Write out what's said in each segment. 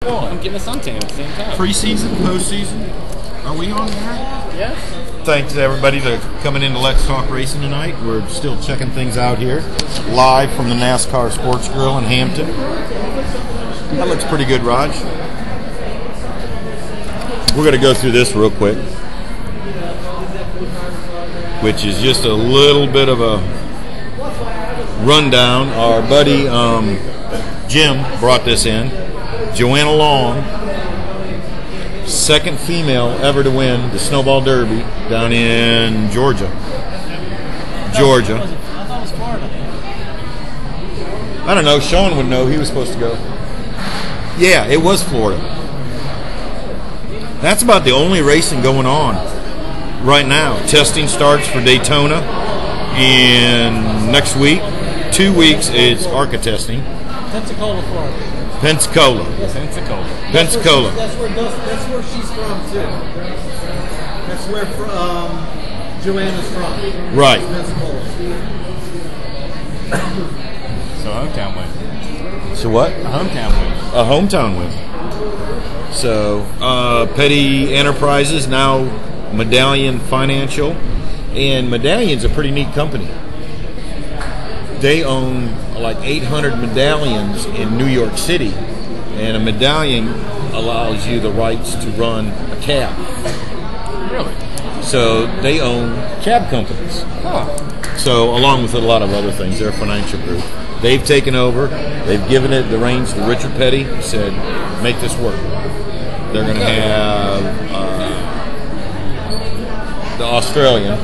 I'm getting a suntan at the same time. Preseason, postseason. Are we on there? Yes. Thanks everybody for coming into Let's Talk Racing tonight. We're still checking things out here, live from the NASCAR Sports Grille in Hampton. That looks pretty good, Raj. We're going to go through this real quick, which is just a little bit of a rundown. Our buddy Jim brought this in. Joanna Long, second female ever to win the Snowball Derby down in Georgia. I thought it was Florida. I don't know. Shawn would know. He was supposed to go. Yeah, it was Florida. That's about the only racing going on right now. Testing starts for Daytona, and next week, 2 weeks, it's ARCA testing. Pensacola, Florida. Pensacola. Pensacola. That's where she's from too. That's where Joanna's from. Right. Pensacola. So hometown win. So what? A hometown win. A hometown win. So Petty Enterprises, now Medallion Financial, and Medallion's a pretty neat company. They own like 800 medallions in New York City, and a medallion allows you the rights to run a cab. Really? So they own cab companies. Huh. So along with a lot of other things, they're a financial group. They've taken over. They've given it the reins to Richard Petty. Said, make this work. They're going to have the Australian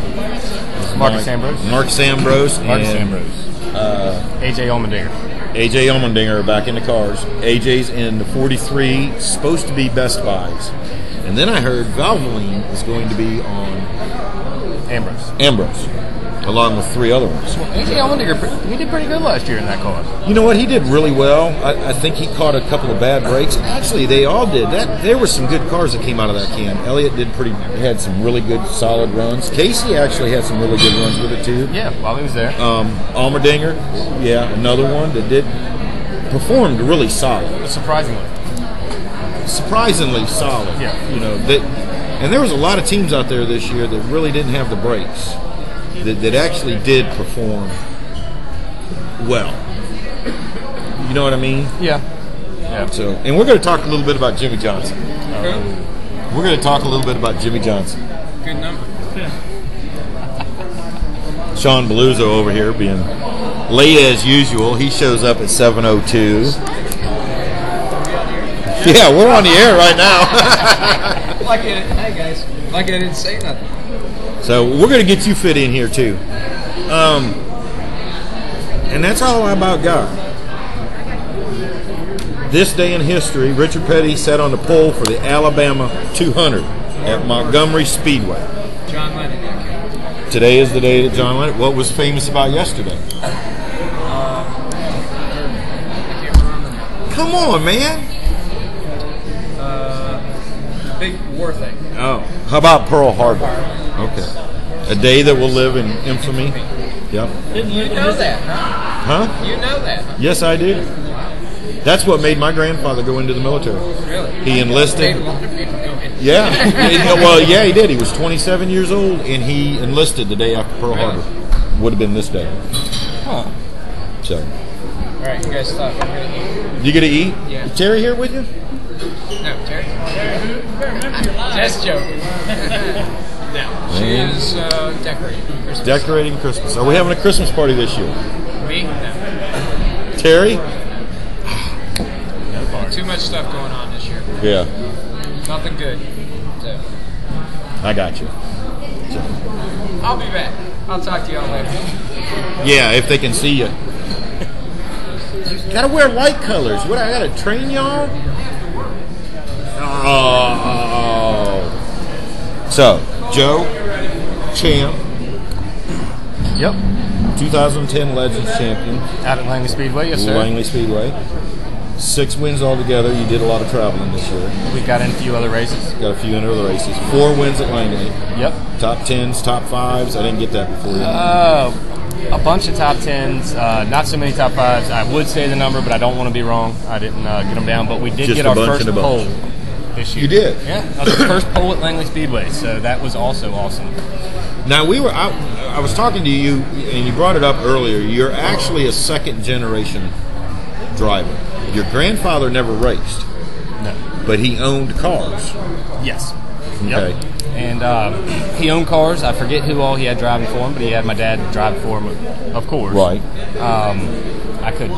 Marcus Ambrose. Marcus Ambrose. AJ Allmendinger. AJ Allmendinger are back in the cars. AJ's in the 43, supposed to be Best Buys. And then I heard Valvoline is going to be on Ambrose, along with 3 other ones. AJ Allmendinger, he did pretty good last year in that car. You know what? He did really well. I think he caught a couple of bad breaks. Actually, they all did. There were some good cars that came out of that can. Elliott had some really good, solid runs. Casey actually had some really good runs with it too. Yeah, while he was there. Allmendinger, yeah, another one that performed really solid. Surprisingly solid. Yeah. You know and there was a lot of teams out there this year that really didn't have the brakes. That actually did perform well. You know what I mean? Yeah. So, and we're going to talk a little bit about Jimmy Johnson. We're going to talk a little bit about Jimmy Johnson. Good number. Shawn Balluzzo over here being late as usual. He shows up at 7:02. Yeah, we're on the air right now. Hey guys, like I didn't say nothing. So we're going to get you fit in here too. And that's all about God. This day in history, Richard Petty sat on the pole for the Alabama 200 at Montgomery Speedway. John Lennon. Today is the day that John Lennon. What was famous about yesterday? I can't remember. Come on, man. Big war thing. Oh, how about Pearl Harbor? Okay. A day that will live in infamy. Yep. You know that, huh? Huh? You know that, huh? Yes, I do. That's what made my grandfather go into the military. Really? He enlisted. Made a lot of people go in. Yeah. Well, yeah, he did. He was 27 years old, and he enlisted the day after Pearl Harbor. Would have been this day. Huh. So. All right, you guys stop. I'm going to eat. You gonna eat? Yeah. Is Terry here with you? No, Terry. Just joking. No, she is decorating Christmas. Decorating Christmas. Are we having a Christmas party this year? Me? No. Terry? Too much stuff going on this year. Yeah. Nothing good. So. I got you. So. I'll be back. I'll talk to y'all later. Yeah, if they can see you. You gotta wear light colors. What, I gotta train y'all? Oh. So, Joe, champ. Yep. 2010 Legends champion. Out at Langley Speedway, yes, sir. Langley Speedway. 6 wins altogether. You did a lot of traveling this year. We got in a few other races. Got a few other races. 4 wins at Langley. Yep. Top 10s, top 5s. I didn't get that before you. A bunch of top 10s, not so many top 5s. I would say the number, but I don't want to be wrong. I didn't get them down, but we did Just get a our bunch first and a bunch. pole this year. You did? Yeah, that was the first pole at Langley Speedway, so that was also awesome. Now, I was talking to you, and you brought it up earlier. You're actually a second-generation driver. Your grandfather never raced, No. but he owned cars. Yes. Okay. Yep. And he owned cars. I forget who all he had driving for him, but he had my dad drive for him, of course. Right. I could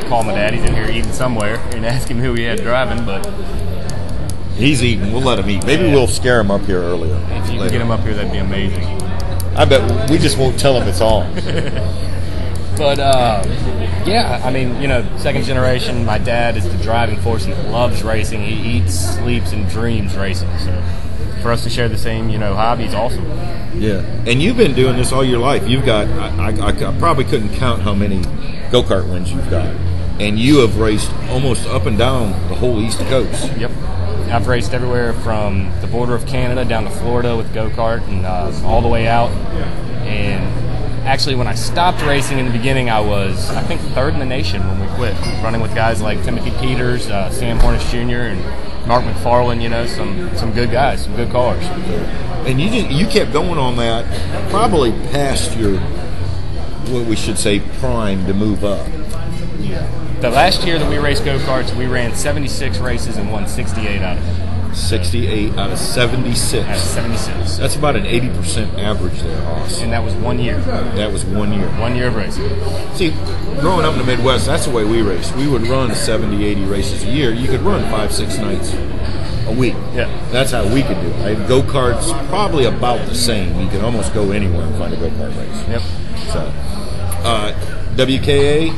call my dad. He's in here eating somewhere and ask him who he had driving, but He's eating. We'll let him eat. Maybe we'll scare him up here earlier. if you later. can get him up here, that'd be amazing. I bet we just won't tell him it's on. But, yeah, I mean, second generation, my dad is the driving force. He loves racing. He eats, sleeps, and dreams racing. So for us to share the same, hobby is awesome. Yeah. And you've been doing this all your life. You've got, I probably couldn't count how many go-kart wins you've got. And you have raced almost up and down the whole East Coast. Yep. I've raced everywhere from the border of Canada down to Florida with go-kart and all the way out. And actually, when I stopped racing in the beginning, I was, I think, third in the nation when we quit, running with guys like Timothy Peters, Sam Hornish Jr., and Mark McFarland, some good guys, some good cars. And you kept going on that probably past your, what we should say, prime to move up. The last year that we raced go-karts, we ran 76 races and won 68 out of them. 68 out of 76. Out of 76. That's about an 80% average there, Hoss. And that was 1 year. That was 1 year. 1 year of racing. See, growing up in the Midwest, that's the way we raced. We would run 70, 80 races a year. You could run 5-6 nights a week. Yeah. That's how we could do it. Go-karts, probably about the same. You could almost go anywhere and find a go-kart race. Yep. So, WKA,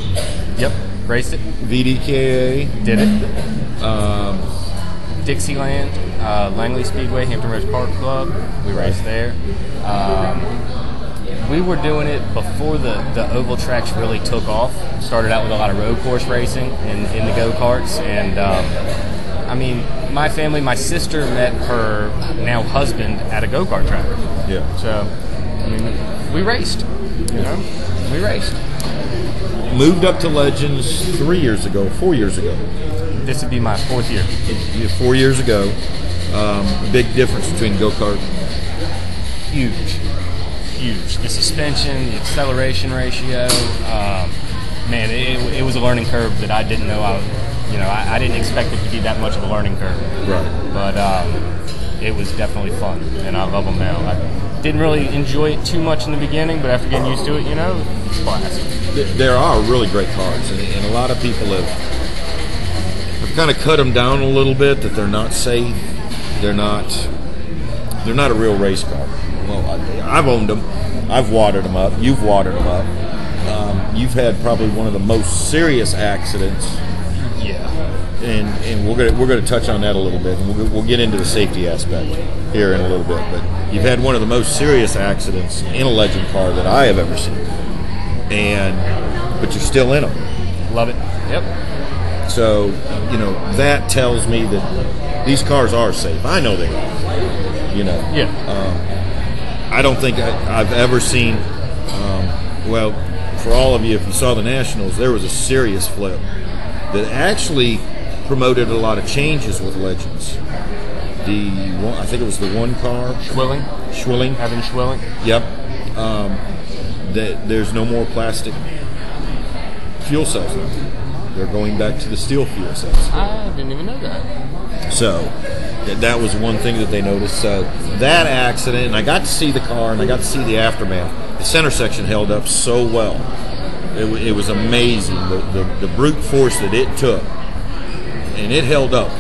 Yep. Raced it. VDKA, Did it. Dixieland, Langley Speedway, Hampton Roads Park Club. We raced there. We were doing it before the oval tracks really took off. Started out with a lot of road course racing in the go-karts. And, my family, my sister met her now husband at a go-kart track. Yeah. So, we raced. We raced. Moved up to Legends 4 years ago. This would be my fourth year. 4 years ago. Big difference between go-kart. Huge. The suspension, the acceleration ratio. It was a learning curve that I didn't know I didn't expect it to be that much of a learning curve. Right. But it was definitely fun, and I love them now. I didn't really enjoy it too much in the beginning, but after getting used to it, it's classic. There are really great cars, and a lot of people have kind of cut them down a little bit, that they're not safe. They're not a real race car. Well, I've owned them. I've watered them up. You've watered them up. You've had probably one of the most serious accidents. Yeah. And we're going to touch on that a little bit, and we'll get into the safety aspect here in a little bit. But you've had one of the most serious accidents in a Legend car that I have ever seen, but you're still in them. Love it. Yep. So that tells me that these cars are safe. I know they are. Yeah. I don't think I've ever seen. For all of you, if you saw the Nationals, there was a serious flip that actually promoted a lot of changes with Legends. I think it was the one car. Schwilling. Evan Schwilling. Yep. There's no more plastic fuel cells now. They're going back to the steel fuel cells. I didn't even know that. So that was one thing that they noticed. So that accident, and I got to see the car, and I got to see the aftermath. The center section held up so well. It was amazing, the brute force that it took. And it held up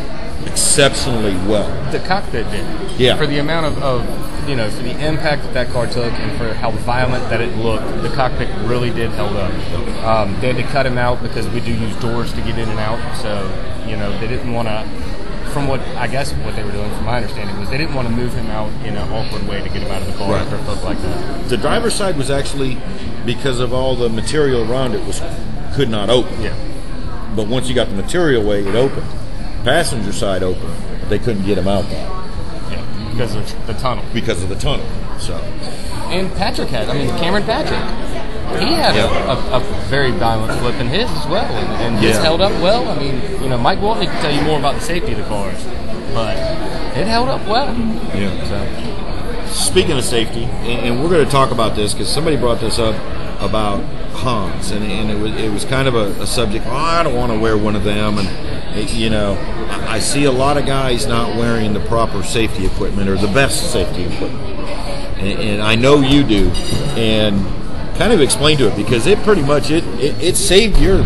exceptionally well. The cockpit did. Yeah. For the amount of for the impact that car took and for how violent that it looked, the cockpit really did held up. They had to cut him out because we do use doors to get in and out. So, they didn't want to, from what they were doing, from my understanding, was they didn't want to move him out in an awkward way to get him out of the car Right. after a flip like that. The driver's side was actually, because of all the material around it, could not open. Yeah. But once you got the material away, it opened. Passenger side opened, but they couldn't get him out there. Yeah, because of the tunnel. Because of the tunnel. So And Cameron Patrick. he had a very violent flip in his as well, and his held up well. I mean, Mike Gwaltney can tell you more about the safety of the cars, but it held up well. Yeah. So. Speaking of safety, and we're going to talk about this because somebody brought this up about Hans, and it was kind of a subject. Oh, I don't want to wear one of them, and I see a lot of guys not wearing the proper safety equipment or the best safety equipment, and I know you do, and kind of explain to it because it pretty much it saved your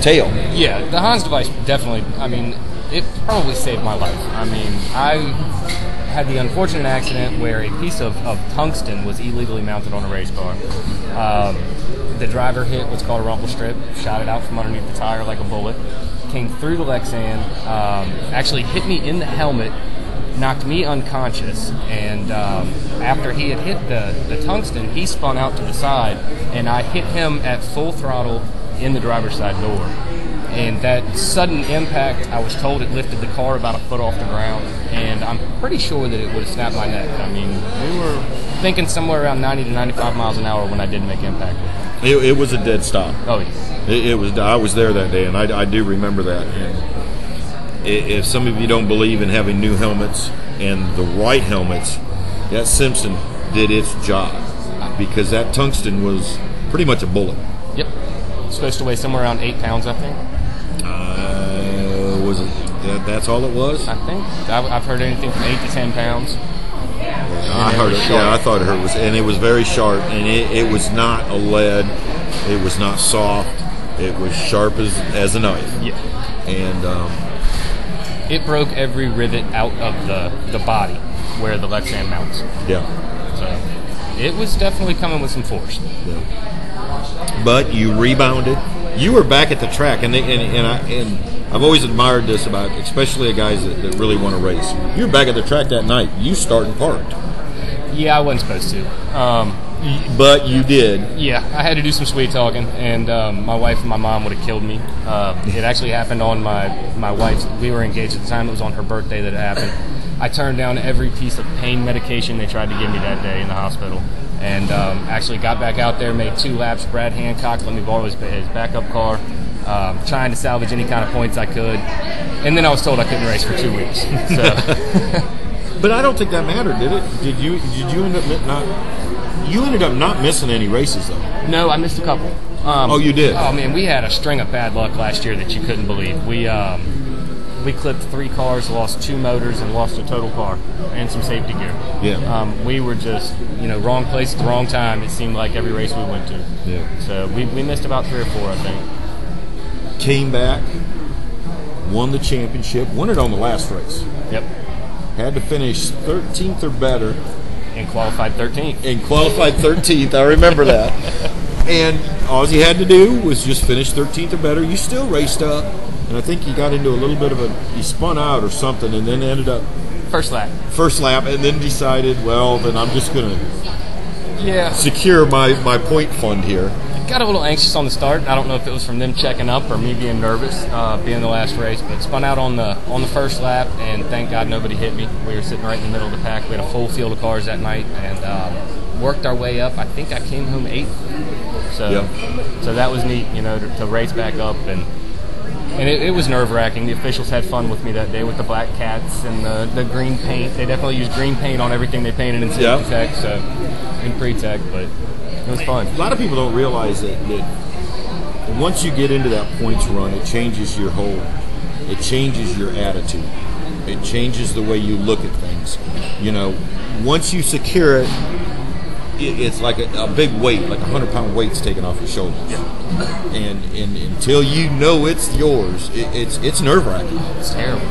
tail. Yeah, the Hans device definitely. I mean, it probably saved my life. I mean, I had the unfortunate accident where a piece of tungsten was illegally mounted on a race car. The driver hit what's called a rumble strip, shot it out from underneath the tire like a bullet, came through the Lexan, actually hit me in the helmet, knocked me unconscious, and after he had hit the tungsten, he spun out to the side, and I hit him at full throttle in the driver's side door. And that sudden impact, I was told it lifted the car about a foot off the ground, and I'm pretty sure that it would have snapped my neck. I mean, we were thinking somewhere around 90 to 95 miles an hour when I did make impact. It was a dead stop. Oh, yeah. It was. I was there that day, and I do remember that. And if some of you don't believe in having new helmets and the right helmets, that Simpson did its job because that tungsten was pretty much a bullet. Yep. It's supposed to weigh somewhere around 8 pounds, I think. Was it? That's all it was? I think. I've heard anything from 8 to 10 pounds. I heard it. Yeah, I thought it was, and it was very sharp, and it was not a lead. It was not soft. It was sharp as a knife. Yeah. And it broke every rivet out of the body where the Lexan mounts. Yeah. So it was definitely coming with some force. Yeah. But you rebounded. You were back at the track, and I've always admired this about, especially the guys that really want to race. You were back at the track that night. You started parked. Yeah, I wasn't supposed to. But you did. Yeah, I had to do some sweet talking, and my wife and my mom would have killed me. It actually happened on my wife's. We were engaged at the time. It was on her birthday that it happened. I turned down every piece of pain medication they tried to give me that day in the hospital. And actually got back out there, made 2 laps. Brad Hancock let me borrow his backup car, trying to salvage any kind of points I could. And then I was told I couldn't race for 2 weeks. So. But I don't think that mattered, did it? Did you end up not? You ended up not missing any races, though. No, I missed a couple. You did? Oh, man, we had a string of bad luck last year that you couldn't believe. We clipped 3 cars, lost 2 motors, and lost a total car and some safety gear. Yeah. We were just, wrong place at the wrong time. It seemed like every race we went to. Yeah. So we missed about 3 or 4, I think. Came back, won the championship, won it on the last race. Yep. Had to finish 13th or better. And qualified 13th. And qualified 13th. I remember that. And all you had to do was just finish 13th or better. You still raced up. And I think you got into a little bit of you spun out or something, and then ended up first lap, and then decided, well, then I'm just going to secure my point fund here. Got a little anxious on the start. I don't know if it was from them checking up or me being nervous, being the last race, but spun out on the first lap, and thank God nobody hit me. We were sitting right in the middle of the pack. We had a full field of cars that night, and worked our way up. I think I came home 8th. So that was neat, to race back up and it was nerve-wracking. The officials had fun with me that day with the black cats and the green paint. They definitely used green paint on everything they painted in safety tech, so in pre-tech, but it was fun. A lot of people don't realize that once you get into that points run, it changes your it changes your attitude. It changes the way you look at things. Once you secure it, it's like a big weight, like 100-pound weight's taken off your shoulders. Yeah. And until you know it's yours, it's nerve-wracking. It's terrible.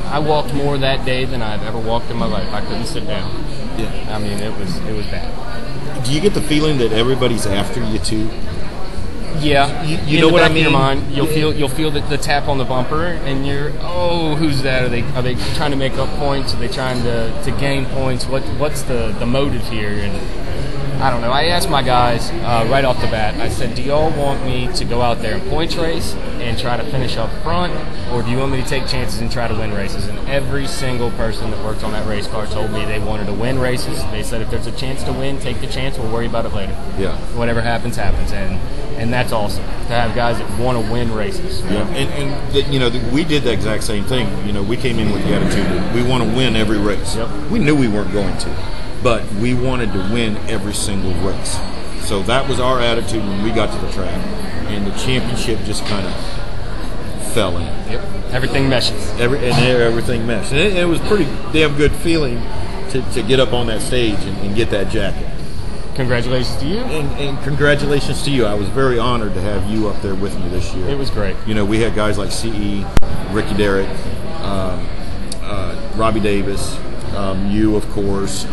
I walked more that day than I've ever walked in my life. I couldn't sit down. Yeah. I mean, it was bad. Do you get the feeling that everybody's after you too? Yeah, you know what I mean. In your mind, you'll feel the tap on the bumper, and you're, who's that? Are they trying to make up points? Are they trying to gain points? What's the motive here? And I don't know. I asked my guys right off the bat. I said, do y'all want me to go out there and points race and try to finish up front, or do you want me to take chances and try to win races? And every single person that worked on that race car told me they wanted to win races. They said if there's a chance to win, take the chance. We'll worry about it later. Yeah. Whatever happens, happens. And that's awesome to have guys that want to win races. Yeah. And we did the exact same thing. We came in with the attitude that we want to win every race. Yep. We knew we weren't going to, but we wanted to win every single race. So that was our attitude when we got to the track, and the championship just kind of fell in. Yep. Everything meshes. Everything meshed. And it was pretty damn good feeling to get up on that stage and get that jacket. Congratulations to you. And congratulations to you. I was very honored to have you up there with me this year. It was great. We had guys like CE, Ricky Derrick, Robbie Davis, you, of course.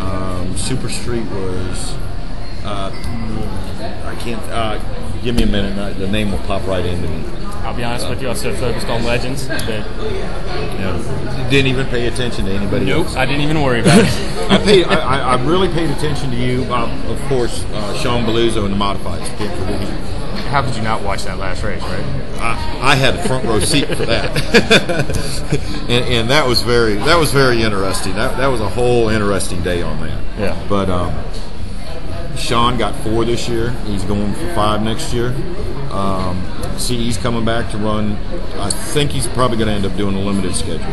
Super Street was... I can't... give me a minute. The name will pop right into me. I'll be honest with you, I was so focused on legends that didn't even pay attention to anybody else. I didn't even worry about it. I really paid attention to you. Of course, Shawn Balluzzo in the modifieds. Can't forget him. How could you not watch that last race, right? I had a front row seat for that, and that was very interesting. That was a whole interesting day on that. Yeah. But Shawn got 4 this year. He's going for 5 next year. CE's coming back to run. I think he's probably going to end up doing a limited schedule.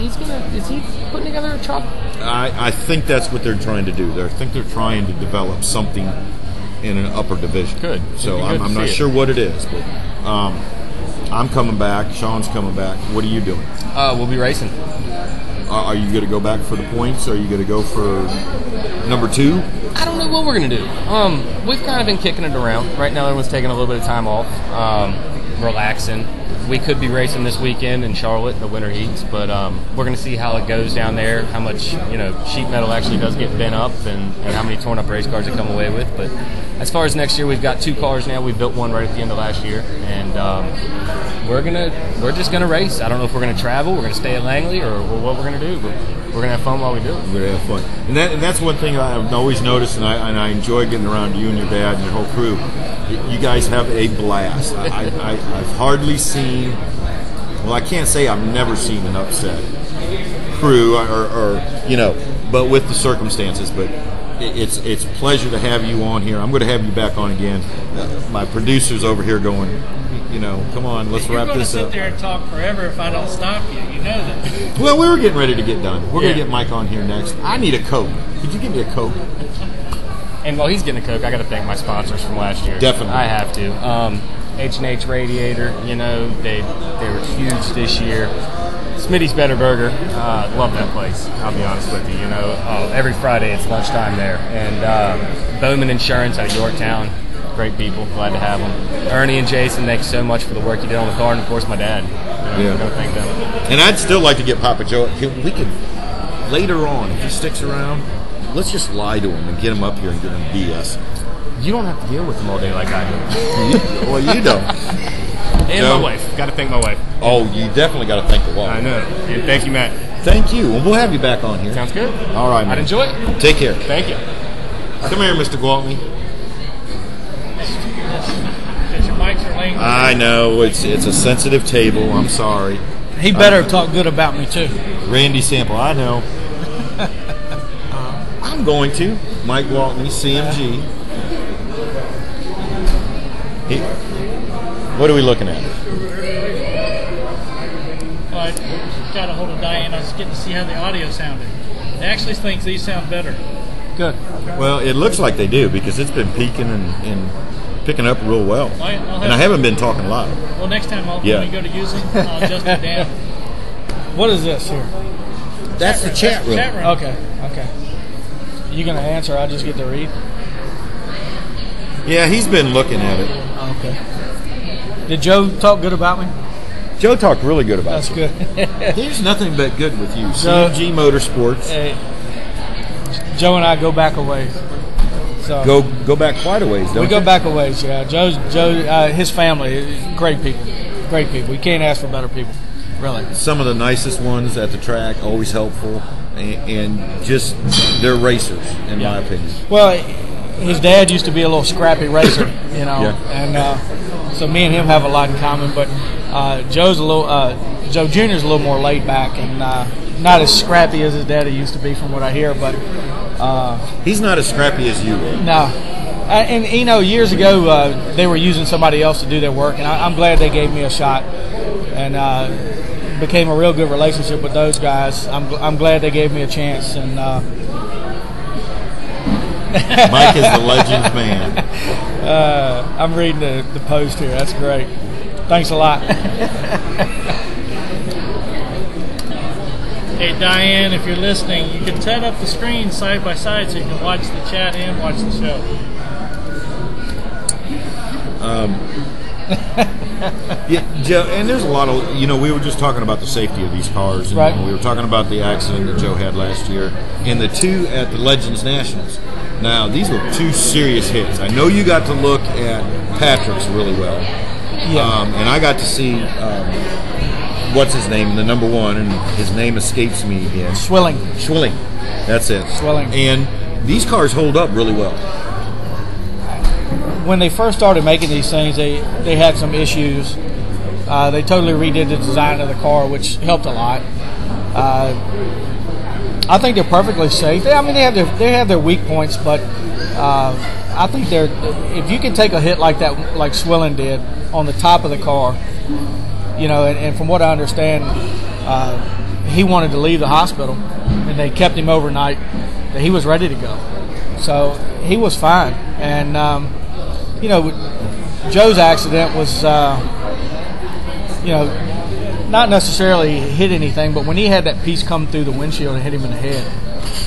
Is he putting together a truck? I think that's what they're trying to do. I think they're trying to develop something in an upper division. Good. So I'm not sure what it is, but I'm coming back. Shawn's coming back. What are you doing? We'll be racing. Are you going to go back for the points? Are you going to go for number 2? I don't know what we're going to do. We've kind of been kicking it around. Right now everyone's taking a little bit of time off, relaxing. We could be racing this weekend in Charlotte in the winter heats, but we're going to see how it goes down there, how much sheet metal actually does get bent up, and how many torn up race cars they come away with. But as far as next year, we've got 2 cars now. We built one right at the end of last year, and we're just gonna race. I don't know if we're gonna travel, we're gonna stay at Langley, or what we're gonna do, but we're gonna have fun while we do it. We're gonna have fun, and that's one thing I've always noticed, and I enjoy getting around you and your dad and your whole crew. You guys have a blast. I've hardly seen. Well, I can't say I've never seen an upset crew, or but with the circumstances, but. It's a pleasure to have you on here. I'm going to have you back on again. My producer's over here going, come on, let's wrap this up. You're going to sit there and talk forever if I don't stop you. You know that. Well, we were getting ready to get done. We're going to get Mike on here next. I need a Coke. Could you give me a Coke? And while he's getting a Coke, I got to thank my sponsors from last year. Definitely. I have to. H&H Radiator, they were huge this year. Smitty's Better Burger, love that place, I'll be honest with you. Every Friday it's lunchtime there. And Bowman Insurance out of Yorktown, great people, glad to have them. Ernie and Jason, thanks so much for the work you did on the car, and of course my dad. I'm going to thank them. And I'd still like to get Papa Joe. We could, later on, if he sticks around, let's just lie to him and get him up here and get him BS. You don't have to deal with him all day like I do. Well, you don't. And my wife. Got to thank my wife. Oh, you definitely got to thank the wife. I know. And thank you, Matt. Thank you. Well, we'll have you back on here. Sounds good. All right, man. I'd enjoy it. Take care. Thank you. Come here, Mr. Gwaltney. Your mics are laying. I know. It's a sensitive table. I'm sorry. He better talk good about me, too. Randy Sample. I know. I'm going to. Mike Gwaltney, CMG. What are we looking at? Well, I got a hold of Diane. I was getting to see how the audio sounded. I actually think these sound better. Good. Well, it looks like they do because it's been peaking and picking up real well. And I haven't been talking loud. Well, next time when we go to use them, I'll adjust it down. What is this here? That's the chat room. Okay. You going to answer? I just get to read? Yeah, he's been looking at it. Okay. Did Joe talk good about me? Joe talked really good about That's you. good. There's nothing but good with you. CMG Motorsports. Joe and I go back a ways. So Go back quite a ways, don't we go back a ways, yeah. Joe, his family, great people. Great people. We can't ask for better people, really. Some of the nicest ones at the track, always helpful, and just they're racers, in my opinion. Well, his dad used to be a little scrappy racer, you know, and so me and him have a lot in common. But Joe Jr.'s a little more laid back and not as scrappy as his daddy used to be, from what I hear. But he's not as scrappy as you were. No. And, you know, years ago, they were using somebody else to do their work, and I'm glad they gave me a shot. And became a real good relationship with those guys. I'm glad they gave me a chance. And Mike is the Legends man. I'm reading the post here. That's great. Thanks a lot. Hey, Diane, if you're listening, you can set up the screen side by side so you can watch the chat and watch the show. Yeah, Joe, and there's a lot of, you know, we were just talking about the safety of these cars, and right. We were talking about the accident that Joe had last year, and the two at the Legends Nationals. Now, these were two serious hits. I know you got to look at Patrick's really well, and I got to see what's his name, the number one, and his name escapes me again. Swilling. That's it. Swilling. And these cars hold up really well. When they first started making these things, they had some issues. They totally redid the design of the car, which helped a lot. I think they're perfectly safe. They have their weak points, but I think if you can take a hit like that, like Swilling did on the top of the car, you know, and from what I understand, he wanted to leave the hospital, and they kept him overnight. That he was ready to go, so he was fine. And you know, Joe's accident was, you know, not necessarily hit anything, but when he had that piece come through the windshield and hit him in the head,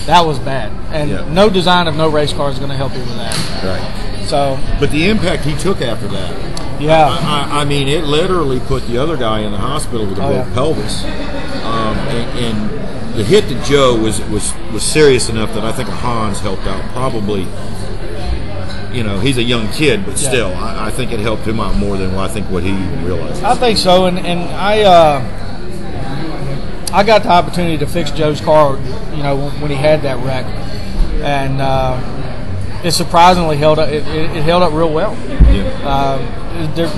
that was bad. And no design of no race car is going to help you with that. Right. So, but the impact he took after that, I mean, it literally put the other guy in the hospital with a broke pelvis. And the hit to Joe was serious enough that I think Hans helped out probably. You know, he's a young kid, but still, I think it helped him out more than what he even realized. I think so, and I got the opportunity to fix Joe's car, you know, when he had that wreck, and it surprisingly held up. It held up real well.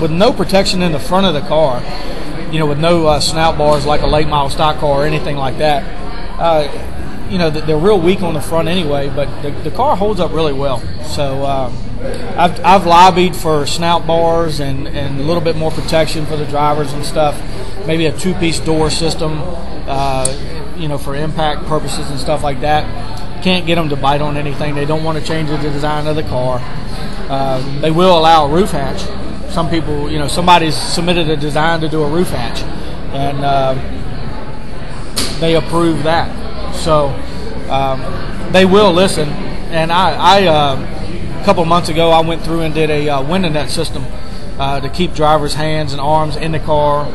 With no protection in the front of the car, you know, with no snout bars like a late model stock car or anything like that. You know, they're real weak on the front anyway, but the car holds up really well. So I've lobbied for snout bars and a little bit more protection for the drivers and stuff. Maybe a two-piece door system, you know, for impact purposes and stuff like that. Can't get them to bite on anything. They don't want to change the design of the car. They will allow a roof hatch. Some people, you know, somebody's submitted a design to do a roof hatch, and they approve that. So they will listen. And I a couple months ago, I went through and did a window net system to keep drivers' hands and arms in the car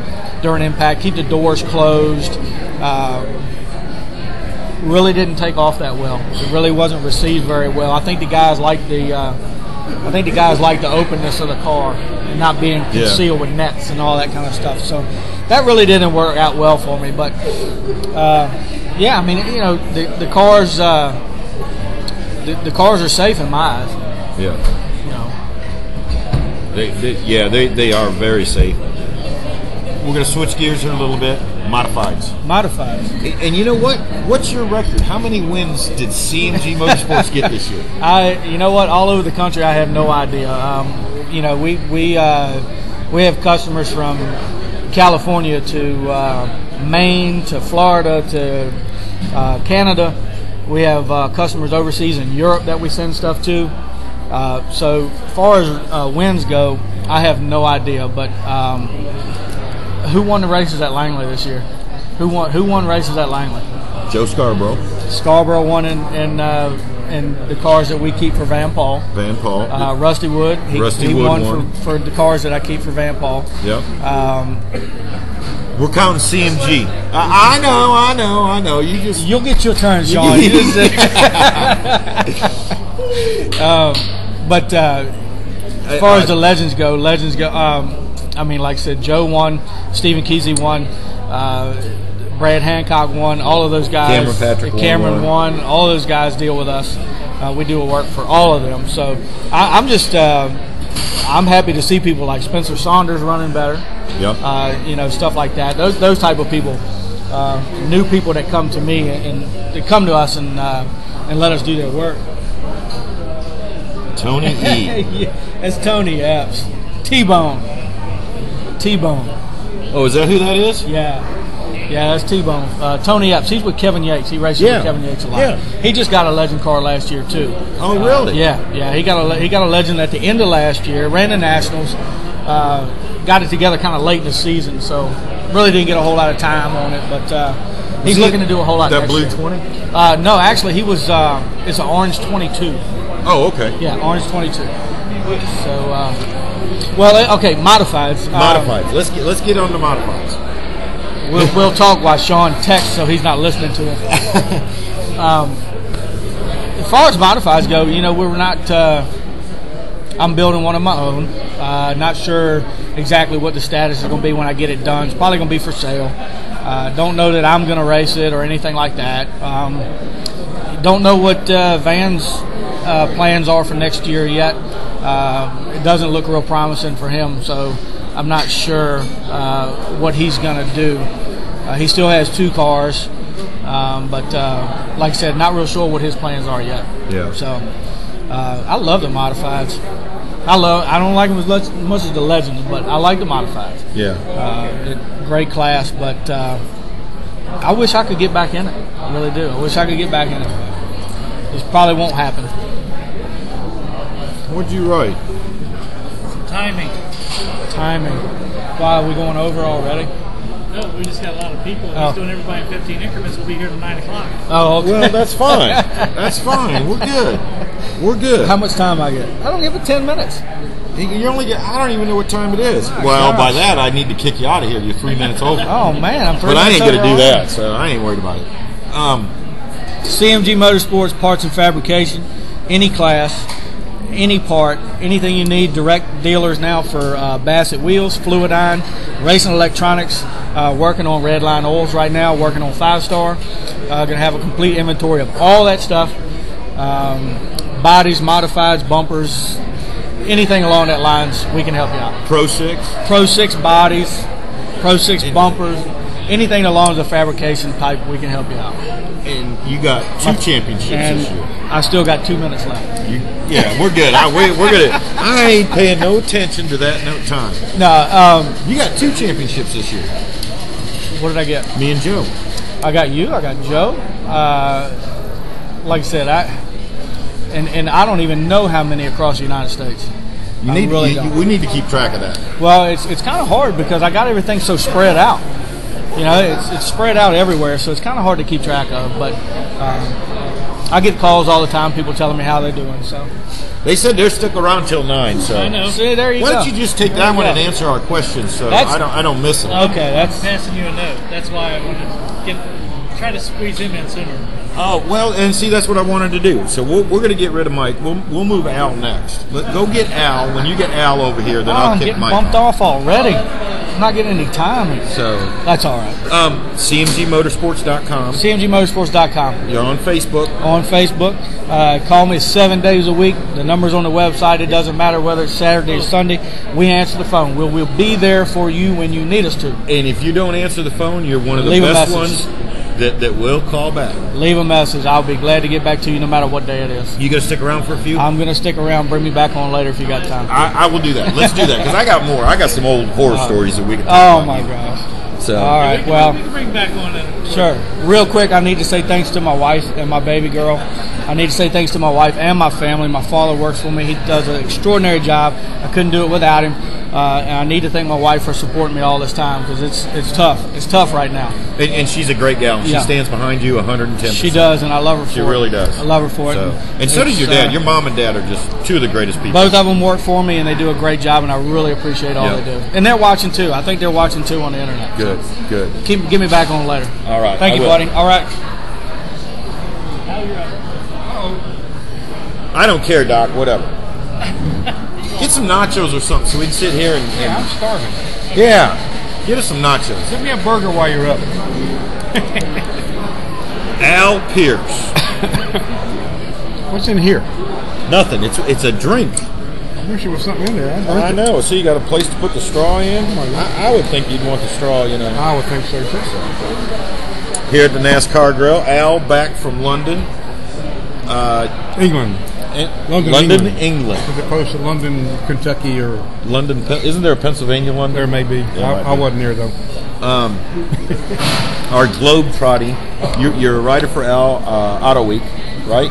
during impact, keep the doors closed. Really didn't take off that well. It really wasn't received very well. I think the guys liked the openness of the car and not being concealed with nets and all that kind of stuff. So that really didn't work out well for me. But I mean, you know, the cars the cars are safe in my eyes. Yeah. You know. They are very safe. We're going to switch gears here a little bit. Modifieds. And you know what? What's your record? How many wins did CMG Motorsports get this year? You know what? All over the country, I have no idea. You know, we have customers from California to Maine to Florida to Canada. We have customers overseas in Europe that we send stuff to. So as far as wins go, I have no idea. But who won the races at Langley this year? Who won races at Langley? Joe Scarborough. Scarborough won in the cars that we keep for Van Paul. Rusty Wood. He won for the cars that I keep for Van Paul. Yep. We're counting CMG. I know. You'll get your turn, Shawn. But as far as the legends go. I mean, like I said, Joe won, Stephen Kesey won, Brad Hancock won. All of those guys. Cameron Patrick Cameron won. All those guys deal with us. We do work for all of them. So I'm just I'm happy to see people like Spencer Saunders running better. Yep. Stuff like that. Those type of people, new people that come to me and they come to us and let us do their work. Tony E. Yeah, that's Tony Epps. T-Bone. Oh, is that who that is? Yeah, that's T-Bone. Tony Epps. He's with Kevin Yates. He races with Kevin Yates a lot. Yeah. He just got a Legend car last year too. Oh, really? Yeah. He got a Legend at the end of last year. Ran the Nationals. Got it together kind of late in the season, so really didn't get a whole lot of time on it. But he's looking to do a whole lot. That next blue year. 20? No, actually, he was. It's an orange 22. Oh, okay. Yeah, orange 22. So, modifieds. Modifieds. Let's get on the modifieds. We'll talk while Shawn texts, so he's not listening to us. As far as modifieds go, we're not. I'm building one of my own. Not sure exactly what the status is going to be when I get it done. It's probably going to be for sale. Don't know that I'm going to race it or anything like that. Don't know what Van's plans are for next year yet. It doesn't look real promising for him, so I'm not sure what he's going to do. He still has 2 cars, but like I said, not real sure what his plans are yet. Yeah. So I love the modifieds. I don't like them as much as the Legends, but I like the modifieds. Yeah. Great class, but I wish I could get back in it. I really do. I wish I could get back in it. This probably won't happen. What'd you write? Timing. Wow, are we going over already? No, we just got a lot of people. Oh. He's doing everybody in 15 increments. We'll be here till 9 o'clock. Oh, okay. Well, that's fine. That's fine. We're good. How much time I get? I don't give it 10 minutes. You only get. I don't even know what time it is. Well, by that I need to kick you out of here. You're 3 minutes over. Oh man, I'm 3 But I minutes ain't gonna over do already. that, so I ain't worried about it. CMG Motorsports Parts and Fabrication, any class, any part, anything you need. Direct dealers now for Bassett wheels, Fluidine, racing electronics. Working on Redline oils right now. Working on 5-star. Going to have a complete inventory of all that stuff. Bodies, modifieds, bumpers, anything along that lines, we can help you out. Pro 6 bodies, Pro 6 bumpers, anything along the fabrication pipe, we can help you out. and you got 2 championships And this year. I still got 2 minutes left. Yeah, we're good. We're gonna. I ain't paying no attention to that no time. No, You got 2 championships this year. what did I get? Me and Joe. I got you. I got Joe. Like I said, and I don't even know how many across the United States. We need to keep track of that. Well, it's kind of hard because I got everything so spread out. It's spread out everywhere, so it's kind of hard to keep track of. But I get calls all the time, people telling me how they're doing. So They said they're stuck around till 9. So I know. see, there you why go. don't you just take There that you one go. and answer our questions so That's- I don't miss it. Okay, I'm that's passing you a note. That's why I wanted to try to squeeze him in sooner. Oh well, and see that's what I wanted to do. So we're going to get rid of Mike. We'll move Al next. Go get Al. When you get Al over here, then I'll I'm kick getting Mike. bumped off already. I'm not getting any time. So That's all right. CMGmotorsports.com. CMGmotorsports.com. You're on Facebook. On Facebook. Call me 7 days a week. The number's on the website. It doesn't matter whether it's Saturday or Sunday. We answer the phone. We'll be there for you when you need us to. And if you don't answer the phone, you're one of the Leave a best message. ones that will call back. Leave a message. I'll be glad to get back to you no matter what day it is. You going to stick around for a few? I'm going to stick around. Bring me back on later if you got time. I will do that. Let's do that because I got more. I got some old horror stories that we can talk Oh, about. my gosh. So All right, We well, can bring back on it. sure. Real quick, I need to say thanks to my wife and my baby girl. I need to say thanks to my wife and my family. My father works for me. He does an extraordinary job. I couldn't do it without him. And I need to thank my wife for supporting me all this time because it's tough. It's tough right now. and she's a great gal. She Yeah. stands behind you 110%. She does, and I love her for it. She really does. I love her for it. And so does It's, your dad. Your mom and dad are just 2 of the greatest people. Both of them work for me, and they do a great job, and I really appreciate all Yeah. they do. And they're watching, too. I think they're watching, too, on the internet. Good. Give me back on later. All right. Thank I you, will. buddy. All right. I don't care, Doc. Whatever. Get some nachos or something so we can sit here and I'm starving. yeah. Get us some nachos. Give me a burger while you're up. Al Pearce. What's in here? Nothing. It's a drink. I wish there was something in there. I know. So you got a place to put the straw in? I would think you'd want the straw, you know. I would think so too. Here at the NASCAR Grill, Al back from London. England. London, England. As opposed to London, Kentucky, or London. Isn't there a Pennsylvania London? There may be. I wasn't there though. Our globe trotting. You're a writer for Al Auto Week, right?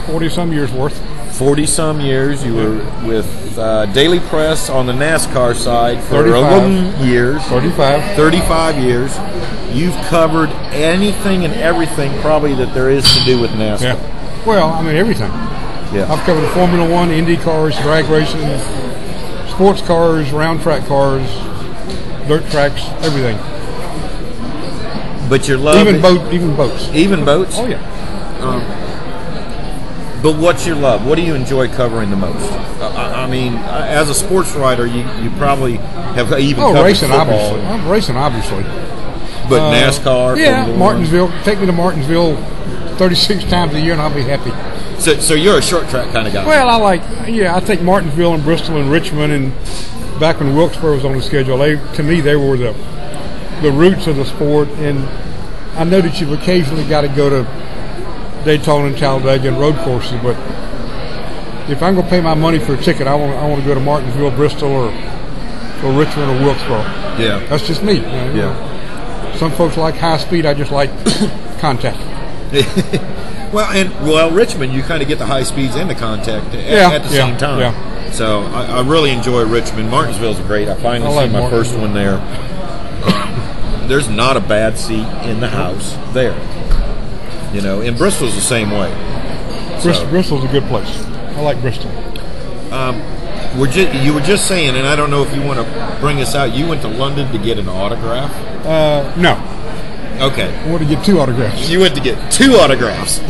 40-some years worth. 40-some years. You were with Daily Press on the NASCAR side for 35 years. 35 years. You've covered anything and everything probably that there is to do with NASCAR. Yeah. Well, I mean everything. Yeah. I've covered Formula One, Indy cars, drag racing, sports cars, round track cars, dirt tracks, everything. But your love, even boats. Even boats. Oh yeah. But what's your love? What do you enjoy covering the most? I mean, as a sports writer, you probably have even covered racing, football. obviously. I'm racing, obviously. But NASCAR. Yeah, Martinsville. Take me to Martinsville 36 times a year, and I'll be happy. So you're a short track kind of guy. Well, I take Martinsville and Bristol and Richmond, and back when Wilkesboro was on the schedule, to me they were the roots of the sport. And I know that you've occasionally got to go to Daytona and Talladega and road courses, but if I'm going to pay my money for a ticket, I want to go to Martinsville, Bristol, or Richmond or Wilkesboro. Yeah, that's just me. Yeah. Some folks like high speed. I just like contact. Well, Richmond, you kind of get the high speeds and the contact at the same time. Yeah. So I really enjoy Richmond. Martinsville's great. I finally see my first one there. There's not a bad seat in the house there. You know, and Bristol's the same way. Bristol's a good place. I like Bristol. You were just saying, and I don't know if you want to bring us out, you went to London to get an autograph? No. Okay. I want to get 2 autographs. You went to get 2 autographs.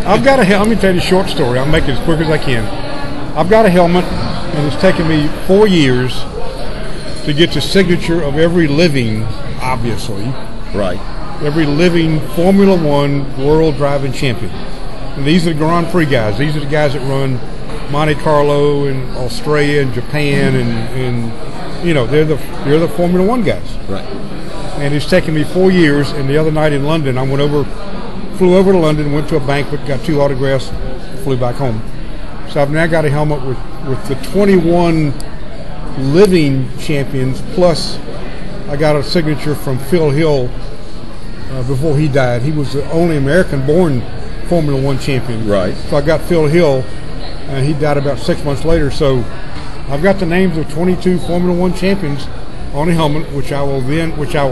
I've got let me tell you a short story. I'll make it as quick as I can. I've got a helmet, and it's taken me 4 years to get the signature of every living, obviously. Right. Every living Formula One world driving champion. And these are the Grand Prix guys. These are the guys that run Monte Carlo and Australia and Japan, and you know, they're the Formula One guys. Right. And it's taken me 4 years. And the other night in London, I flew over to London, went to a banquet, got 2 autographs, flew back home. So I've now got a helmet with the 21 living champions, plus I got a signature from Phil Hill before he died. He was the only American-born Formula One champion. Right. So I got Phil Hill, and he died about 6 months later. So I've got the names of 22 Formula One champions on a helmet, which I will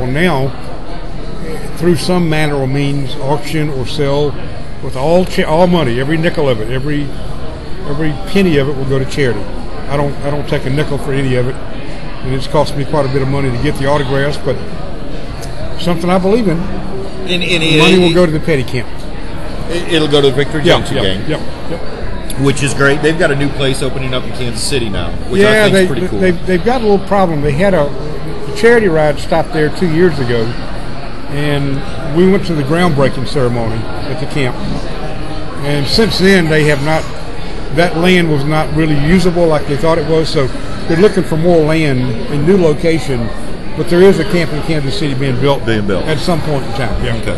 now, through some manner or means, auction or sell with all money, every nickel of it, every penny of it will go to charity. I don't take a nickel for any of it, and it's cost me quite a bit of money to get the autographs, but something I believe in. Money will go to the petty camp. It'll go to the Victory Junction gang. Yep. Which is great. They've got a new place opening up in Kansas City now, which I think is pretty cool. They've got a little problem. They had a charity ride stopped there 2 years ago, and we went to the groundbreaking ceremony at the camp. And since then, they have not. That land was not really usable like they thought it was, so they're looking for more land in new location. But there is a camp in Kansas City being built at some point in time. Yeah. Okay.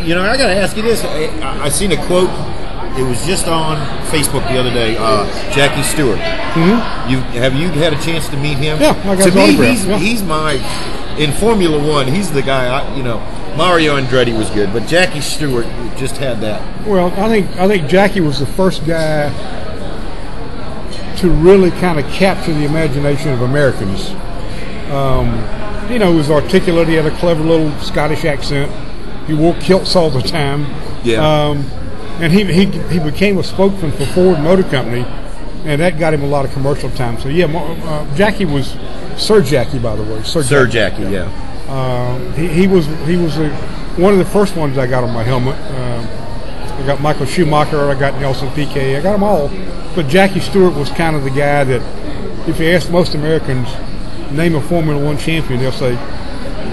You know, I got to ask you this. I seen a quote. It was just on Facebook the other day. Jackie Stewart. Mm-hmm. Have you had a chance to meet him? Yeah, I got to me, autograph. he's my in Formula One. He's the guy. Mario Andretti was good, but Jackie Stewart just had that. Well, I think Jackie was the first guy to really kind of capture the imagination of Americans. He was articulate. He had a clever little Scottish accent. He wore kilts all the time. Yeah. And he became a spokesman for Ford Motor Company, and that got him a lot of commercial time. So yeah, Jackie was Sir Jackie, by the way. Sir Jackie, yeah. He was one of the first ones I got on my helmet. I got Michael Schumacher, I got Nelson Piquet, I got them all. But Jackie Stewart was kind of the guy that, if you ask most Americans, name a Formula One champion, they'll say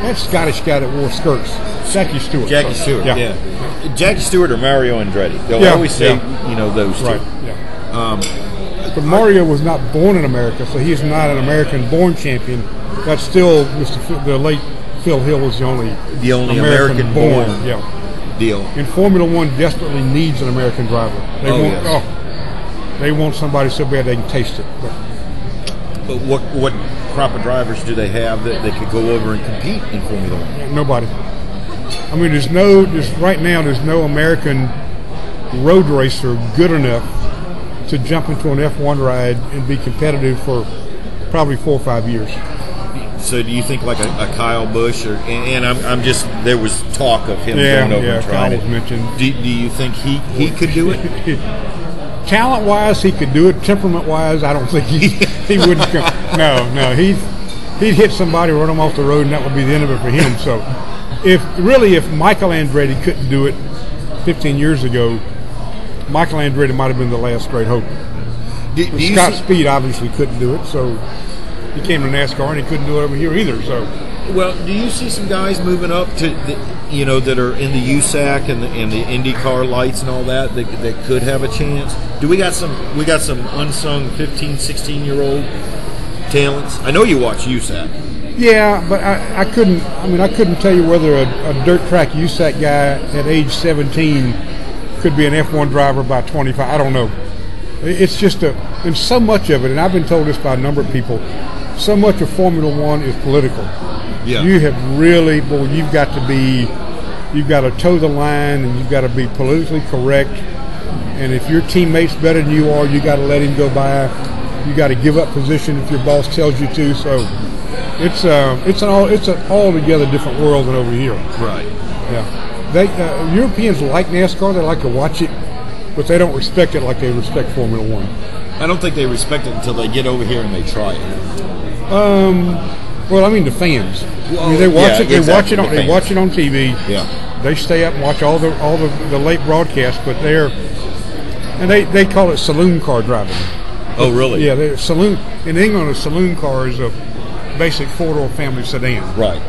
that Scottish guy that wore skirts, Jackie Stewart. Jackie Stewart, yeah. Jackie Stewart or Mario Andretti. They'll always say, those two. Right, yeah. But Mario was not born in America, so he's not an American-born champion. That's still the late Phil Hill was the only American-born deal. And Formula One desperately needs an American driver. They want somebody so bad they can taste it. But what crop of drivers do they have that they could go over and compete in Formula One? Nobody. I mean, right now there's no American road racer good enough to jump into an F1 ride and be competitive for probably 4 or 5 years. So do you think like a Kyle Busch and I'm just, there was talk of him going over and trying Kyle was mentioned. Do you think he could do it? Talent-wise, he could do it. Temperament-wise, I don't think he wouldn't come. No, he'd hit somebody, run them off the road, and that would be the end of it for him. So if Michael Andretti couldn't do it 15 years ago, Michael Andretti might have been the last great hope. Scott Speed obviously couldn't do it, so he came to NASCAR and he couldn't do it over here either. So, well, do you see some guys moving up to that are in the USAC and the IndyCar lights and all that could have a chance? We got some unsung 15, 16-year-old talents. I know you watch USAC. Yeah, but I couldn't tell you whether a dirt track USAC guy at age 17 could be an F1 driver by 25. I don't know. It's just and so much of it, and I've been told this by a number of people, so much of Formula One is political. Yeah. You have really, you've got to toe the line, and you've got to be politically correct. And if your teammate's better than you are, you got to let him go by. You got to give up position if your boss tells you to. So it's an altogether different world than over here. Right. Yeah. Europeans like NASCAR. They like to watch it, but they don't respect it like they respect Formula One. I don't think they respect it until they get over here and they try it. Well, I mean the fans. They watch it. They watch it on TV. Yeah. They stay up and watch all the late broadcasts, but they call it saloon car driving. Oh, really? Yeah, saloon in England. A saloon car is a basic 4-door family sedan. Right.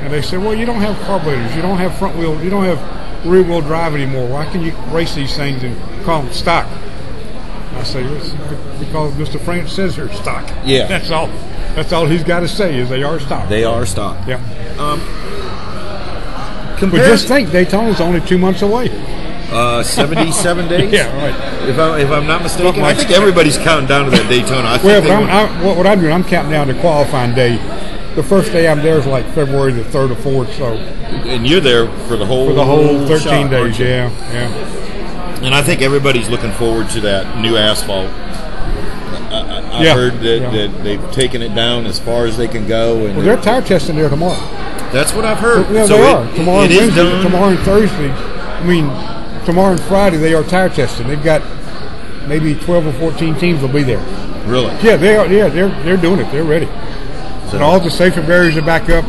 And they say, well, you don't have carburetors, you don't have front wheel, you don't have rear wheel drive anymore. Why can you race these things and call them stock? I say, because Mr. France says they're stock. Yeah. That's all. That's all he's got to say is they are stock. They are stock. Yeah. But just think, Daytona's only 2 months away. 77 days. Yeah, right. If I'm not mistaken, I think everybody's counting down to that Daytona. What I'm doing, I'm counting down to qualifying day. The first day I'm there is like February the 3rd or 4th. So. And you're there for the whole 13 days. Yeah. And I think everybody's looking forward to that new asphalt. I've heard that they've taken it down as far as they can go. And they're tire testing there tomorrow. That's what I've heard. Yeah, so they are. Tomorrow and Wednesday, done. Tomorrow and Thursday. Tomorrow and Friday they are tire testing. They've got maybe 12 or 14 teams will be there. Really? Yeah, they are. Yeah, they're doing it. They're ready. So, and all the safety barriers are back up.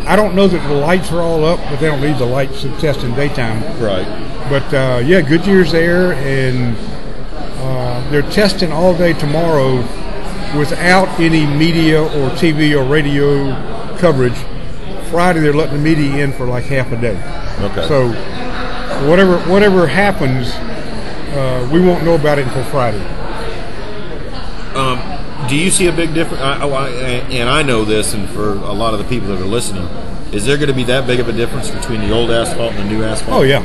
I don't know that the lights are all up, but they don't need the lights to test in daytime. Right. But Goodyear's there, and they're testing all day tomorrow without any media or TV or radio coverage. Friday they're letting the media in for like half a day. Okay. So whatever happens, we won't know about it until Friday. Do you see a big difference? And I know this, and for a lot of the people that are listening, is there going to be that big of a difference between the old asphalt and the new asphalt? Oh, yeah.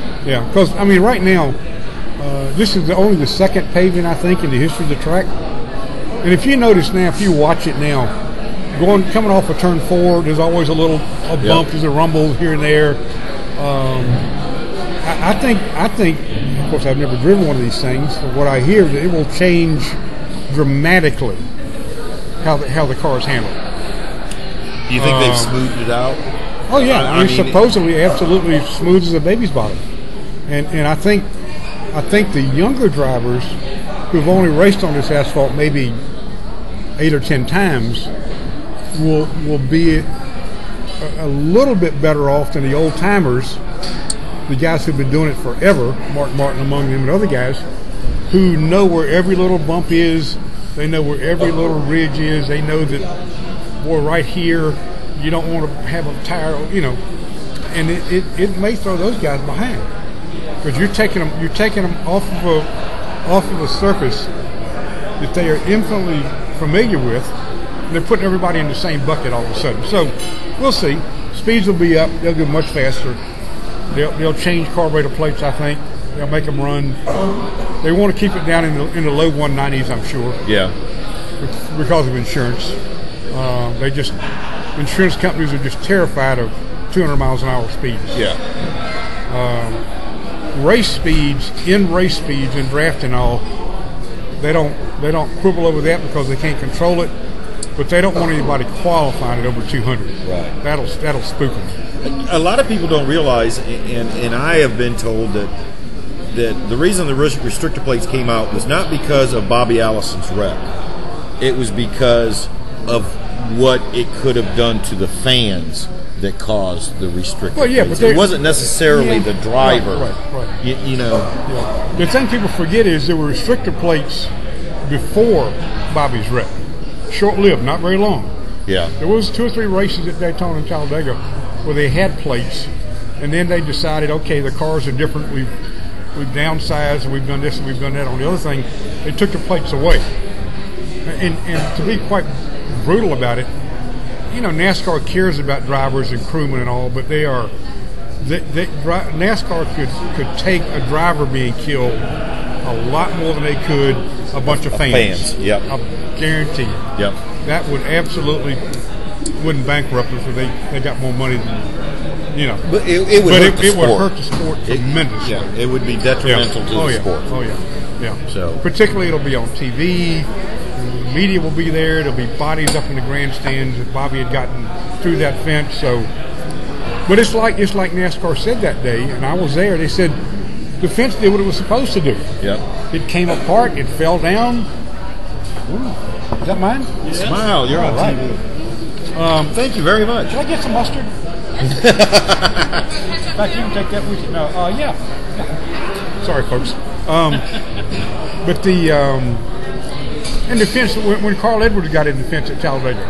Because, right now, this is only the second paving, I think, in the history of the track. And if you notice now, if you watch it now, coming off of turn 4, there's always a bump, there's a rumble here and there. I think, of course, I've never driven one of these things, but what I hear, that it will change dramatically how the car is handled. Do you think they've smoothed it out? Oh yeah, supposedly absolutely smooth as a baby's bottom, and I think the younger drivers who've only raced on this asphalt maybe 8 or 10 times will be a little bit better off than the old timers, the guys who've been doing it forever, Mark Martin among them and other guys, who know where every little bump is, they know where every little ridge is, they know that, boy, right here, you don't want to have a tire, and it may throw those guys behind because you're taking them off of a surface that they are infinitely familiar with. And they're putting everybody in the same bucket all of a sudden. So we'll see. Speeds will be up. They'll go much faster. They'll change carburetor plates, I think. They'll make them run. They want to keep it down in the low 190s, I'm sure. Yeah. Because of insurance. Insurance companies are just terrified of 200 miles an hour speeds. Yeah. Race speeds, and draft and all, they don't quibble over that because they can't control it. But they don't want anybody qualifying at over 200. Right. That'll spook them. A lot of people don't realize, and I have been told that the reason the restrictor plates came out was not because of Bobby Allison's wreck. It was because of what it could have done to the fans that caused the restrictor plates. It wasn't necessarily the driver. Right. Yeah. The thing people forget is there were restrictor plates before Bobby's wreck. Short-lived, not very long. Yeah. There was 2 or 3 races at Daytona and Talladega where they had plates, and then they decided, okay, the cars are different. We've downsized, and we've done this, and we've done that. On the other thing, they took the plates away. And to be quite brutal about it, NASCAR cares about drivers and crewmen and all, but NASCAR could take a driver being killed a lot more than they could a bunch of fans. Yep. I guarantee you. Yep. That would absolutely wouldn't bankrupt us if they got more money than But it would hurt the sport tremendously. Yeah, it would be detrimental to the sport. Oh yeah. So particularly it'll be on TV. The media will be there. There'll be bodies up in the grandstands that Bobby had gotten through that fence. So, but it's like NASCAR said that day, and I was there. They said the fence did what it was supposed to do. Yeah. It came apart. It fell down. Ooh, is that mine? Yeah. Smile. You're on TV. Thank you very much. Should I get some mustard? In fact, you can take that with you. No, yeah. Sorry, folks. But and the fence, when Carl Edwards got in the fence at Talladega,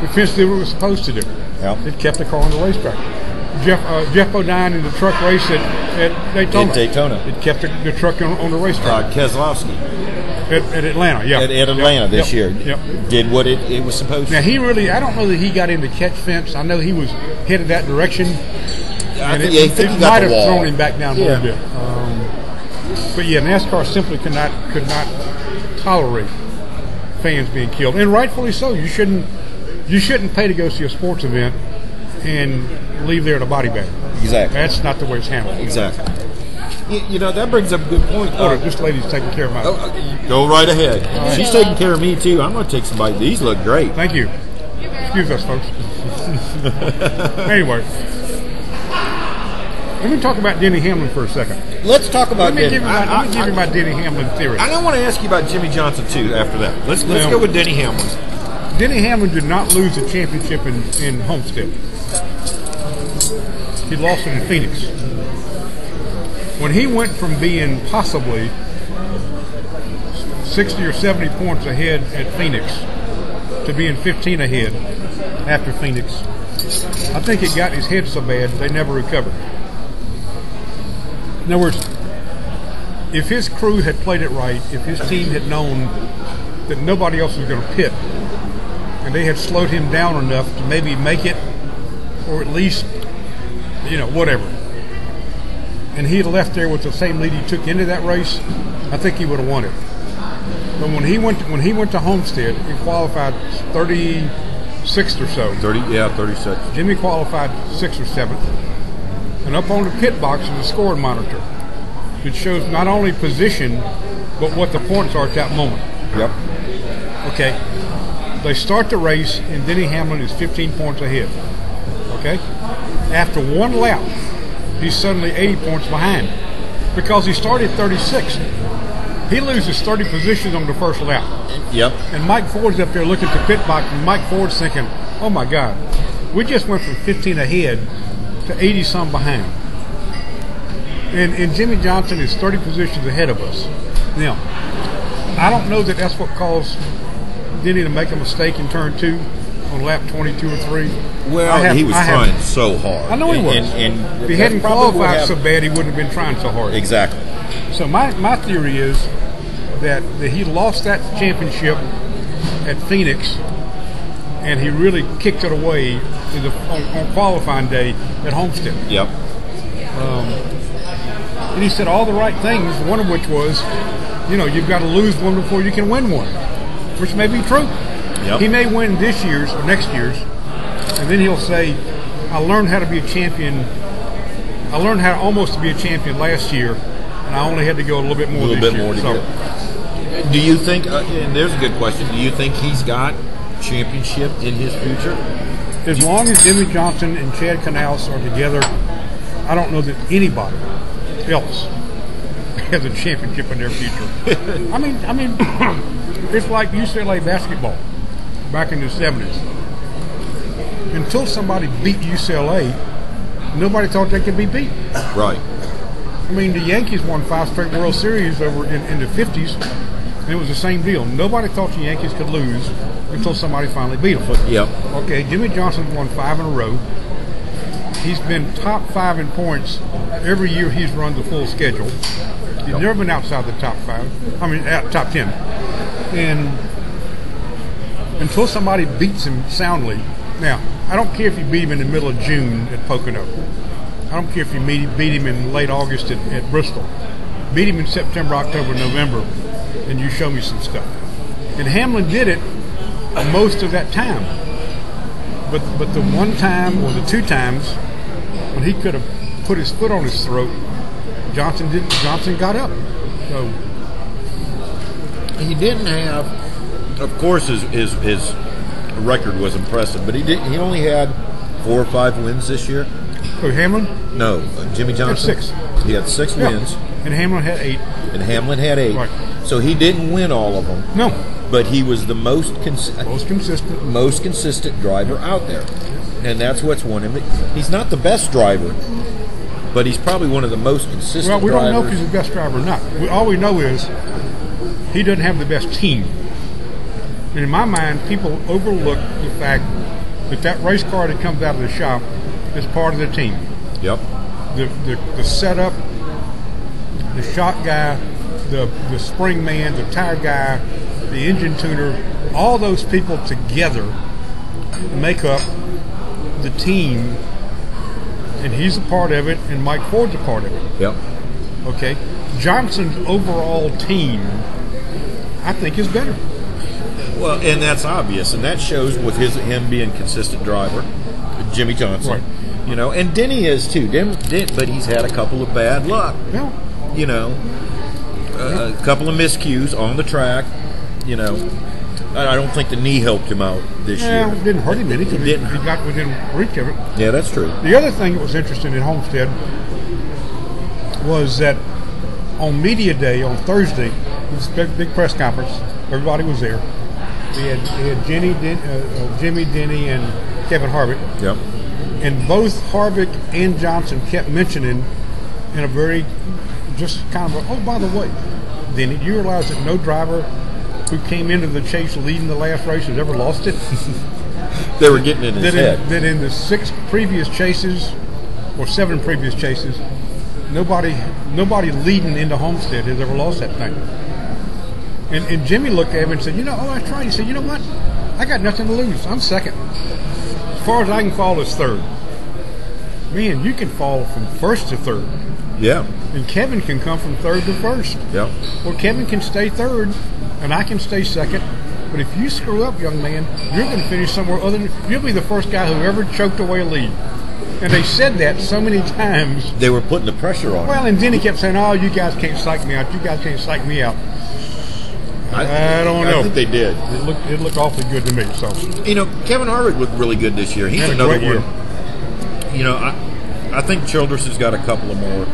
the fence did what it was supposed to do. Yeah. It kept the car on the racetrack. Jeff Bodine in the truck race at Daytona. In Daytona. It kept the truck on the racetrack. Keselowski. At Atlanta, yeah. At Atlanta this year. Yep. Did what it was supposed to. Now, I don't know that he got in the catch fence. I know he was headed that direction. It might have thrown him back down a little bit. But yeah, NASCAR simply could not tolerate fans being killed, and rightfully so. You shouldn't pay to go see a sports event and leave there in a body bag. Exactly. That's not the way it's handled. Exactly. That brings up a good point. This lady's taking care of my... Go right ahead. She's taking care of me, too. I'm going to take some bites. These look great. Thank you. Excuse us, folks. Anyway. Let me talk about Denny Hamlin for a second. Let's talk about Denny. Let me give you my Denny Hamlin theory. I don't want to ask you about Jimmy Johnson, too, after that. Let's go with Denny Hamlin. Denny Hamlin did not lose the championship in Homestead. He lost it in Phoenix. When he went from being possibly 60 or 70 points ahead at Phoenix to being 15 ahead after Phoenix, I think it got his head so bad they never recovered. In other words, if his crew had played it right, if his team had known that nobody else was going to pit, and they had slowed him down enough to maybe make it, or at least, whatever, and he had left there with the same lead he took into that race, I think he would have won it. But when he went to Homestead, he qualified 36th or so. 36. Jimmy qualified 6th or 7th. And up on the pit box is a scoring monitor. It shows not only position, but what the points are at that moment. Yep. Okay. They start the race, and Denny Hamlin is 15 points ahead. Okay. After one lap, he's suddenly 80 points behind because he started 36th. He loses 30 positions on the first lap. Yep. And Mike Ford's up there looking at the pit box, and Mike Ford's thinking, oh my God, we just went from 15 ahead to 80-some behind. And Jimmy Johnson is 30 positions ahead of us. Now, I don't know that that's what caused Denny to make a mistake in turn 2. on lap 22 or 3. Well, he was trying so hard. I know he was. And if he hadn't qualified so bad, he wouldn't have been trying so hard. Exactly. So my theory is that he lost that championship at Phoenix, and he really kicked it away on qualifying day at Homestead. Yep. And he said all the right things, one of which was, you've got to lose one before you can win one, which may be true. Yep. He may win this year's or next year's, and then he'll say, I learned how to be a champion. I learned how almost to be a champion last year, and I only had to go a little bit more this year. To get. Do you think, and there's a good question, do you think he's got championship in his future? As long as Jimmy Johnson and Chad Canals are together, I don't know that anybody else has a championship in their future. I mean, it's like UCLA basketball back in the 70s. Until somebody beat UCLA, nobody thought they could be beat. Right. I mean, the Yankees won 5 straight World Series over in the 50s, and it was the same deal. Nobody thought the Yankees could lose until somebody finally beat them. Yep. Okay, Jimmy Johnson's won 5 in a row. He's been top 5 in points every year he's run the full schedule. He's never been outside the top 5. I mean, top 10. And until somebody beats him soundly. Now, I don't care if you beat him in the middle of June at Pocono. I don't care if you beat him in late August at Bristol. Beat him in September, October, November, and you show me some stuff. And Hamlin did it most of that time. But the one time or the 2 times when he could have put his foot on his throat, Johnson didn't. Johnson got up. So he didn't have. Of course, his record was impressive, but he only had 4 or 5 wins this year. So Hamlin? No, Jimmy Johnson. Had 6. He had 6 wins. And Hamlin had 8. And Hamlin had 8. Right. So he didn't win all of them. No. But he was the most consistent driver out there. And that's what's won him. He's not the best driver, but he's probably one of the most consistent drivers. Well, we don't know if he's the best driver or not. All we know is he doesn't have the best team. And in my mind, people overlook the fact that race car that comes out of the shop is part of the team. Yep. The setup, the shot guy, the spring man, the tire guy, the engine tuner, all those people together make up the team, and he's a part of it, and Mike Ford's a part of it. Yep. Okay? Johnson's overall team, I think, is better. Well, and that's obvious, and that shows with him being consistent driver, Jimmy Johnson. Right. And Denny is too. But he's had a couple of bad luck. Yeah. A couple of miscues on the track. I don't think the knee helped him out this year. It didn't hurt him any because he got within reach of it. Yeah, that's true. The other thing that was interesting at Homestead was that on Media Day on Thursday, this big press conference, everybody was there. We had Jimmy, Denny, and Kevin Harvick. Yep. And both Harvick and Johnson kept mentioning in a very, just kind of, oh, by the way, Denny, do you realize that no driver who came into the chase leading the last race has ever lost it? They were getting in his head. That in the 6 previous chases, or 7 previous chases, nobody leading into Homestead has ever lost that thing. And Jimmy looked at him and said, that's right. He said, you know what? I got nothing to lose. I'm second. As far as I can fall is third. Man, you can fall from first to third. Yeah. And Kevin can come from third to first. Yeah. Or Kevin can stay third, and I can stay second. But if you screw up, young man, you're going to finish somewhere other than you'll be the first guy who ever choked away a lead. And they said that so many times. They were putting the pressure on him. Well, and Denny kept saying, "Oh, you guys can't psych me out. You guys can't psych me out." I don't know. I think they did. It looked awfully good to me. So Kevin Harvick looked really good this year. He's had another a great one. year. I think Childress has got a couple of more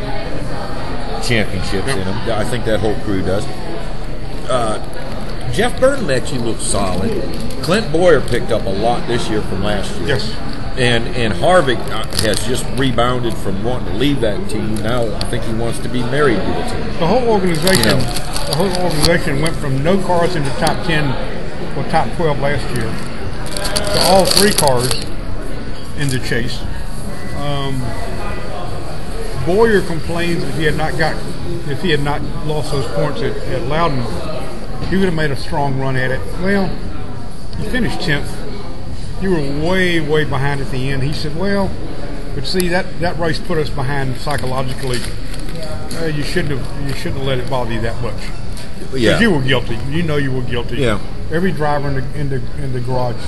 championships in him. I think that whole crew does. Jeff Burton actually looked solid. Clint Boyer picked up a lot this year from last year. Yes. And Harvick has just rebounded from wanting to leave that team. Now I think he wants to be married to the team. The whole organization went from no cars in the top 10 or top 12 last year to all three cars in the chase. Boyer complains if he had not lost those points at Loudon, he would have made a strong run at it. Well, you finished 10th. You were way, way behind at the end. He said, well, but see, that race put us behind psychologically. You shouldn't have let it bother you that much. Because you were guilty. You know you were guilty. Yeah. Every driver in the garage,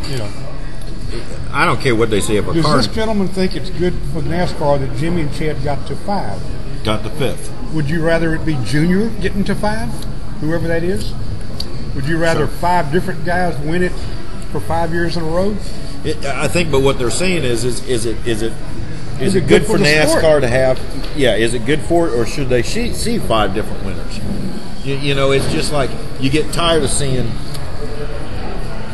you know. I don't care what they say about Does cars. this gentleman think it's good for NASCAR that Jimmy and Chad got to 5? Got the 5th. Would you rather it be Junior getting to 5, whoever that is? Would you rather 5 different guys win it for 5 years in a row? I think, but what they're saying is it good for the NASCAR sport? to have? Yeah, is it good for it, or should they see 5 different winners? You know, it's just like you get tired of seeing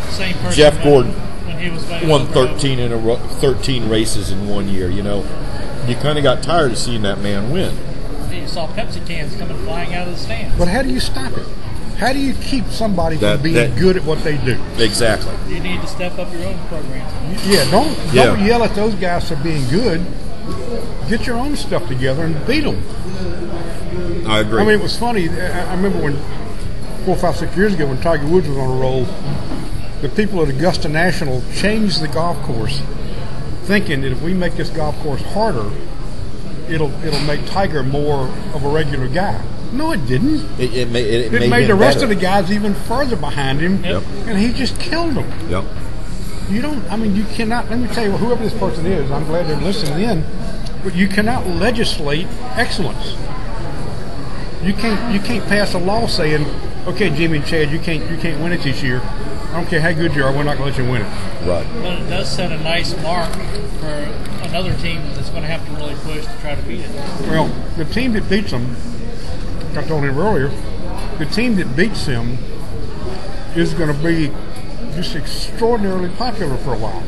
Same person Jeff Gordon when he was won 13 races in 1 year. You know, you kind of got tired of seeing that man win. You saw Pepsi cans coming flying out of the stands. But how do you stop it? How do you keep somebody from being good at what they do? Exactly. You need to step up your own programs. Yeah, don't yell at those guys for being good. Get your own stuff together and beat them. I agree. I mean, it was funny. I remember when 4, 5, 6 years ago when Tiger Woods was on a roll, the people at Augusta National changed the golf course, thinking that if we make this golf course harder, it'll make Tiger more of a regular guy. No, it didn't. It made the rest of the guys even further behind him, and he just killed them. Yep. You cannot, let me tell you, whoever this person is, I'm glad they're listening in, but you cannot legislate excellence. You can't pass a law saying, okay, Jimmy and Chad, you can't win it this year. I don't care how good you are, we're not going to let you win it. Right. But it does set a nice mark for another team that's going to have to really push to try to beat it. Well, the team that beats them, I told him earlier, the team that beats them is going to be just extraordinarily popular for a while.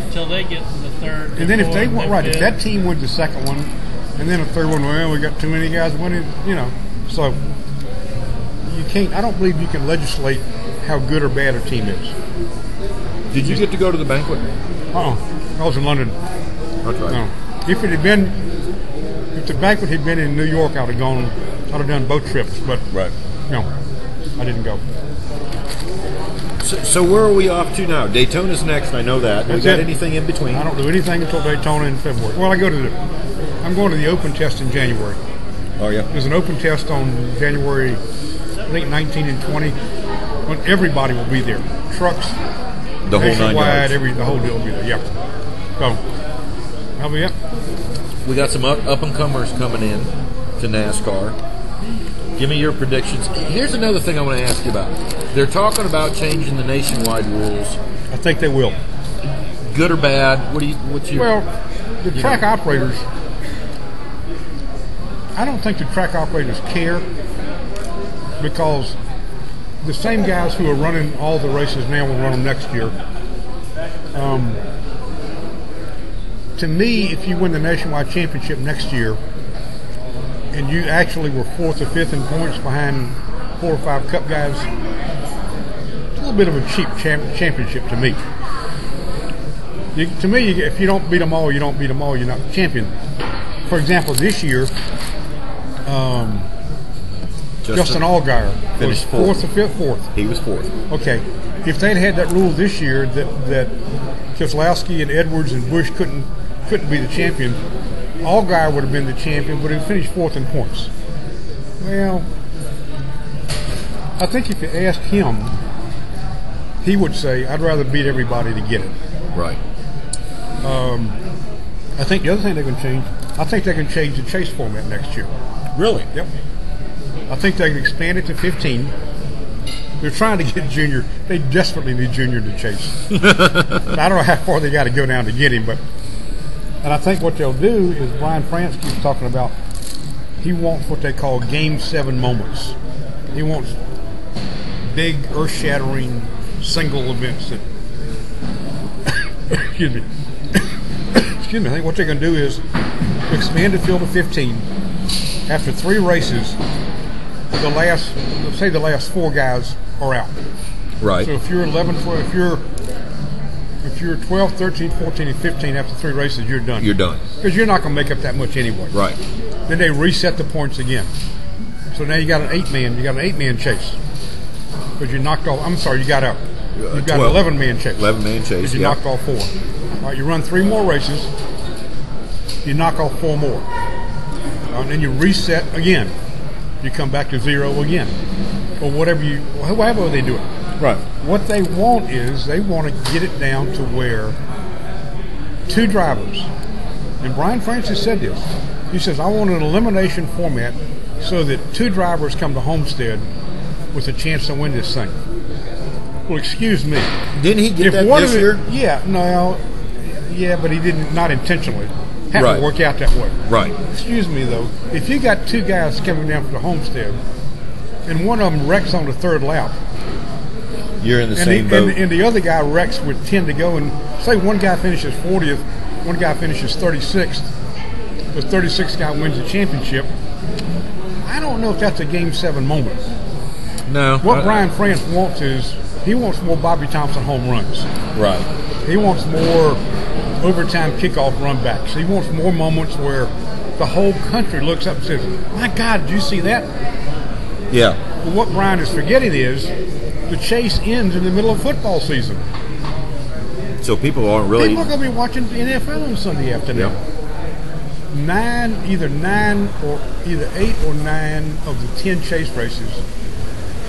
Until they get to the third. And then if they went right, if that team wins the second one, and then a third one, well, we got too many guys winning, you know. So you can't. I don't believe you can legislate how good or bad a team is. Did you get to go to the banquet? I was in London. That's right. No. If the banquet had been in New York, I'd have done both trips. But no, I didn't go. So where are we off to now? Daytona's next. I know that. That's we got it. anything in between? I don't do anything until Daytona in February. Well, I'm going to the open test in January. Oh yeah. There's an open test on January, I think 19 and 20, when everybody will be there. Trucks, The whole 9 yards. the whole deal will be there. Yeah. So that'll be it. We got some up and comers coming in to NASCAR. Give me your predictions. Here's another thing I want to ask you about. They're talking about changing the nationwide rules. I think they will. Good or bad? What's your? Well, the track operators. I don't think the track operators care, because the same guys who are running all the races now will run them next year. To me, if you win the nationwide championship next year, and you actually were 4th or 5th in points behind 4 or 5 Cup guys, it's a little bit of a cheap championship to me. If you don't beat them all, you don't beat them all, you're not the champion. For example, this year, Justin Allgaier was 4th or 5th? 4th. He was 4th. Okay. If they'd had that rule this year that Keselowski and Edwards and Busch couldn't be the champion, Allgaier would have been the champion, but he finished 4th in points. Well, I think if you asked him, he would say, I'd rather beat everybody to get it. Right. I think the other thing they can change, I think they can change the chase format next year. Really? Yep. I think they can expand it to 15. They're trying to get Junior. They desperately need Junior to chase. I don't know how far they got to go down to get him, and I think what they'll do is Brian France keeps talking about, he wants what they call Game 7 moments. He wants big, earth-shattering single events that excuse me. Excuse me. I think what they're going to do is expand the field to 15. After 3 races, let's say the last 4 guys are out. Right. So if you're 11, 12, if you're 12, 13, 14, and 15 after 3 races, you're done. You're done. Because you're not going to make up that much anyway. Right. Then they reset the points again. So now you got an 8-man chase. Because you knocked off. I'm sorry, you got an 11-man chase. 11-man chase. Because you knocked off 4. All right, you run 3 more races. You knock off 4 more. And then you reset again. You come back to 0 again, or however they do it. Right. What they want is they want to get it down to where 2 drivers, and Brian Francis said this. He says, I want an elimination format so that 2 drivers come to Homestead with a chance to win this thing. Well, excuse me. Didn't he get that this year? Yeah, but he didn't, not intentionally. Happened Right. to work out that way. Right. Excuse me, though. If you got 2 guys coming down from the Homestead, and one of them wrecks on the 3rd lap, You're in the same boat. and the other guy wrecks with 10 to go, and say one guy finishes 40th, one guy finishes 36th, the 36th guy wins the championship. I don't know if that's a Game 7 moment. No. What Brian France wants is, he wants more Bobby Thompson home runs. Right. He wants more overtime kickoff run backs. He wants more moments where the whole country looks up and says, my God, did you see that? Yeah. But what Brian is forgetting is the chase ends in the middle of football season. So people aren't really. People are going to be watching the NFL on Sunday afternoon. Yeah. Either 8 or 9 of the 10 chase races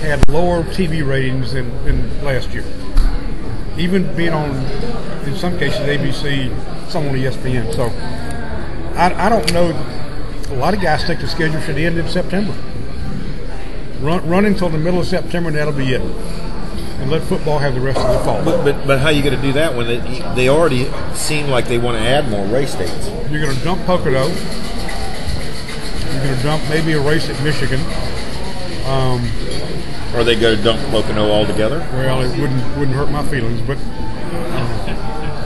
had lower TV ratings than last year. Even being on, in some cases, ABC, some on ESPN. So I don't know. A lot of guys think the schedule should end in September. Run until the middle of September, and that'll be it. And let football have the rest of the fall. But how are you going to do that when they already seem like they want to add more race dates? You're going to dump Pocono. You're going to dump maybe a race at Michigan. Are they going to dump Pocono altogether? Well, it wouldn't hurt my feelings, but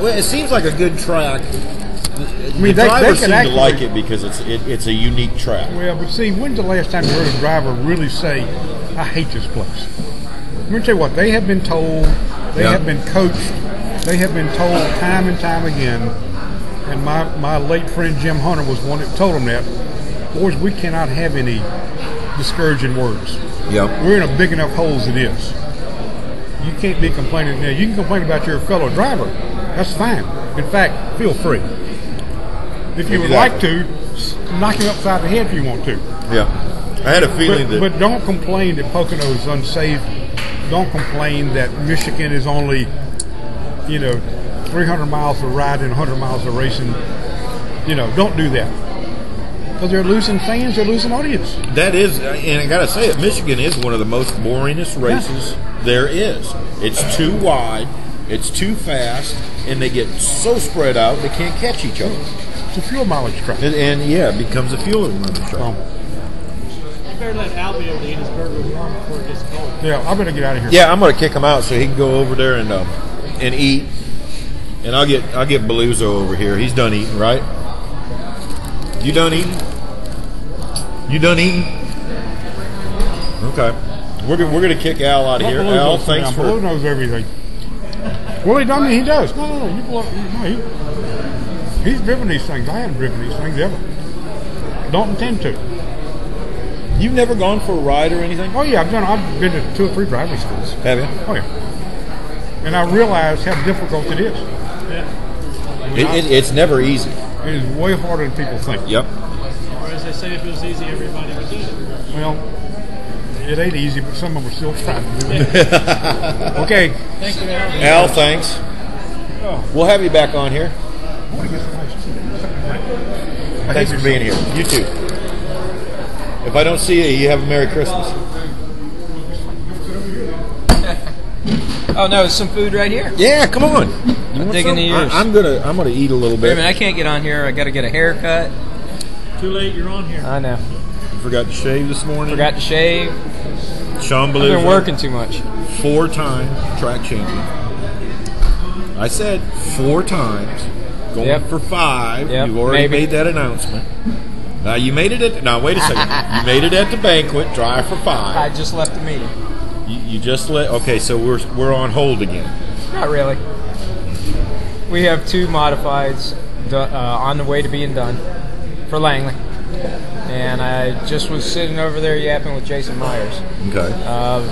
Well, it seems like a good track. mean, the they drivers could seem actually- to like it because it's a unique track. well, but see, when's the last time you heard a driver really say, "I hate this place"? Let me tell you what, they have been told, they Yeah. have been coached, they have been told time and time again. And my late friend Jim Hunter was one that told them that, boys, we cannot have any discouraging words. Yeah. We're in a big enough hole as it is. You can't be complaining. Now, you can complain about your fellow driver. That's fine. In fact, feel free. If you would like to, knock him upside the head if you want to. Yeah. I had a feeling that. But don't complain that Pocono is unsafe. Don't complain that Michigan is only, 300 miles of riding, 100 miles of racing. Don't do that. Because they're losing fans, they're losing audience. That is, and I gotta say it, Michigan is one of the most boringest races there is. It's too wide, it's too fast, and they get so spread out they can't catch each other. It's a fuel mileage track. And it becomes a fuel mileage track. You better let Al be able to eat his burger warm before it gets cold. Yeah, I better get out of here. Yeah, I'm gonna kick him out so he can go over there and eat. And I'll get Balluzzo over here. He's done eating, right? You done eating? You done eating? Okay. We're gonna kick Al out of here. Al, thanks for. Blue knows everything. Well, he does. No. He's driven these things. I haven't driven these things ever. Don't intend to. You've never gone for a ride or anything? Oh yeah, I've been to 2 or 3 driving schools. Have you? Oh yeah. And I realize how difficult it is. It's never easy. It is way harder than people think. Yep. Or as they say, if it was easy, everybody would do it. Well, it ain't easy, but some of them are still trying to do it. Okay. Thank you, Al. Al, thanks. We'll have you back on here. Thanks for being here. You too. If I don't see you, you have a Merry Christmas. Oh no, there's some food right here. Yeah, come on. I'm digging into yours. I'm gonna eat a little Wait a bit. minute, I can't get on here. I got to get a haircut. Too late, you're on here. I know. Forgot to shave this morning. Forgot to shave. Shawn I've Balluzzo, been working too much. 4-time track champion. I said 4 times. Going Yep. for 5. Yep, You've already maybe. made that announcement. Now you made it at. Now wait a second. You made it at the banquet. Drive for 5. I just left the meeting. You You just let. Okay, so we're on hold again. Not really. We have 2 modifieds on the way to being done for Langley. And I just was sitting over there yapping with Jason Myers. Okay.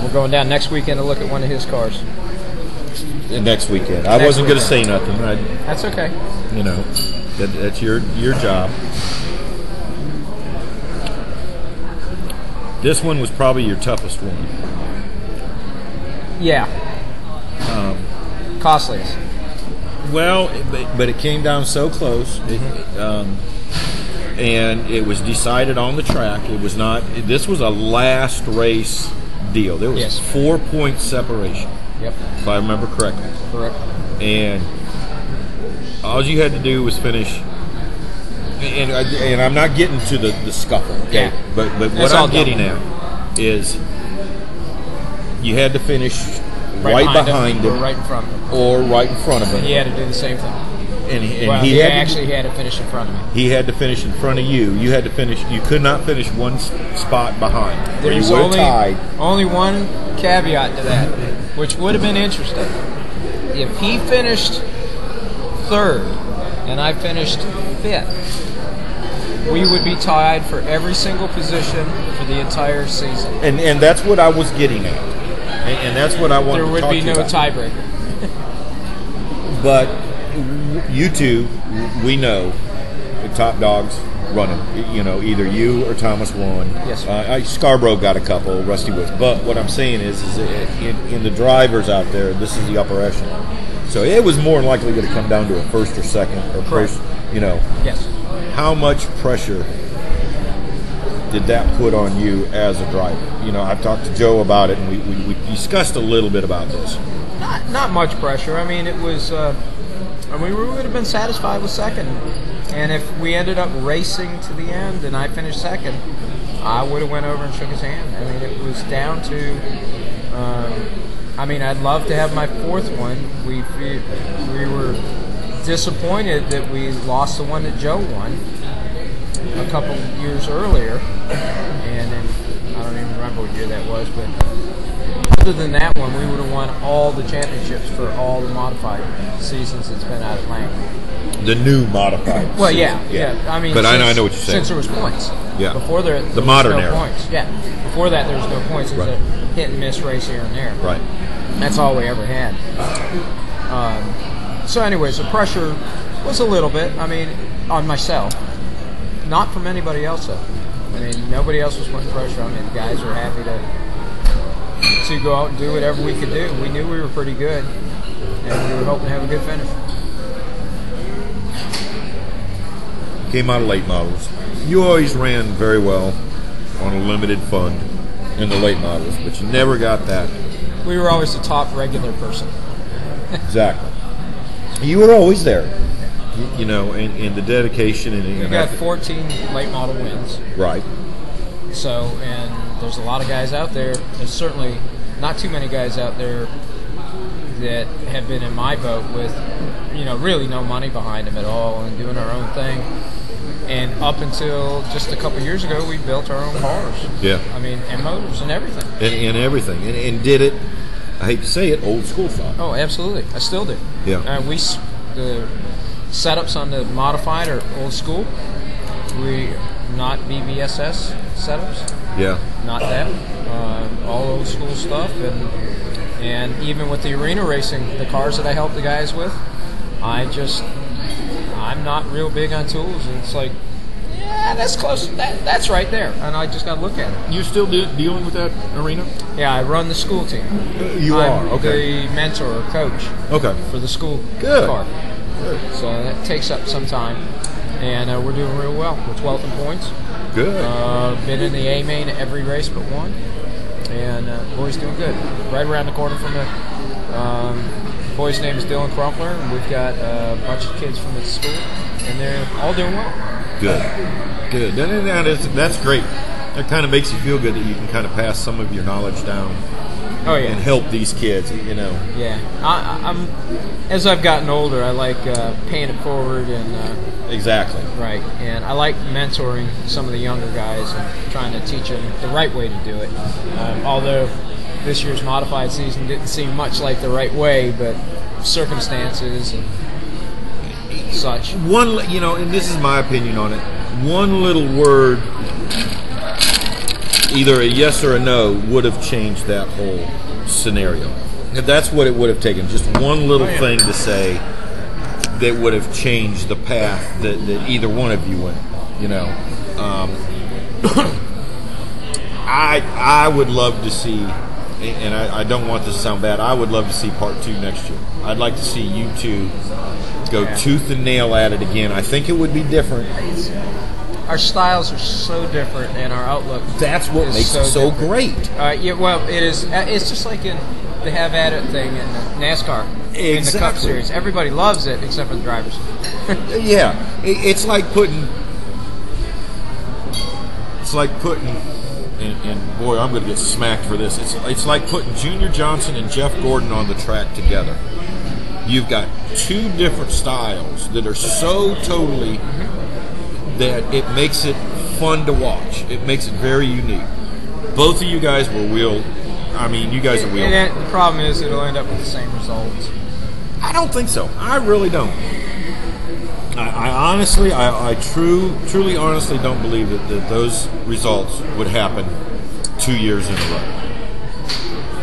We're going down next weekend to look at one of his cars. Next weekend. I wasn't going to say nothing. That's okay. You know, that's your job. This one was probably your toughest one. Yeah. Costliest. Well, but it came down so close. And it was decided on the track. It was not. This was a last race deal. There was 4 point separation. Yep. If I remember correctly. Correct. And all you had to do was finish. And I'm not getting to the scuffle. Okay? Yeah. But what I'm getting at is you had to finish right behind him, or right in front of him, or right in front of him. He had to do the same thing. And he had to finish in front of me. He had to finish in front of you. You had to finish. You could not finish one spot behind. There's you were tied. Only one caveat to that, which would have been interesting. If he finished 3rd and I finished 5th, we would be tied for every single position for the entire season. And that's what I was getting at. And that's what I wanted to talk to you about. There would be no tiebreaker. But you two, we know the top dogs running. You know, either you or Thomas won. Yes. Scarborough got a couple, Rusty Woods. But what I'm saying is in the drivers out there, this is the upper echelon. So it was more than likely going to come down to a 1st or 2nd or first. You know. Yes. How much pressure did that put on you as a driver? You know, I've talked to Joe about it, and we discussed a little bit about this. Not much pressure. I mean, it was. We would have been satisfied with 2nd, and if we ended up racing to the end and I finished 2nd, I would have went over and shook his hand. I mean, it was down to. I'd love to have my 4th one. We were disappointed that we lost the one that Joe won a couple years earlier, and then I don't even remember what year that was, but other than that one, we would have won all the championships for all the modified seasons that's been out at Langley. The new modified. Well, season. yeah. I mean, but I know what you're saying. Since there was points. Yeah. Before there the modern was no era. points. Yeah. Before that, there was no points. It was a hit and miss race here and there. Right. That's all we ever had. So anyways, the pressure was a little bit, on myself. Not from anybody else, though. Nobody else was putting pressure on me. The guys were happy to go out and do whatever we could do. We knew we were pretty good, and we were hoping to have a good finish. Came out of late models. You always ran very well on a limited fund in the late models, but you never got that. We were always the top regular person. Exactly. You were always there, you know, in the dedication. We got 14 late model wins. Right. So, and there's a lot of guys out there. There's certainly not too many guys out there that have been in my boat with, really no money behind them at all and doing our own thing. And up until just a couple years ago, we built our own cars. Yeah. And motors and everything. And everything. And did it, I hate to say it, old school style. Oh, absolutely. I still do. Yeah. The setups on the modified are old school. We not BBSS setups. Yeah. Not that. All old school stuff. And even with the arena racing, the cars that I help the guys with, I'm not real big on tools. And it's like, yeah, that's close. That's right there. And I just got to look at it. You still dealing with that arena? Yeah, I run the school team. I'm the mentor or coach. Okay. For the school car. Good. So that takes up some time. And we're doing real well. We're 12th in points. Good. Been in the A main every race but one. And boys doing good. Right around the corner from the boy's name is Dylan Crumpler. And we've got a bunch of kids from the school. And they're all doing well. Good. That's great. That kind of makes you feel good that you can kind of pass some of your knowledge down. Oh, yeah. And help these kids, Yeah. I'm as I've gotten older, I like paying it forward and exactly. Right. And I like mentoring some of the younger guys and trying to teach them the right way to do it. Although this year's modified season didn't seem much like the right way, but circumstances and such. And this is my opinion on it. One little word, either a yes or a no, would have changed that whole scenario. That's what it would have taken. Just one little thing to say that would have changed the path that either one of you went. I would love to see, and I don't want this to sound bad, I would love to see part 2 next year. I'd like to see you two go tooth and nail at it again. I think it would be different. Our styles are so different, and our outlook. That's what makes it so great. It is. It's just like in the Have At It thing in NASCAR in the Cup Series. Everybody loves it except for the drivers. Yeah, it's like putting. And boy, I'm going to get smacked for this. It's like putting Junior Johnson and Jeff Gordon on the track together. You've got two different styles that are so totally that it makes it fun to watch. It makes it very unique. Both of you guys were you guys are wheel. And the problem is it'll end up with the same results. I don't think so. I really don't. I honestly, truly honestly don't believe that those results would happen 2 years in a row.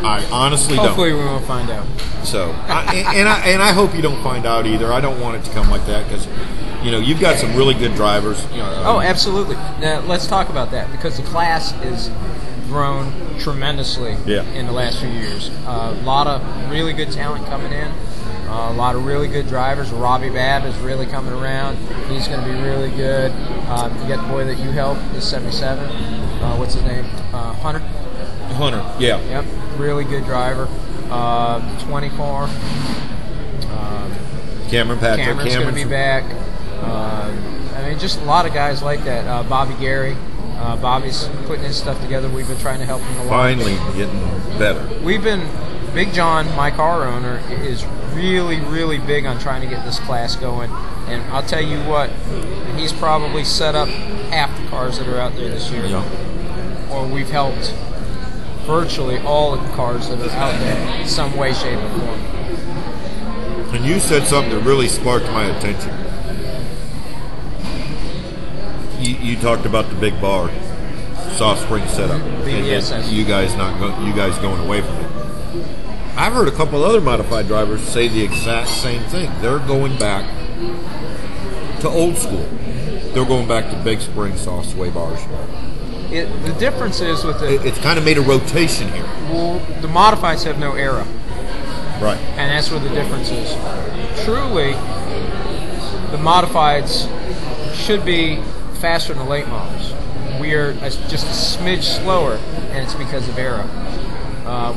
I honestly don't. Hopefully we won't find out. So, I hope you don't find out either. I don't want it to come like that because, you've got some really good drivers. Absolutely. Now, let's talk about that because the class is grown tremendously in the last few years. A lot of really good talent coming in. A lot of really good drivers. Robbie Babb is really coming around. He's going to be really good. You got the boy that you helped, the 77. What's his name? Hunter? Hunter, yeah. Yep, really good driver. 20 car. Cameron's going to be back. Just a lot of guys like that. Bobby Gary. Bobby's putting his stuff together. We've been trying to help him a lot. Finally getting better. Big John, my car owner, is really, really big on trying to get this class going. And I'll tell you what, he's probably set up half the cars that are out there this year. Yeah. Or we've helped virtually all of the cars that are out there in some way, shape, or form. And you said something that really sparked my attention. You talked about the big bar, soft spring setup, and you guys going away from it. I've heard a couple other modified drivers say the exact same thing. They're going back to old school. They're going back to big spring soft sway bars. The difference is with it's kind of made a rotation here. Well, the modifieds have no era. Right. And that's where the difference is. Truly, the modifieds should be faster than the late models. We are just a smidge slower, and it's because of era.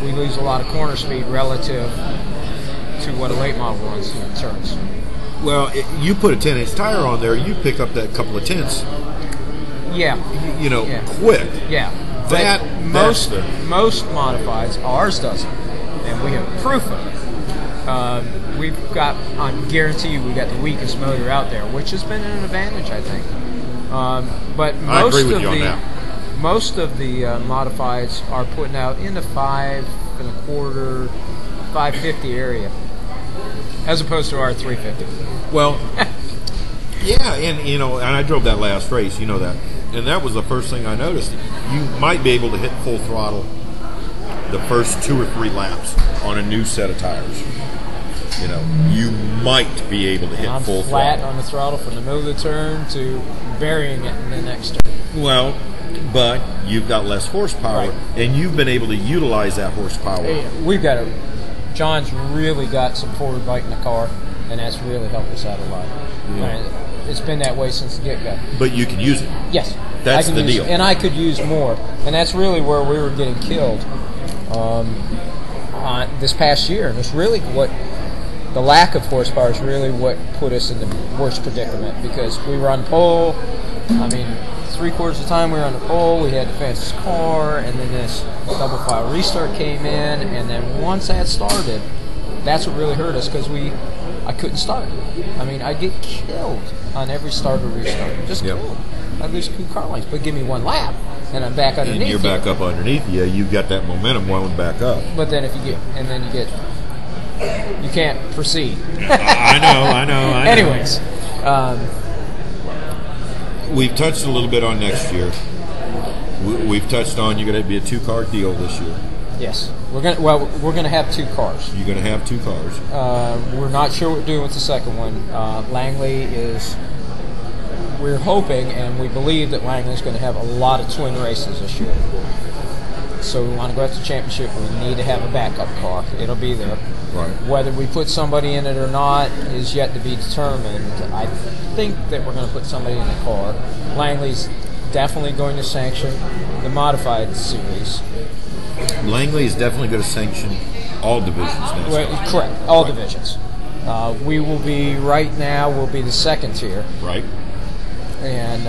We lose a lot of corner speed relative to what a late model runs in turns. Well, you put a 10-inch tire on there, you pick up that couple of tenths. Yeah. Quick. Yeah. Most modifieds, ours doesn't, and we have proof of it. We've got, I guarantee you, we've got the weakest motor out there, which has been an advantage, I think. But I agree with you on that. Most of the modifieds are putting out in the 5 1/4, 550 area, as opposed to our 350. Well, yeah, and I drove that last race, that, and that was the first thing I noticed. You might be able to hit full throttle the first 2 or 3 laps on a new set of tires. You might be able to hit full flat throttle on the throttle from the middle of the turn to burying it in the next turn. Well, but you've got less horsepower, and you've been able to utilize that horsepower. John's really got some forward bite in the car, and that's really helped us out a lot. Yeah. It's been that way since the get-go. But you can use it. Yes. That's the deal. And I could use more. And that's really where we were getting killed this past year. And it's really the lack of horsepower is really what put us in the worst predicament, because we were on pole. 3/4 of the time we were on the pole, we had the fastest car, and then this double file restart came in, and then once that started, that's what really hurt us, because I couldn't start. I'd get killed on every start or restart. Just killed. I'd lose 2 car lengths, but give me 1 lap, and I'm back underneath and you're back you. up underneath you, you've got that momentum welling back up. But then you can't proceed. I know. Anyways, we've touched a little bit on next year. We've touched on you're going to be a 2-car deal this year. yes, we're gonna have 2 cars. You're going to have 2 cars. We're not sure what we're doing with the second one. Langley is. We're hoping and we believe that Langley's going to have a lot of twin races this year. So we want to go after the championship. We need to have a backup car. It'll be there. Right. Whether we put somebody in it or not is yet to be determined. I think that we're going to put somebody in the car. Langley's definitely going to sanction the modified series. Langley is definitely going to sanction all divisions next year. Well, correct, all divisions. We will be, right now, we'll be the second tier. Right. And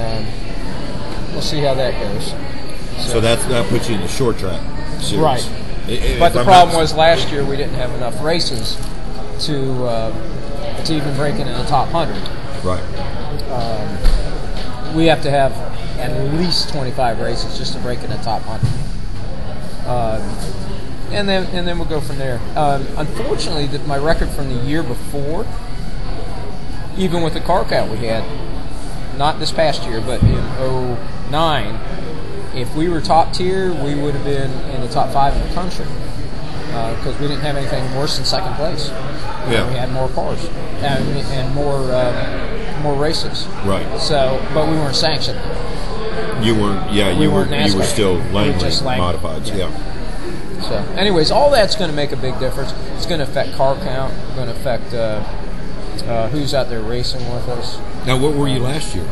we'll see how that goes. So that puts you in the short track series. Right. But the problem was last year we didn't have enough races to even break into the top 100. Right. We have to have at least 25 races just to break in the top 100. And then we'll go from there. Unfortunately, my record from the year before, even with the car count we had, not this past year, but in 2009, if we were top tier, we would have been in the top 5 in the country because we didn't have anything worse than second place. Yeah. We had more cars and more races. Right. So, but we weren't sanctioned. You weren't. Yeah. We weren't NASCAR. You were still Langley just Langley. modifieds. Yeah. So, anyways, all that's going to make a big difference. It's going to affect car count. Going to affect who's out there racing with us. Now, what were you last year?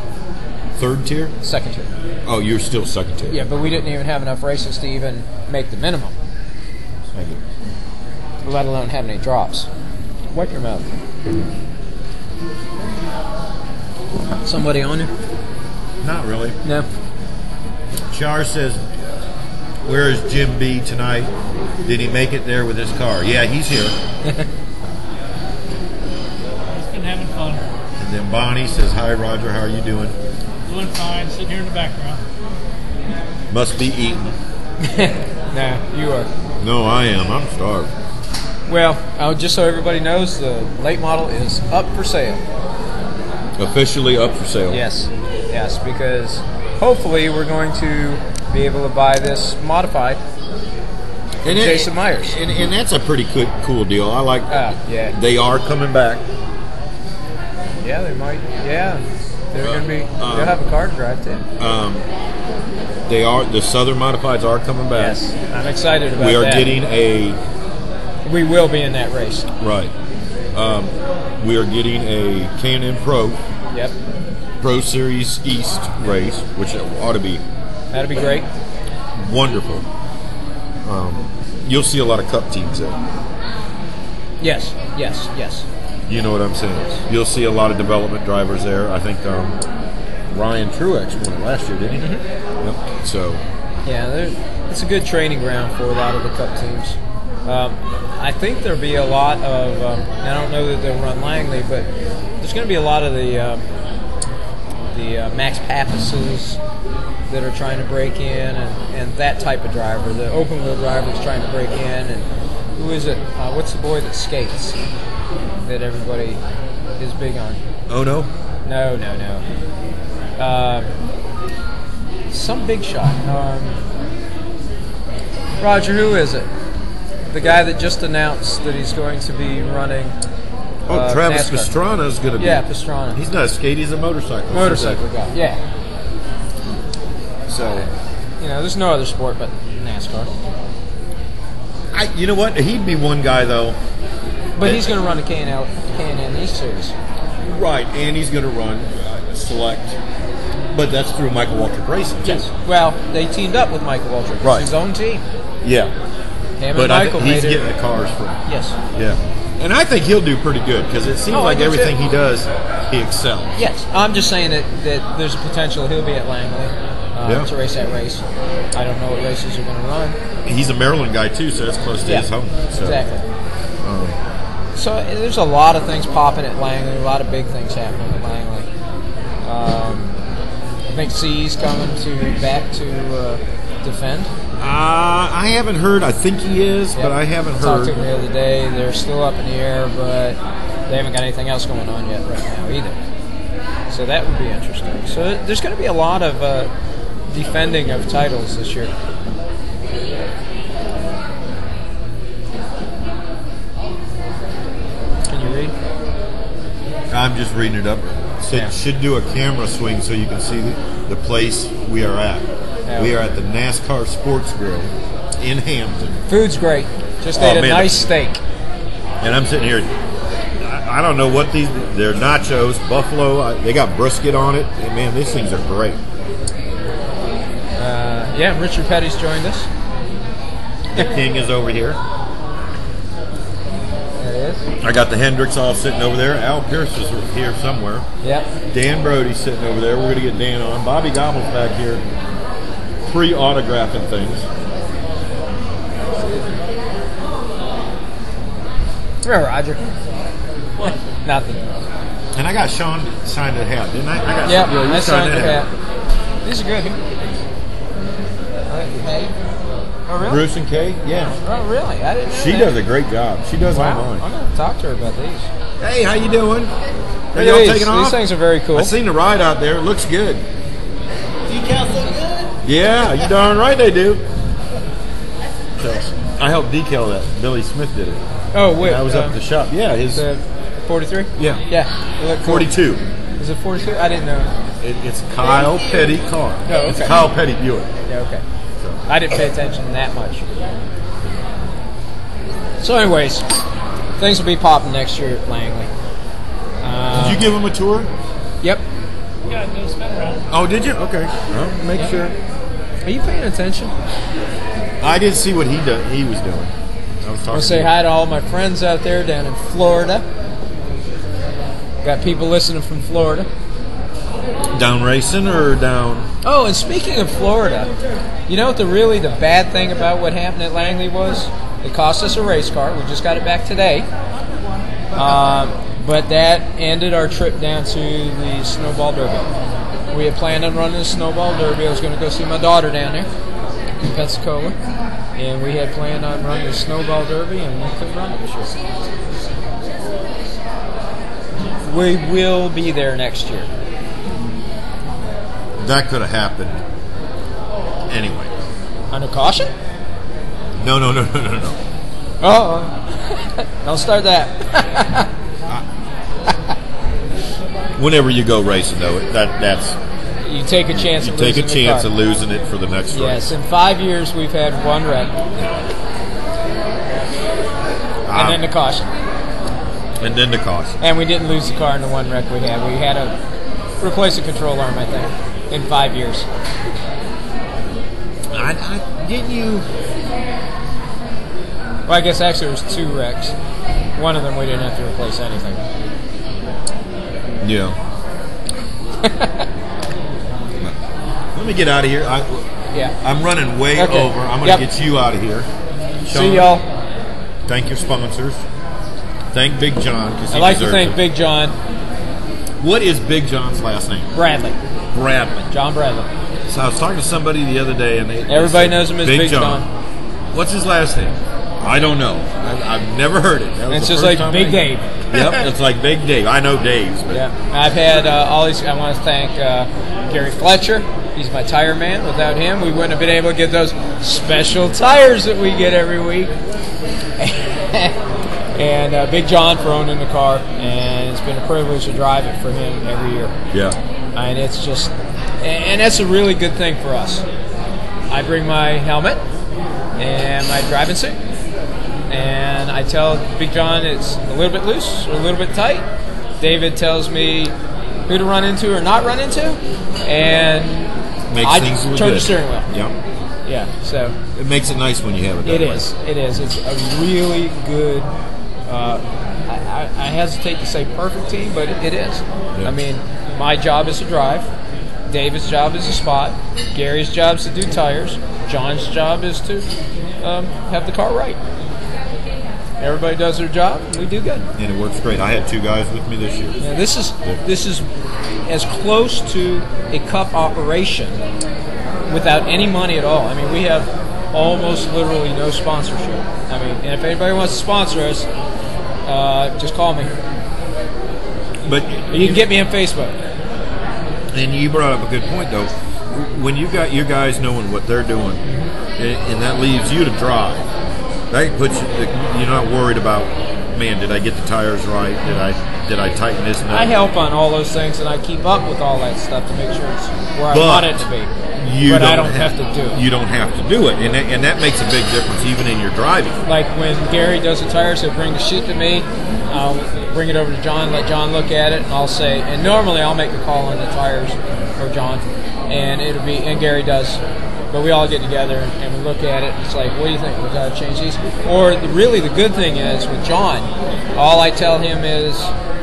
3rd tier? Second tier. Oh, you're still 2nd tier. Yeah, but we didn't even have enough races to even make the minimum, Thank you. let alone have any drops. Wipe your mouth. Somebody on you? Not really. No. Char says, "Where is Jim B tonight? Did he make it there with his car?" Yeah, he's here. He's been having fun. And then Bonnie says, "Hi, Roger. How are you doing?" Doing fine, sitting here in the background. Must be eating. No, you are. No, I am. I'm starved. Well, just so everybody knows, the late model is up for sale. Officially up for sale. Yes, because hopefully we're going to be able to buy this modified And Jason Myers. And that's a pretty cool deal. I like yeah. They are coming back. Yeah, they might. Yeah, they're going to be. They'll have a car to drive too. They are. The Southern Modifieds are coming back. Yes, I'm excited about that. We are getting a. We will be in that race. Right. We are getting a K&N Pro. Yep. Pro Series East race, which ought to be. That'd be great. Wonderful. You'll see a lot of Cup teams there. Yes. You know what I'm saying? You'll see a lot of development drivers there. I think Ryan Truex won it last year, didn't he? Mm-hmm. Yep. So. Yeah, it's a good training ground for a lot of the Cup teams. I think there'll be a lot of. I don't know that they'll run Langley, but there's going to be a lot of the Max Pappases that are trying to break in, and that type of driver, the open wheel driver that's trying to break in, and who is it? What's the boy that skates that everybody is big on? Oh no. No. Some big shot. Roger, who is it? The guy that just announced that he's going to be running. Travis NASCAR. Pastrana is going to be. Yeah, Pastrana. He's not a skate. He's a motorcycle. Motorcycle guy. Yeah. So. There's no other sport but NASCAR. You know what? He'd be one guy though. But he's going to run the K&N East Series. Right, and he's going to run Select. But that's through Michael Waltrip Racing. Yes. Well, they teamed up with Michael Waltrip. Right. It's his own team. Yeah. Him But and Michael he's made getting it. the cars from. Yes. Yeah. And I think he'll do pretty good because it seems like I do everything too. he does, he excels. Yes. I'm just saying that there's a potential he'll be at Langley to race that race. I don't know what races are going to run. He's a Maryland guy too, so that's close to his home. So. Exactly. So there's a lot of things popping at Langley, a lot of big things happening at Langley. I think C's coming back to defend. I haven't heard. I think he is, but I haven't Talked heard. to him the other day. They're still up in the air, but they haven't got anything else going on yet right now either. So that would be interesting. So there's going to be a lot of defending of titles this year. Can you read? I'm just reading it up. Should do a camera swing so you can see the place we are at. Yeah. We are at the NASCAR Sports Grille in Hampton. Food's great. Just ate a nice steak. And I'm sitting here. I don't know what they're nachos, buffalo. They got brisket on it. And man, these things are great. Yeah, Richard Petty's joined us. The King is over here. That is. I got the Hendricks all sitting over there. Al Pearce is here somewhere. Yep. Dan Brody's sitting over there. We're going to get Dan on. Bobby Gobble's back here pre-autographing things. Come here, Roger. What? Nothing. And I got Shawn signed a hat, didn't I? I got Yep, you I signed a the hat. These are good. Oh, really? Bruce and Kay? Yeah. Oh, really? I didn't know She that. does a great job. She does Wow. online. I'm going to talk to her about these. Hey, how you doing? Are Look y'all at taking off? These things are very cool. I seen the ride out there. It looks good. Decals look good. Yeah, you darn right they do. So, I helped decal that. Billy Smith did it. Oh, wait. I was up at the shop. Yeah, his The 43? Yeah. Yeah. They look cool. 42. Is it 42? I didn't know. It's Kyle Petty car. Oh, okay. It's Kyle Petty Buick. Yeah, okay. I didn't pay attention that much. So, anyways, things will be popping next year at Langley. Did you give him a tour? Yep. You got to spin around. Oh, did you? Okay. Well, make sure. Are you paying attention? I didn't see what he was doing. I was I talking. want to say hi to all my friends out there down in Florida. Got people listening from Florida. Down racing or down? Oh, and speaking of Florida, you know what the bad thing about what happened at Langley was? It cost us a race car. We just got it back today. But that ended our trip down to the Snowball Derby. We had planned on running the Snowball Derby. I was going to go see my daughter down there in Pensacola. And we had planned on running the Snowball Derby, and we couldn't run it this year. We will be there next year. That could have happened. Anyway. Under caution? No. Oh, don't start that. Whenever you go racing, though, that's You take a chance. you of take a losing the chance car. of losing it for the next Yes, race. in 5 years we've had one wreck, and then the caution. And then the caution. And we didn't lose the car in the one wreck we had. We had to replace a control arm, I think, in 5 years. Didn't you? Well, I guess actually there was 2 wrecks. One of them we didn't have to replace anything. Yeah. Let me get out of here. Yeah. I'm running way Okay. over. I'm going to get you out of here. Shawn, See y'all. Thank your sponsors. Thank Big John. I'd like to thank Big John. What is Big John's last name? Bradley. Bradley. John Bradley. So I was talking to somebody the other day, and Everybody said, knows him as Big John. What's his last name? I don't know. I've never heard it. That was It's the just first like time Big I- Dave. Yep, it's like Big Dave. I know Dave's, but Yeah, I've had all these. I want to thank Gary Fletcher. He's my tire man. Without him, we wouldn't have been able to get those special tires that we get every week. And Big John for owning the car, and it's been a privilege to drive it for him every year. yeah. And it's just, and that's a really good thing for us. I bring my helmet and my driving suit, and I tell Big John it's a little bit loose or a little bit tight. David tells me who to run into or not run into, and Makes I things just look turn good. the steering wheel. Yep. Yeah, so It makes it nice when you have it that it way. is. It is. It's a really good. I hesitate to say perfect team, but it is. Yeah. I mean, my job is to drive. David's job is to spot. Gary's job is to do tires. John's job is to have the car right. Everybody does their job, and we do good. And it works great. I had 2 guys with me this year. Yeah, this is as close to a cup operation without any money at all. I mean, we have almost literally no sponsorship. I mean, and if anybody wants to sponsor us, just call me. But You can get me on Facebook. And you brought up a good point, though. When you got your guys knowing what they're doing, and that leaves you to drive, that puts you, you're not worried about, man, did I get the tires right? Did I tighten this? I help on all those things, and I keep up with all that stuff to make sure it's where I want it to be. But I don't have to do it. You don't have to do it, and that makes a big difference even in your driving. Like when Gary does the tires, he'll bring the sheet to me. I'll bring it over to John, let John look at it, and I'll say. And normally I'll make a call on the tires for John, and Gary does. But we all get together and we look at it. It's like, what do you think? We got to change these. Or really, the good thing is with John, all I tell him is,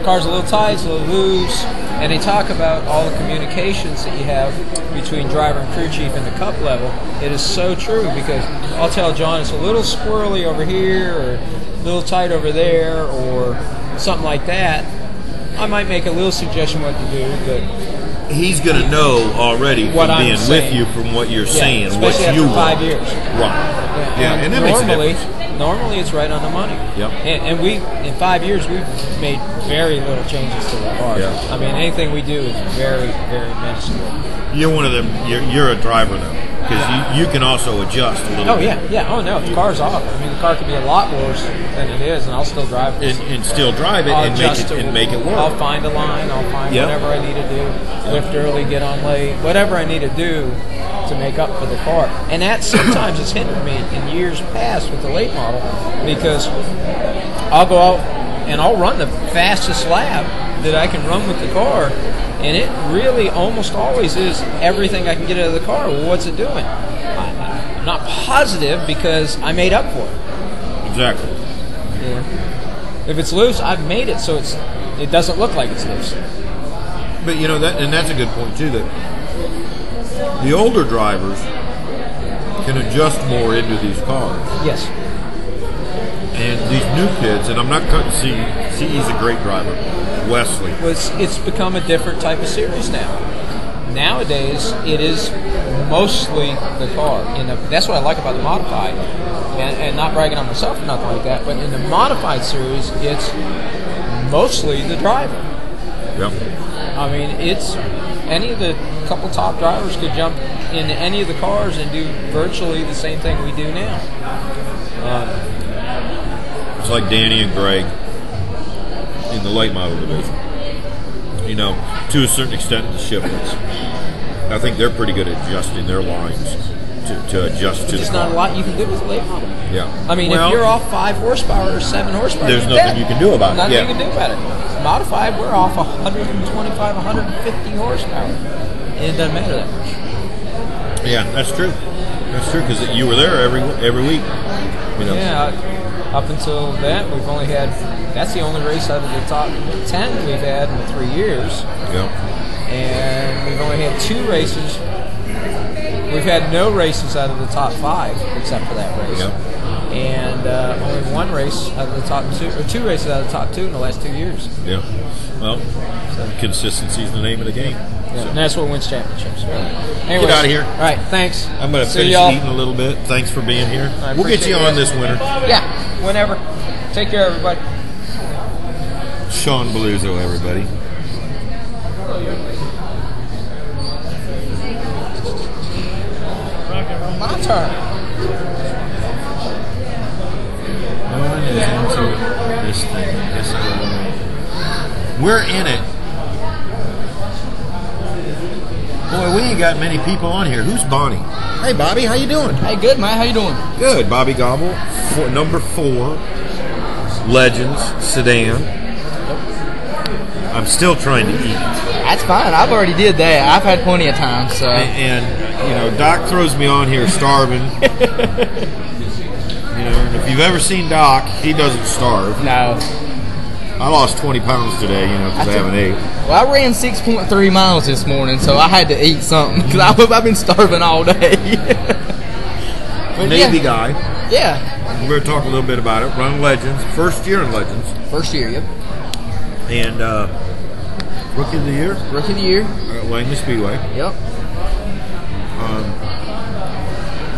car's a little tight, it's a little loose, and they talk about all the communications that you have between driver and crew chief in the cup level. It is so true, because I'll tell John it's a little squirrely over here, or a little tight over there, or something like that. I might make a little suggestion what to do, but he's going to know already what from I'm being saying. with you, from what you're saying, especially what you after 5 want. years. Right. Yeah, and that makes a difference. Normally it's right on the money. Yep. And we, in 5 years, we've made very little changes to the car. Yeah. I mean, anything we do is very, very minuscule. You're one of them. You're a driver though, because you can also adjust a little. Oh bit. yeah. Oh no, if the car's off, I mean, the car could be a lot worse than it is, and I'll still drive it. And still drive it I'll and make it work. I'll find a line. I'll find whatever I need to do. Lift early, get on late, whatever I need to do to make up for the car. And that sometimes has hindered me in years past with the late model, because I'll go out and I'll run the fastest lap that I can run with the car, and it really almost always is everything I can get out of the car. Well, what's it doing? I'm not positive, because I made up for it. Exactly. Yeah. If it's loose, I've made it so it doesn't look like it's loose. But that's a good point too. That the older drivers can adjust more into these cars. Yes. And these new kids, and I'm not cutting CE's a great driver. Wesley. It's become a different type of series now. Nowadays, it is mostly the car. That's what I like about the modified, and not bragging on myself or nothing like that, but in the modified series, it's mostly the driver. Yep. I mean, it's any of the couple top drivers could jump into any of the cars and do virtually the same thing we do now. It's like Danny and Greg in the late model division. To a certain extent, the shiftless. I think they're pretty good at adjusting their lines to adjust to the car. There's not a lot you can do with the late model. Yeah. I mean, if you're off 5 horsepower or 7 horsepower, there's nothing you can do about it. Nothing you can do about it. Modified, we're off 125, 150 horsepower. And it doesn't matter that much. Yeah, that's true. That's true, because you were there every week. Yeah, up until that, we've only had, that's the only race out of the top 10 we've had in 3 years. Yeah. And we've only had 2 races. We've had no races out of the top 5 except for that race. Yeah. And only 1 race out of the top 2, or 2 races out of the top 2 in the last 2 years. Yeah. Well, consistency is the name of the game. Yeah, and that's what wins championships. Anyways, Get out of here. All right, thanks. I'm going to finish eating a little bit. Thanks for being here. We'll get you on this winter. Yeah, whenever. Take care, everybody. Shawn Balluzzo, everybody. My turn. No one is into this thing. We're in it. Boy, we ain't got many people on here. Who's Bonnie? Hey, Bobby, how you doing? Hey, good, man. How you doing? Good. Bobby Gobble, number 4, Legends, Sedan. I'm still trying to eat. That's fine. I've already did that. I've had plenty of time, so. And Doc throws me on here starving. If you've ever seen Doc, he doesn't starve. No. I lost 20 pounds today, because I haven't ate. Well, I ran 6.3 miles this morning, so I had to eat something, because I've been starving all day. Navy guy. Yeah. We're going to talk a little bit about it. Run Legends. First year in Legends. First year, yep. And Rookie of the year Rookie of the year. at Langley Speedway. Yep.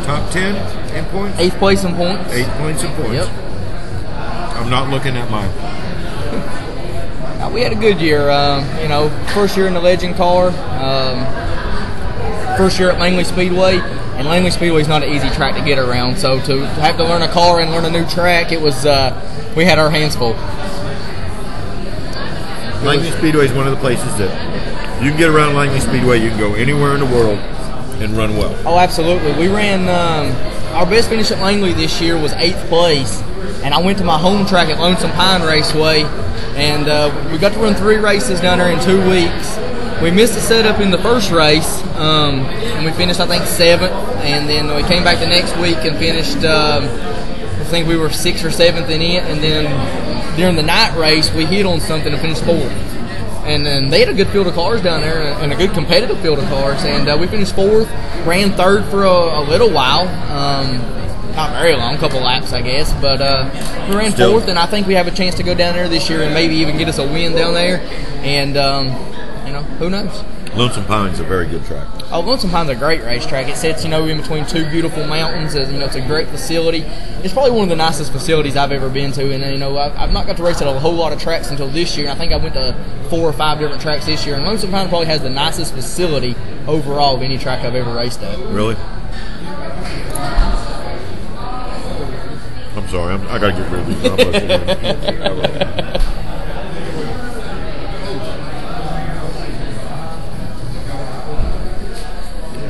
Top 10 in points. 8th place in points. 8 points in points. Yep. I'm not looking at mine. We had a good year. First year in the Legend car. First year at Langley Speedway. And Langley Speedway is not an easy track to get around. So to have to learn a car and learn a new track, it was we had our hands full. Langley Speedway is one of the places that you can get around Langley Speedway. You can go anywhere in the world and run well. Oh, absolutely. We ran our best finish at Langley this year was 8th place, and I went to my home track at Lonesome Pine Raceway, and we got to run 3 races down there in 2 weeks. We missed the setup in the first race, and we finished, I think, 7th, and then we came back the next week and finished, I think we were 6th or 7th in it, and then during the night race, we hit on something and finished 4th. And then they had a good field of cars down there and a good competitive field of cars. And we finished 4th, ran 3rd for a little while. Not very long, a couple laps, I guess. But we ran 4th, and I think we have a chance to go down there this year and maybe even get us a win down there. And, who knows? Lonesome Pine's a very good track. Oh, Lonesome Pine's a great racetrack. It sits, in between 2 beautiful mountains. It's a great facility. It's probably one of the nicest facilities I've ever been to. And, I've not got to race at a whole lot of tracks until this year. I think I went to 4 or 5 different tracks this year. And Lonesome Pine probably has the nicest facility overall of any track I've ever raced at. Really? I'm sorry. I got to get rid of these combos.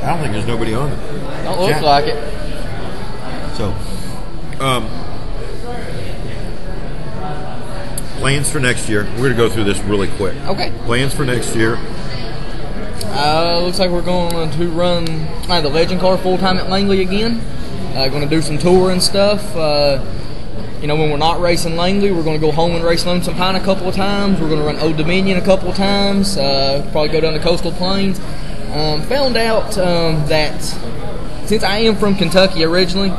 I don't think there's nobody on it. Don't look like it. So, plans for next year. We're going to go through this really quick. Okay. Plans for next year. Looks like we're going to run the Legend car full-time at Langley again. Going to do some touring stuff. When we're not racing Langley, we're going to go home and race Lonesome Pine a couple of times. We're going to run Old Dominion a couple of times. Probably go down to Coastal Plains. Found out that since I am from Kentucky originally,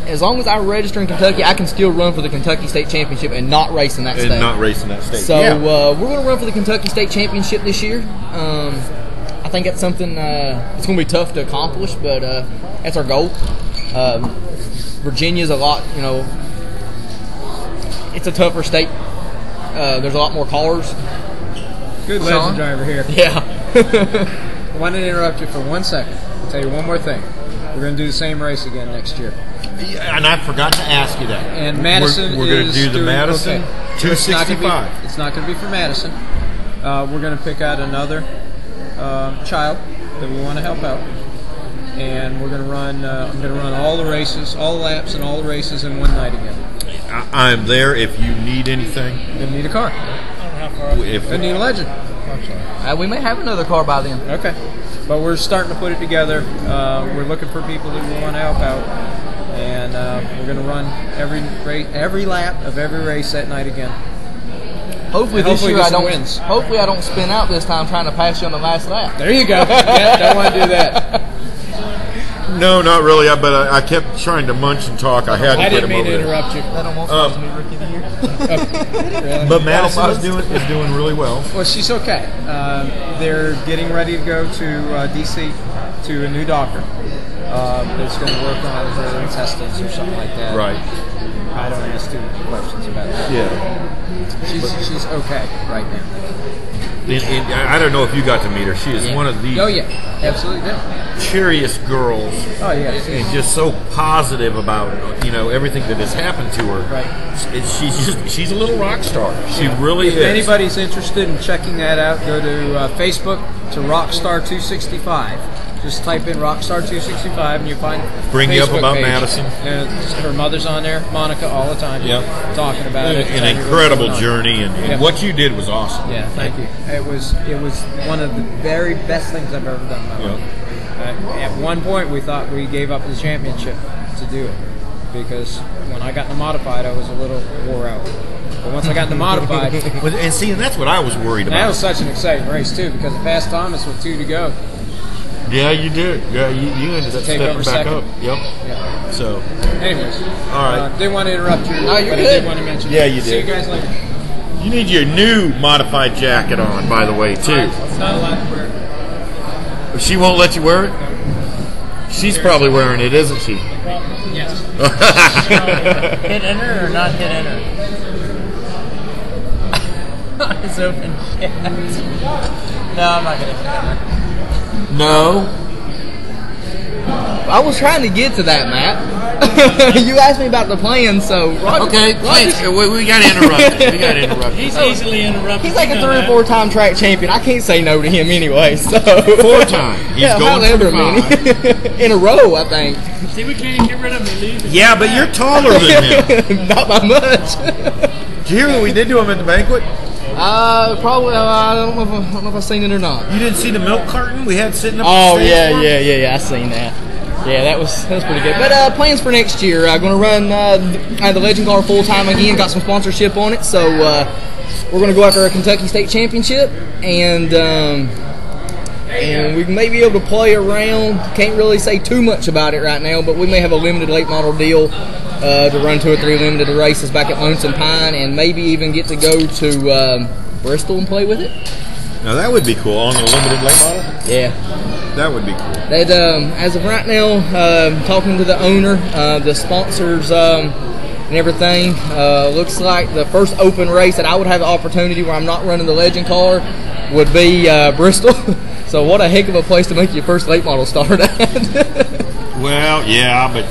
as long as I register in Kentucky, I can still run for the Kentucky State Championship and not race in that state. So we're going to run for the Kentucky State Championship this year. I think that's something it's going to be tough to accomplish, but that's our goal. Virginia's a lot, it's a tougher state. There's a lot more cars. Good Shawn? legend driver here. Yeah. I wanted to interrupt you for 1 second. I'll tell you one more thing. We're going to do the same race again next year. Yeah, and I forgot to ask you that. And Madison we're going to do the Madison 265. It's not going to be for Madison. We're going to pick out another child that we want to help out. And we're going to run. I'm going to run all the races, all the laps, and all the races in one night again. I'm there if you need anything. You're going to need a car. If I need a legend. We may have another car by then. Okay. But we're starting to put it together. We're looking for people that we want to help out. And we're going to run every lap of every race that night again. Hopefully this year I don't. Hopefully I don't spin out this time trying to pass you on the last lap. There you go. Yeah, don't want to do that. No, not really. But I kept trying to munch and talk. I had to put him over there. I didn't mean to interrupt you. That almost cost me Rookie of the Year. Really? But Madison is doing really well. Well, she's okay. They're getting ready to go to D.C. to a new doctor that's going to work on her intestines or something like that. Right. I don't ask too many questions about that. Yeah. She's okay right now. And I don't know if you got to meet her. She is one of the Absolutely did. cheeriest girls. Oh yeah, and just so positive about everything that has happened to her. Right. She's a little rock star. She really is. If anybody's interested in checking that out, go to Facebook to Rockstar 265. Just type in Rockstar 265 and you find bring Facebook you up about page. Madison. Her mother's on there, Monica, all the time. Yep. Talking about it. An incredible journey, and what you did was awesome. Yeah, thank you. It was one of the very best things I've ever done in my life. At one point, we thought we gave up the championship to do it because when I got in the modified, I was a little wore out. But once I got in the modified, and that's what I was worried about. That was such an exciting race too because I passed Thomas with 2 to go. Yeah, you did. Yeah, you ended up stepping back second. up. Yep. Yeah. So, anyways, all right. Didn't want to interrupt you. No, you're but good. I did want to mention. Yeah, you did. See you guys later. You need your new modified jacket on, by the way, too. It's not allowed to wear it. She won't let you wear it? She's probably wearing it, isn't she? Yes. Hit enter or not hit enter? It's open. No, I'm not going to hit enter. No. I was trying to get to that, Matt. You asked me about the plan, so Roger, Okay, we got to interrupt. He's easily interrupted. He's like a You know 3 or that. 4 time track champion. I can't say no to him anyway. So 4 times. He's yeah, going however for 5. many in a row, I think. See, we can't get rid of him. Leave him. Yeah, but you're taller than him. Not by much. Did you hear what we did to him at the banquet? Probably. I don't know if I've seen it or not. You didn't see the milk carton we had sitting up? Oh the stage for him? yeah. I seen that. Yeah, that was pretty good. But plans for next year. Going to run the Legend Car full time again. Got some sponsorship on it, so we're going to go after a Kentucky State Championship, and we may be able to play around. Can't really say too much about it right now, but we may have a limited late model deal to run 2 or 3 limited races back at Lonesome Pine, and maybe even get to go to Bristol and play with it. Now that would be cool on the limited late model. Yeah. That would be cool. That as of right now, talking to the owner, the sponsors, and everything, looks like the first open race that I would have the opportunity where I'm not running the Legend car would be Bristol. So what a heck of a place to make your first late model start at. Well, yeah, but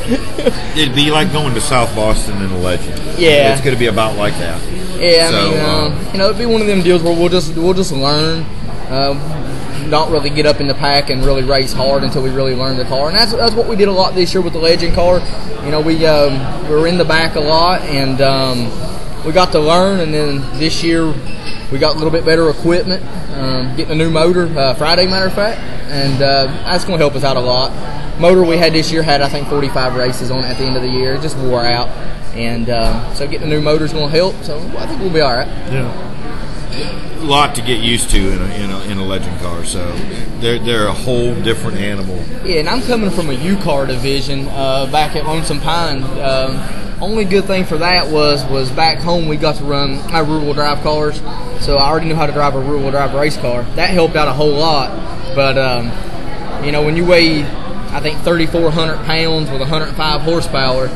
it'd be like going to South Boston in a Legend. Yeah. It's going to be about like that. Yeah, So, I mean, it'd be one of them deals where we'll just learn. Not really get up in the pack and really race hard until we really learn the car, and that's what we did a lot this year with the Legend car. You know, we were in the back a lot, and we got to learn. And then this year we got a little bit better equipment, getting a new motor Friday, matter of fact, and that's going to help us out a lot. Motor we had this year had I think 45 races on it at the end of the year. It just wore out, and so getting a new motor is going to help. So I think we'll be all right. Yeah. A lot to get used to in a Legend car, so they're a whole different animal. Yeah, and I'm coming from a U-car division back at Lonesome Pine. Only good thing for that was back home we got to run our rear-wheel drive cars, so I already knew how to drive a rear-wheel drive race car. That helped out a whole lot, but when you weigh I think 3,400 pounds with 105 horsepower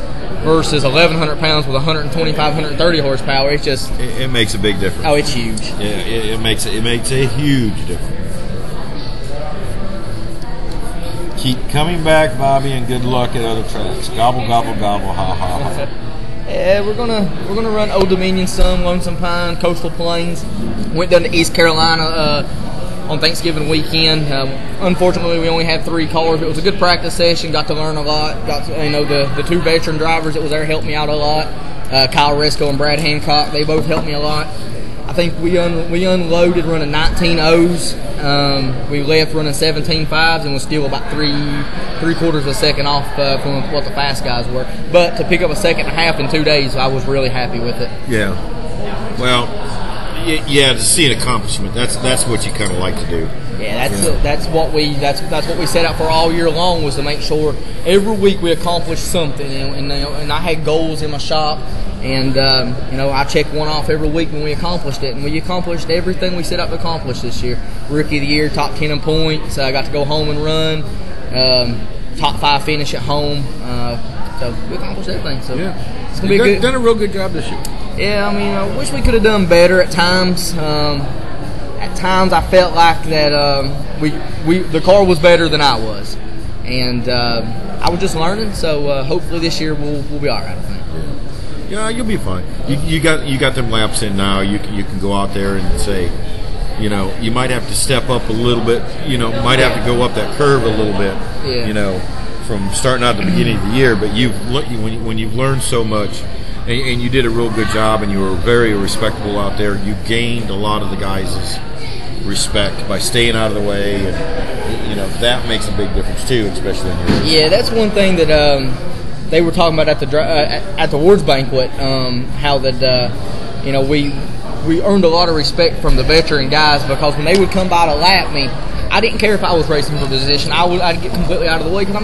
versus 1,100 pounds with 125, 130 horsepower, it's just it makes a big difference. Oh, it's huge. Yeah, it makes a huge difference. Keep coming back, Bobby, and good luck at other tracks. Gobble, gobble, gobble, ha, ha, ha. Yeah, we're gonna run Old Dominion some, Lonesome Pine, Coastal Plains. Went down to East Carolina on Thanksgiving weekend. Unfortunately, we only had 3 cars. It was a good practice session. Got to learn a lot. Got to, the 2 veteran drivers that was there helped me out a lot. Kyle Resco and Brad Hancock. They both helped me a lot. I think we unloaded running 19 O's. We left running 17 5s and was still about 3/4 of a second off from what the fast guys were. But to pick up a second and a half in 2 days, I was really happy with it. Yeah. Well, yeah, to see an accomplishment, that's what you kind of like to do. Yeah, that's what we set out for all year long, was to make sure every week we accomplished something, and I had goals in my shop, and I checked one off every week when we accomplished it, and we accomplished everything we set out to accomplish this year. Rookie of the year, top 10 in points. I got to go home and run. Top 5 finish at home. So we accomplished everything. So yeah, it's gonna be good. Done a real good job this year. Yeah, I mean, I wish we could have done better at times. At times, I felt like that the car was better than I was, and I was just learning. So hopefully this year we'll be all right. I think. Yeah, you'll be fine. You got them laps in now. You can go out there and say, you might have to step up a little bit. Might have to go up that curve a little bit. Yeah. From starting out at the beginning of the year, but when you've learned so much. And you did a real good job, and you were very respectable out there. You gained a lot of the guys' respect by staying out of the way, and that makes a big difference too, especially in your. Yeah, that's one thing that they were talking about at the awards banquet. How that we earned a lot of respect from the veteran guys, because when they would come by to lap me, I didn't care if I was racing for position. I'd get completely out of the way, because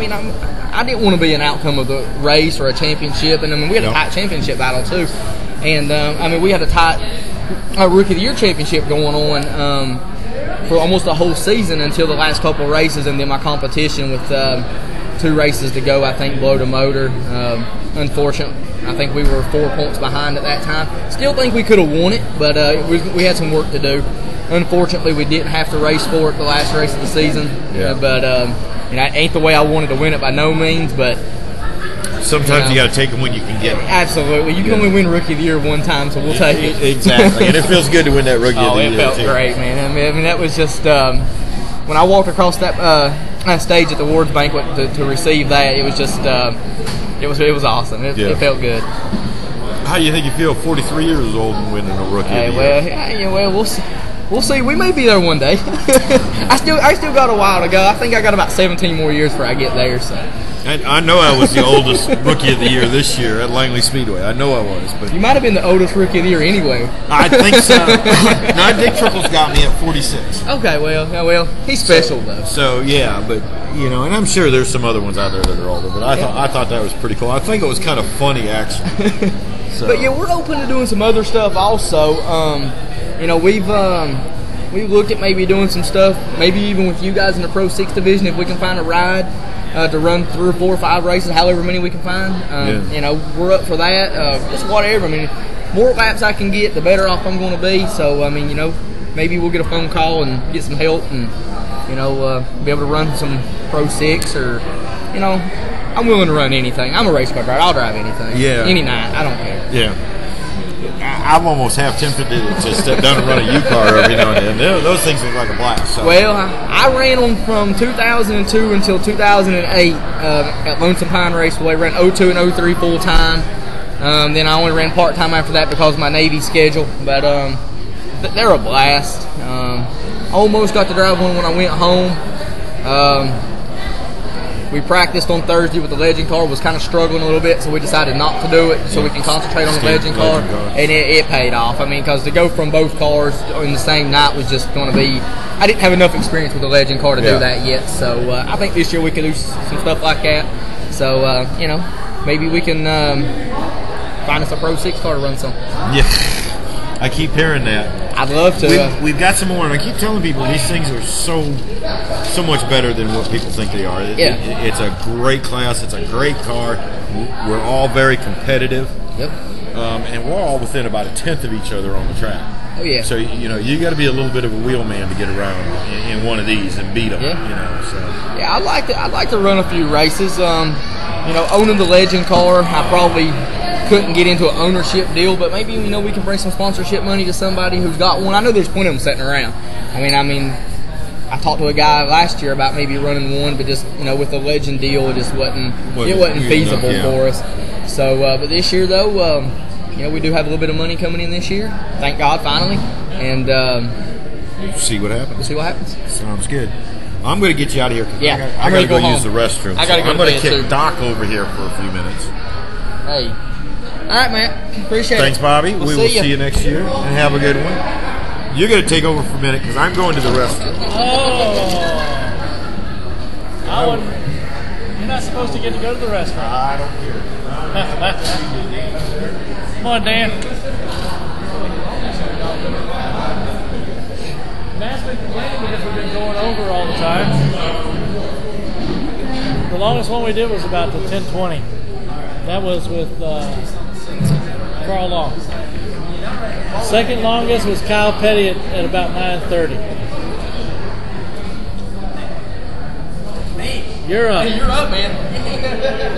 I didn't want to be an outcome of the race or a championship, and we had a tight championship battle too, and we had a tight Rookie of the Year championship going on for almost the whole season until the last couple of races, and then my competition with 2 races to go, I think, Brode motor. Unfortunately, I think we were 4 points behind at that time. Still think we could have won it, but we had some work to do. Unfortunately, we didn't have to race for it the last race of the season. Yeah. But it ain't the way I wanted to win it by no means, but sometimes you got to take them when you can get them. Absolutely. You can only win Rookie of the Year one time, so we'll take it. Exactly. And it feels good to win that Rookie of the Year. It felt great, man. I mean, that was just when I walked across that stage at the awards banquet to receive that, it was just it was awesome. It felt good. How do you think you feel 43 years old and winning a Rookie of the Year? Well, we'll see. We'll see. We may be there one day. I still got a while to go. I think I got about 17 more years before I get there. So. And I know I was the oldest Rookie of the Year this year at Langley Speedway. I know I was. But you might have been the oldest Rookie of the Year anyway. I think so. No, Dick Trickle's got me at 46. Okay, well, he's special though. So yeah, but and I'm sure there's some other ones out there that are older. But I thought that was pretty cool. I think it was kind of funny actually. So. But yeah, we're open to doing some other stuff also. We've looked at maybe doing some stuff, maybe even with you guys in the Pro 6 division if we can find a ride to run 3 or 4 or 5 races, however many we can find. We're up for that. Just whatever. I mean, more laps I can get, the better off I'm going to be. So, maybe we'll get a phone call and get some help and, be able to run some Pro 6 or, I'm willing to run anything. I'm a race car driver. I'll drive anything. Yeah. Any night. I don't care. Yeah. I'm almost half tempted to step down and run a U-car every now and then. Those things look like a blast. So. Well, I ran them from 2002 until 2008 at Lonesome Pine Raceway. Ran 02 and 03 full time. Then I only ran part time after that because of my Navy schedule. But they're a blast. Almost got to drive one when I went home. We practiced on Thursday with the Legend car, was kind of struggling a little bit, so we decided not to do it so we can concentrate on the Legend car. And it paid off. I mean, because to go from both cars in the same night was just going to be, I didn't have enough experience with the Legend car to do that yet. So I think this year we could do some stuff like that. So, maybe we can find us a Pro 6 car to run some. Yeah, I keep hearing that. I'd love to. We've got some more, and I keep telling people these things are so much better than what people think they are. It's a great class. It's a great car. We're all very competitive. Yep. And we're all within about 1/10 of each other on the track. Oh yeah. So you got to be a little bit of a wheelman to get around in one of these and beat them. Yeah. So. Yeah, I'd like to run a few races. Owning the Legend car, I probably couldn't get into an ownership deal, but maybe we can bring some sponsorship money to somebody who's got one. I know there's plenty of them sitting around. I I talked to a guy last year about maybe running one, but just with the Legend deal, it just wasn't feasible for us. So, but this year though, we do have a little bit of money coming in this year. Thank God, finally, and see what happens. We'll see what happens. Sounds good. I'm going to get you out of here. Yeah, I got to go home. Use the restroom. I gotta go I'm going to kick too. Doc over here for a few minutes. Hey. All right, Matt. Appreciate it. Thanks, Bobby. We will see you next year, and have a good one. You're going to take over for a minute because I'm going to the restroom. You're not supposed to get to go to the restaurant. I don't care. Come on, Dan. Matt's been complaining because we've been going over all the time. The longest one we did was about the 10:20. That was with Carl Long. Second longest was Kyle Petty at about 9:30. You're up. Hey, you're up, man.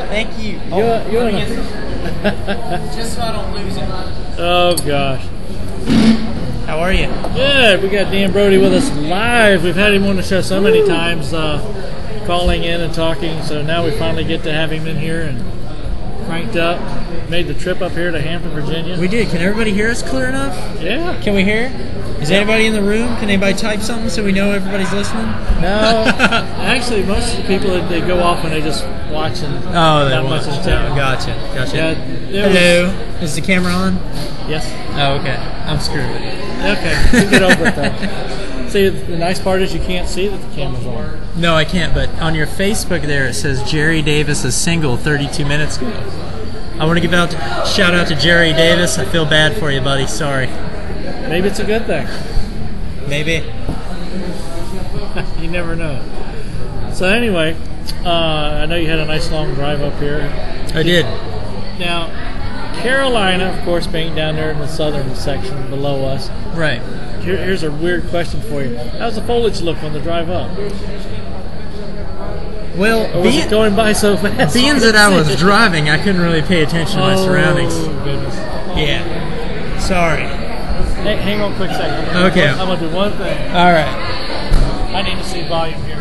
Thank you. You're Just so I don't lose it. Oh, gosh. How are you? Good. We got Dan Brode with us live. We've had him on the show so many times, calling in and talking. So now we finally get to have him in here and cranked up. Made the trip up here to Hampton, Virginia. We did. Can everybody hear us clear enough? Yeah. Can we hear? Is anybody in the room? Can anybody type something so we know everybody's listening? No. Actually, most of the people, they go off when they just watch and not much attention. Gotcha. Yeah, Hello. Is the camera on? Yes. Oh, okay. I'm screwed. Okay. We'll get over it, though. See, the nice part is you can't see that the camera's on. No, I can't, but on your Facebook there it says Jerry Davis is single 32 minutes ago. I want to give shout out to Jerry Davis. I feel bad for you, buddy. Sorry. maybe it's a good thing. Maybe. You never know. So anyway, I know you had a nice long drive up here. I did. Now, Carolina, of course, being down there in the southern section below us. Right. Here's a weird question for you. How's the foliage look on the drive up? Well, Or was it going by so fast? being that I was driving, I couldn't really pay attention to my surroundings. Oh, goodness. Yeah. Sorry. Hey, hang on a quick second. Okay. I'm going to do one thing. All right. I need to see volume here.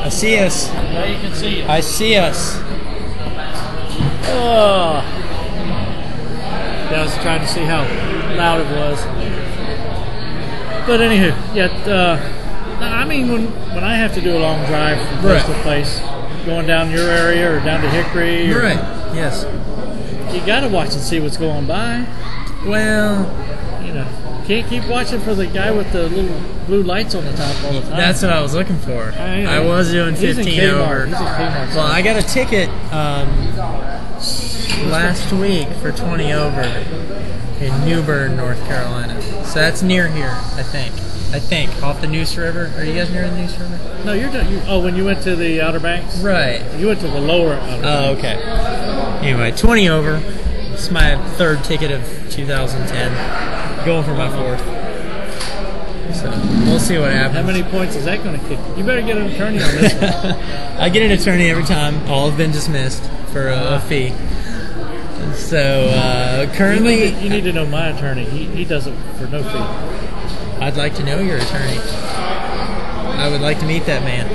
I see us. Now you can see it. I see us. Oh. Yeah, I was trying to see how loud it was. But anywho, I mean, when I have to do a long drive from place to place, going down your area or down to Hickory, or, Right. Yes. you got to watch and see what's going by. Well, You know, can't keep watching for the guy with the little blue lights on the top all the time. that's what I was looking for. I was doing He's in 15 over. Kmart. He's in Kmart. Well, I got a ticket last week for 20 over in New Bern, North Carolina. So that's near here, I think. Off the Neuse River. Are you guys near the Neuse River? No, you're done. When you went to the Outer Banks? Right. You went to the lower Outer Banks. Oh, okay. Anyway, 20 over. It's my third ticket of 2010. Going for my fourth. So we'll see what happens. How many points is that going to kick? You better get an attorney on this one. I get an attorney every time. All have been dismissed for a fee. So currently, You need to know my attorney. He does it for no fee. I'd like to know your attorney. I would like to meet that man.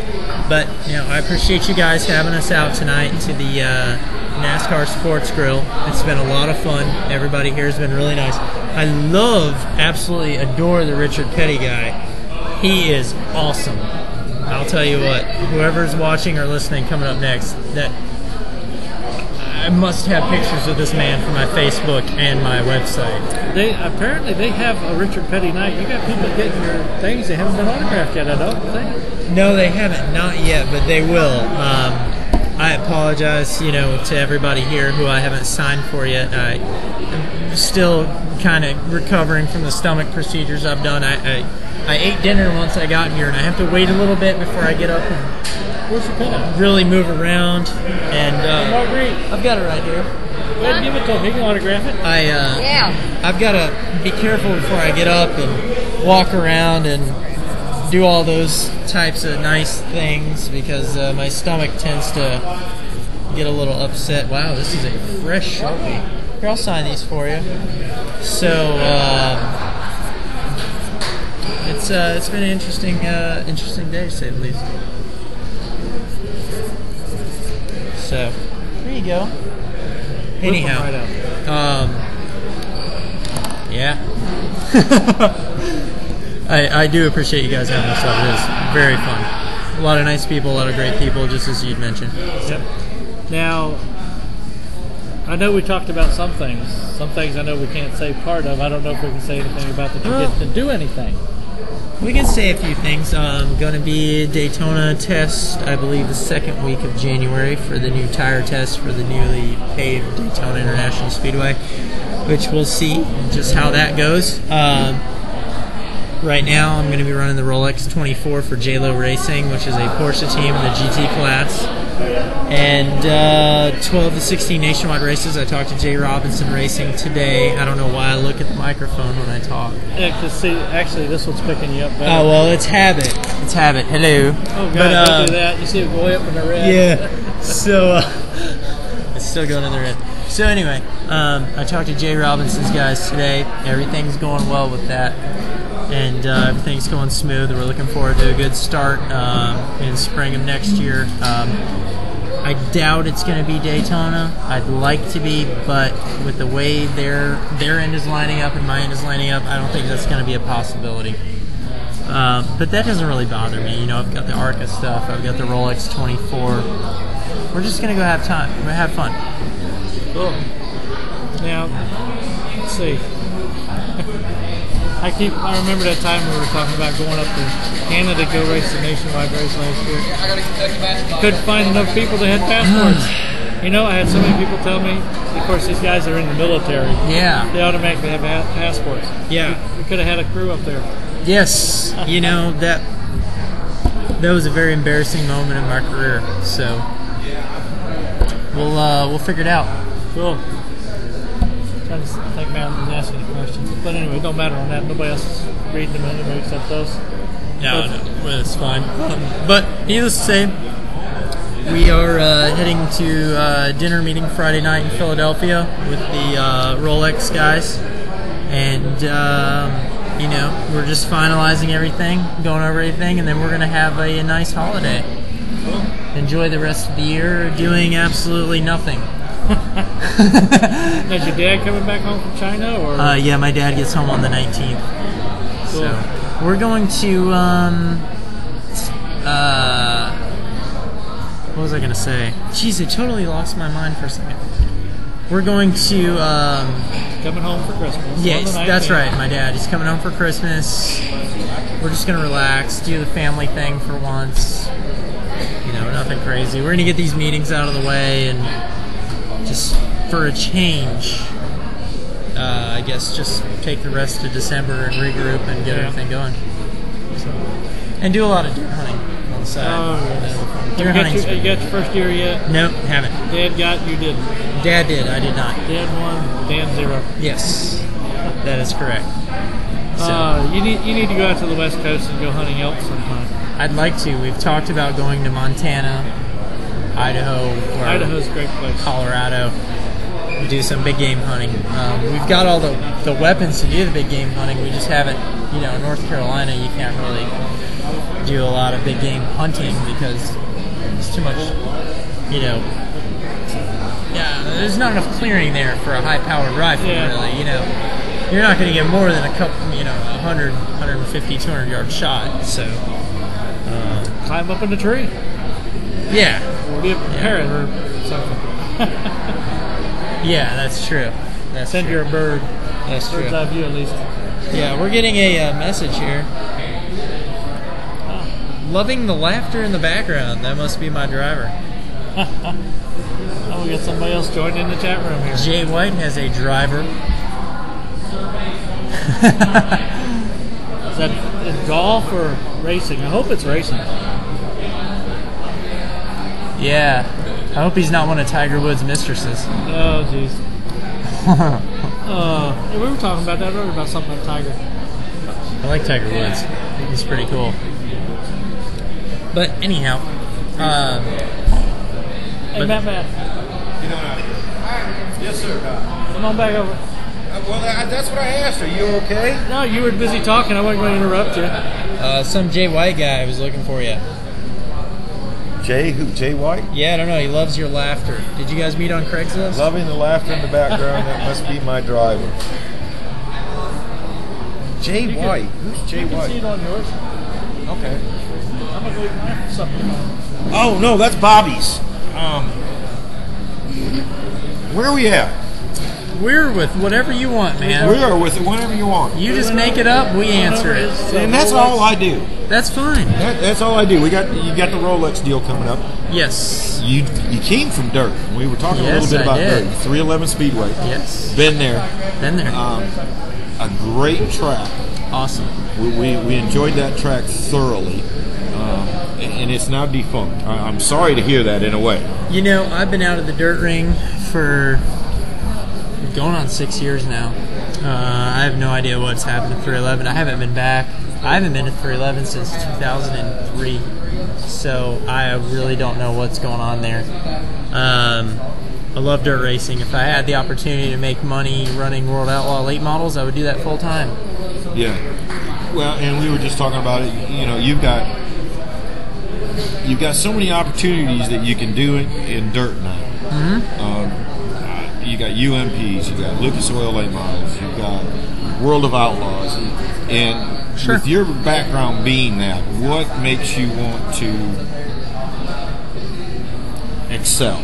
But I appreciate you guys having us out tonight to the NASCAR Sports Grille. It's been a lot of fun. Everybody here has been really nice. I absolutely adore the Richard Petty guy. He is awesome. I'll tell you what, whoever's watching or listening coming up next, that I must have pictures of this man for my Facebook and my website. They have a Richard Petty night. You got people getting your things. They haven't been autographed yet, I don't think. No, they haven't. Not yet, but they will. I apologize, to everybody here who I haven't signed for yet. I'm still kind of recovering from the stomach procedures I've done. I ate dinner once I got here, and I have to wait a little bit before I get up and Where's your pen? really move around. And Marguerite. I've got it right here. Go ahead and give it to him. He can autograph it. I've got to be careful before I get up and walk around and do all those types of nice things because my stomach tends to get a little upset. Wow, this is a fresh Sharpie. Here, I'll sign these for you. So it's been an interesting day, to say the least. So there you go. Anyhow, yeah. I do appreciate you guys having us up. It is very fun. A lot of nice people, a lot of great people, just as you'd mentioned. Yep. Now, I know we talked about some things. Some things I know we can't say part of. I don't know if we can say anything about that you get to do anything. We can say a few things. Going to be a Daytona test, I believe, the second week of January for the new tire test for the newly paved Daytona International Speedway, which we'll see just how that goes. Right now, I'm going to be running the Rolex 24 for JLo Racing, which is a Porsche team in the GT class. And 12 to 16 nationwide races. I talked to Jay Robinson Racing today. I don't know why I look at the microphone when I talk. Yeah, because see, actually, this one's picking you up better. Oh, well, it's habit. It's habit. Hello. Oh, God, don't do that. You see it go up in the red. Yeah. So, it's still going in the red. So, anyway, I talked to Jay Robinson's guys today. Everything's going well with that. And everything's going smooth. We're looking forward to a good start in spring of next year. I doubt it's going to be Daytona. I'd like to be, but with the way their end is lining up and my end is lining up, I don't think that's going to be a possibility. But that doesn't really bother me. I've got the ARCA stuff. I've got the Rolex 24. We're just going to go have time. We're going to have fun. Cool. Now, let's see. I remember that time we were talking about going up to Canada to go race the nationwide race last year. Couldn't find enough people to have passports. You know, I had so many people tell me, of course, these guys are in the military. Yeah. They automatically have passports. Yeah. We could have had a crew up there. Yes. You know, that was a very embarrassing moment in my career. So we'll figure it out. Cool. Trying to think Matt was asking a question. But anyway, it don't matter on that. Nobody else is reading them anyway except us. No, well, it's fine. But needless to say, we are heading to a dinner meeting Friday night in Philadelphia with the Rolex guys. And, you know, we're just finalizing everything, going over everything, and then we're going to have a nice holiday. Enjoy the rest of the year doing absolutely nothing. Is your dad coming back home from China? Or? Yeah, my dad gets home on the 19th. Cool. So we're going to, what was I going to say? Jeez, I totally lost my mind for a second. We're going to, coming home for Christmas. Yes, that's right, my dad. He's coming home for Christmas. We're just going to relax, do the family thing for once. You know, nothing crazy. We're going to get these meetings out of the way and just for a change, I guess just take the rest of December and regroup and get everything going. So, and do a lot of deer hunting on the side. Oh, yes. Deer hunting. You got your first year yet? Nope, haven't. Dad got, you didn't. Dad did, I did not. Dad won, Dan 0. Yes, that is correct. So, you need to go out to the West Coast and go hunting elk sometime. I'd like to. We've talked about going to Montana, Idaho, or Idaho's a great place. Colorado. We do some big game hunting. We've got all the weapons to do the big game hunting. We just haven't, you know, in North Carolina you can't really do a lot of big game hunting because it's too much, you know. Yeah, there's not enough clearing there for a high-powered rifle, really. You know, you're not going to get more than a couple, you know, 100, 150, 200-yard shot. So climb up in the tree. Yeah. Be a parrot or something. Yeah, that's true. Send you a bird. That's true. Bird's eye view, at least. Yeah, we're getting a message here. Loving the laughter in the background. That must be my driver. Oh, we got somebody else joining in the chat room here. Jay White has a driver. Is that in golf or racing? I hope it's racing. Yeah. I hope he's not one of Tiger Woods' mistresses. Oh, jeez. We were talking about that earlier, about something like Tiger. I like Tiger Woods. He's pretty cool. But anyhow. Hey, Matt. Yes, sir. Come on back over. Well, that's what I asked. Are you okay? No, you were busy talking. I wasn't going to interrupt you. Some Jay White guy was looking for you. Jay? Who? Jay White? Yeah, I don't know. He loves your laughter. Did you guys meet on Craigslist? Loving the laughter in the background. That must be my driver. Jay White. Who's Jay You can White? see it on yours. Okay. I'm going to go eat my supper. Oh, no, that's Bobby's. Where are we at? We're with whatever you want, man. We are with whatever you want. You just make it up, we answer it. And that's all I do. That's fine. That's all I do. You got the Rolex deal coming up. Yes. You came from dirt. We were talking a little bit about dirt. 311 Speedway. Yes. Been there. A great track. Awesome. We enjoyed that track thoroughly. And it's now defunct. I'm sorry to hear that in a way. You know, I've been out of the dirt ring for going on 6 years now. I have no idea what's happened to 311. I haven't been back. I haven't been to 311 since 2003. So I really don't know what's going on there. I love dirt racing. If I had the opportunity to make money running World Outlaw late models, I would do that full time. Yeah. Well, and we were just talking about it. You know, you've got so many opportunities that you can do in dirt now. Mm-hmm. You got UMPs, you got Lucas Oil late models, you got World of Outlaws, and with your background being that, what makes you want to excel?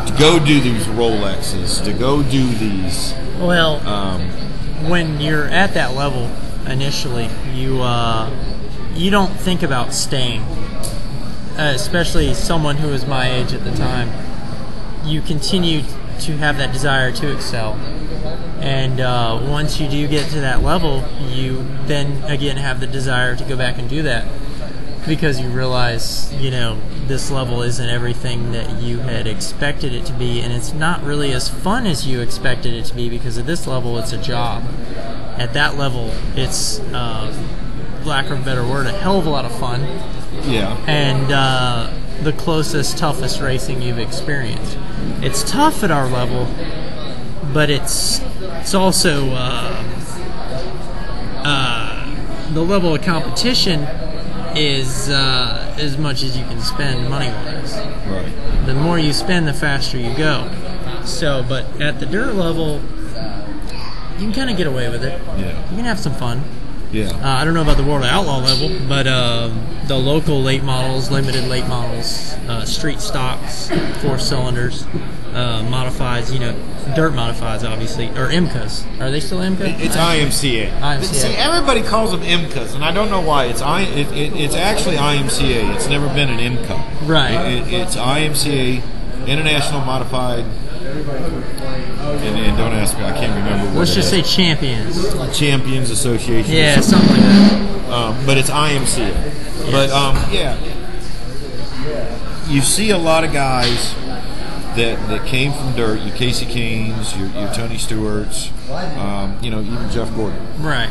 To go do these Rolexes, to go do these when you're at that level initially, you don't think about staying. Especially someone who was my age at the time, you continue to have that desire to excel. And once you do get to that level, you then again have the desire to go back and do that, because you realize, this level isn't everything that you had expected it to be, and it's not really as fun as you expected it to be, because at this level it's a job. At that level, it's, lack of a better word, a hell of a lot of fun. Yeah. And the closest, toughest racing you've experienced. It's tough at our level, but it's also the level of competition is as much as you can spend money-wise. Right. The more you spend, the faster you go. So, but at the dirt level, you can kind of get away with it. Yeah. You can have some fun. Yeah. I don't know about the World Outlaw level, but the local late models, limited late models, street stocks, 4 cylinders, modifieds, dirt modifieds, obviously, or IMCAs. Are they still IMCA? It's IMCA. IMCA. See, everybody calls them IMCAs, and I don't know why. It's actually IMCA. It's never been an IMCA. Right. It's IMCA, International Modified. And don't ask me, I can't remember what. Let's just say Champions. Champions Association. Yeah, something like that. But it's IMCA. Yes. But yeah, you see a lot of guys that came from dirt. Your Casey Kanes, your Tony Stewarts, even Jeff Gordon. Right.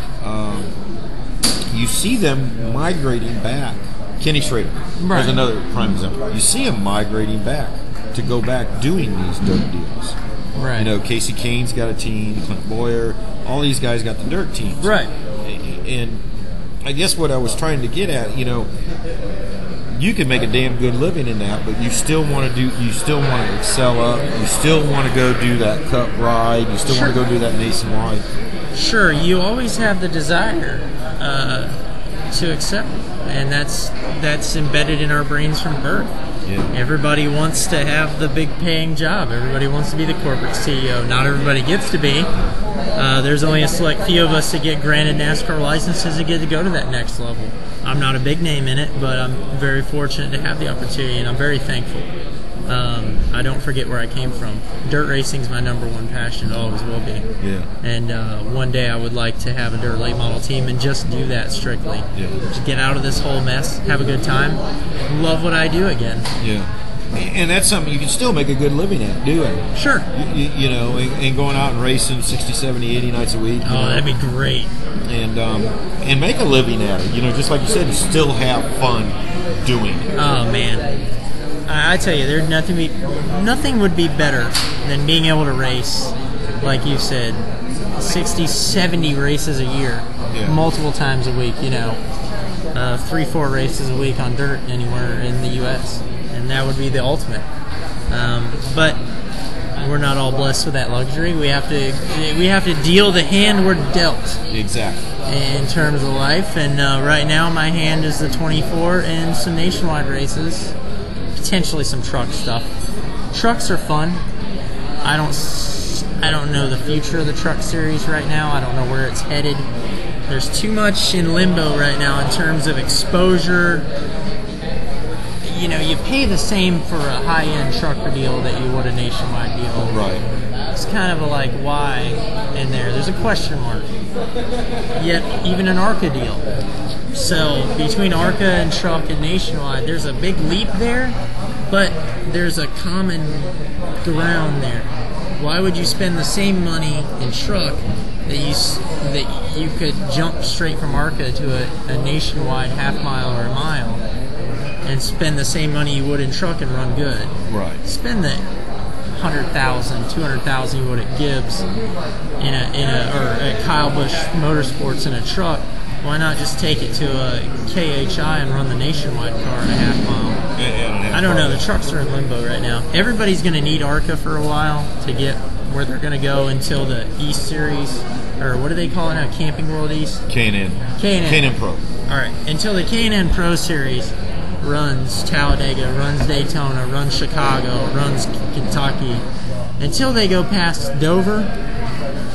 You see them migrating back. Kenny Schrader. Right. There's another prime example. You see them migrating back to go back doing these dirt deals. Right. Casey Kane's got a team, Clint Boyer, all these guys got the dirt teams. Right. And I guess what I was trying to get at, you can make a damn good living in that, but you still want to excel up, you still want to go do that cup ride, you still want to go do that nationwide. Sure, you always have the desire to excel, and that's embedded in our brains from birth. Yeah. Everybody wants to have the big paying job. Everybody wants to be the corporate CEO. Not everybody gets to be. There's only a select few of us that get granted NASCAR licenses and get to go to that next level. I'm not a big name in it, but I'm very fortunate to have the opportunity, and I'm very thankful. I don't forget where I came from. Dirt racing is my number one passion. It always will be. Yeah. And one day I would like to have a dirt late model team and just do that strictly. Yeah. Just get out of this whole mess, have a good time, love what I do again. Yeah. And that's something you can still make a good living at doing. Sure. And going out and racing 60, 70, 80 nights a week. That'd be great. And make a living at it. Just like you said, and still have fun doing it. Oh, man. I tell you, there's nothing would be better than being able to race, like you said, 60, 70 races a year, multiple times a week, 3-4 races a week on dirt anywhere in the U.S., and that would be the ultimate. But we're not all blessed with that luxury. We have to deal the hand we're dealt. Exactly. In terms of life, and right now my hand is the 24 and some nationwide races. Potentially some truck stuff. Trucks are fun. I don't know the future of the truck series right now. I don't know where it's headed. There's too much in limbo right now in terms of exposure. You pay the same for a high-end trucker deal that you would a nationwide deal. Right. It's kind of like, why in there? There's a question mark. Yet, even an ARCA deal. So, between ARCA and truck and nationwide, there's a big leap there, but there's a common ground there. Why would you spend the same money in truck that you could jump straight from ARCA to a nationwide half mile or a mile and spend the same money you would in truck and run good? Right. Spend the $100,000, $200,000 you would at Gibbs or at Kyle Busch Motorsports in a truck. Why not just take it to a KHI and run the nationwide car in a half mile? I don't know. The trucks are in limbo right now. Everybody's going to need ARCA for a while to get where they're going to go until the East Series, or what do they call it now? Camping World East? K&N Pro. All right. Until the K&N Pro Series runs Talladega, runs Daytona, runs Chicago, runs Kentucky. Until they go past Dover,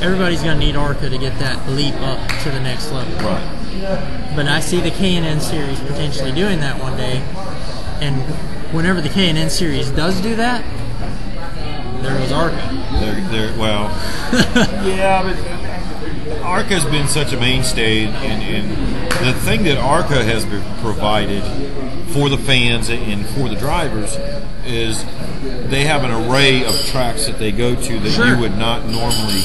everybody's going to need ARCA to get that leap up to the next level. Right. But I see the K&N series potentially doing that one day, and whenever the K&N series does do that, there goes ARCA. Well, yeah, but ARCA's been such a mainstay, and the thing that ARCA has been provided for the fans and for the drivers is they have an array of tracks that they go to that you would not normally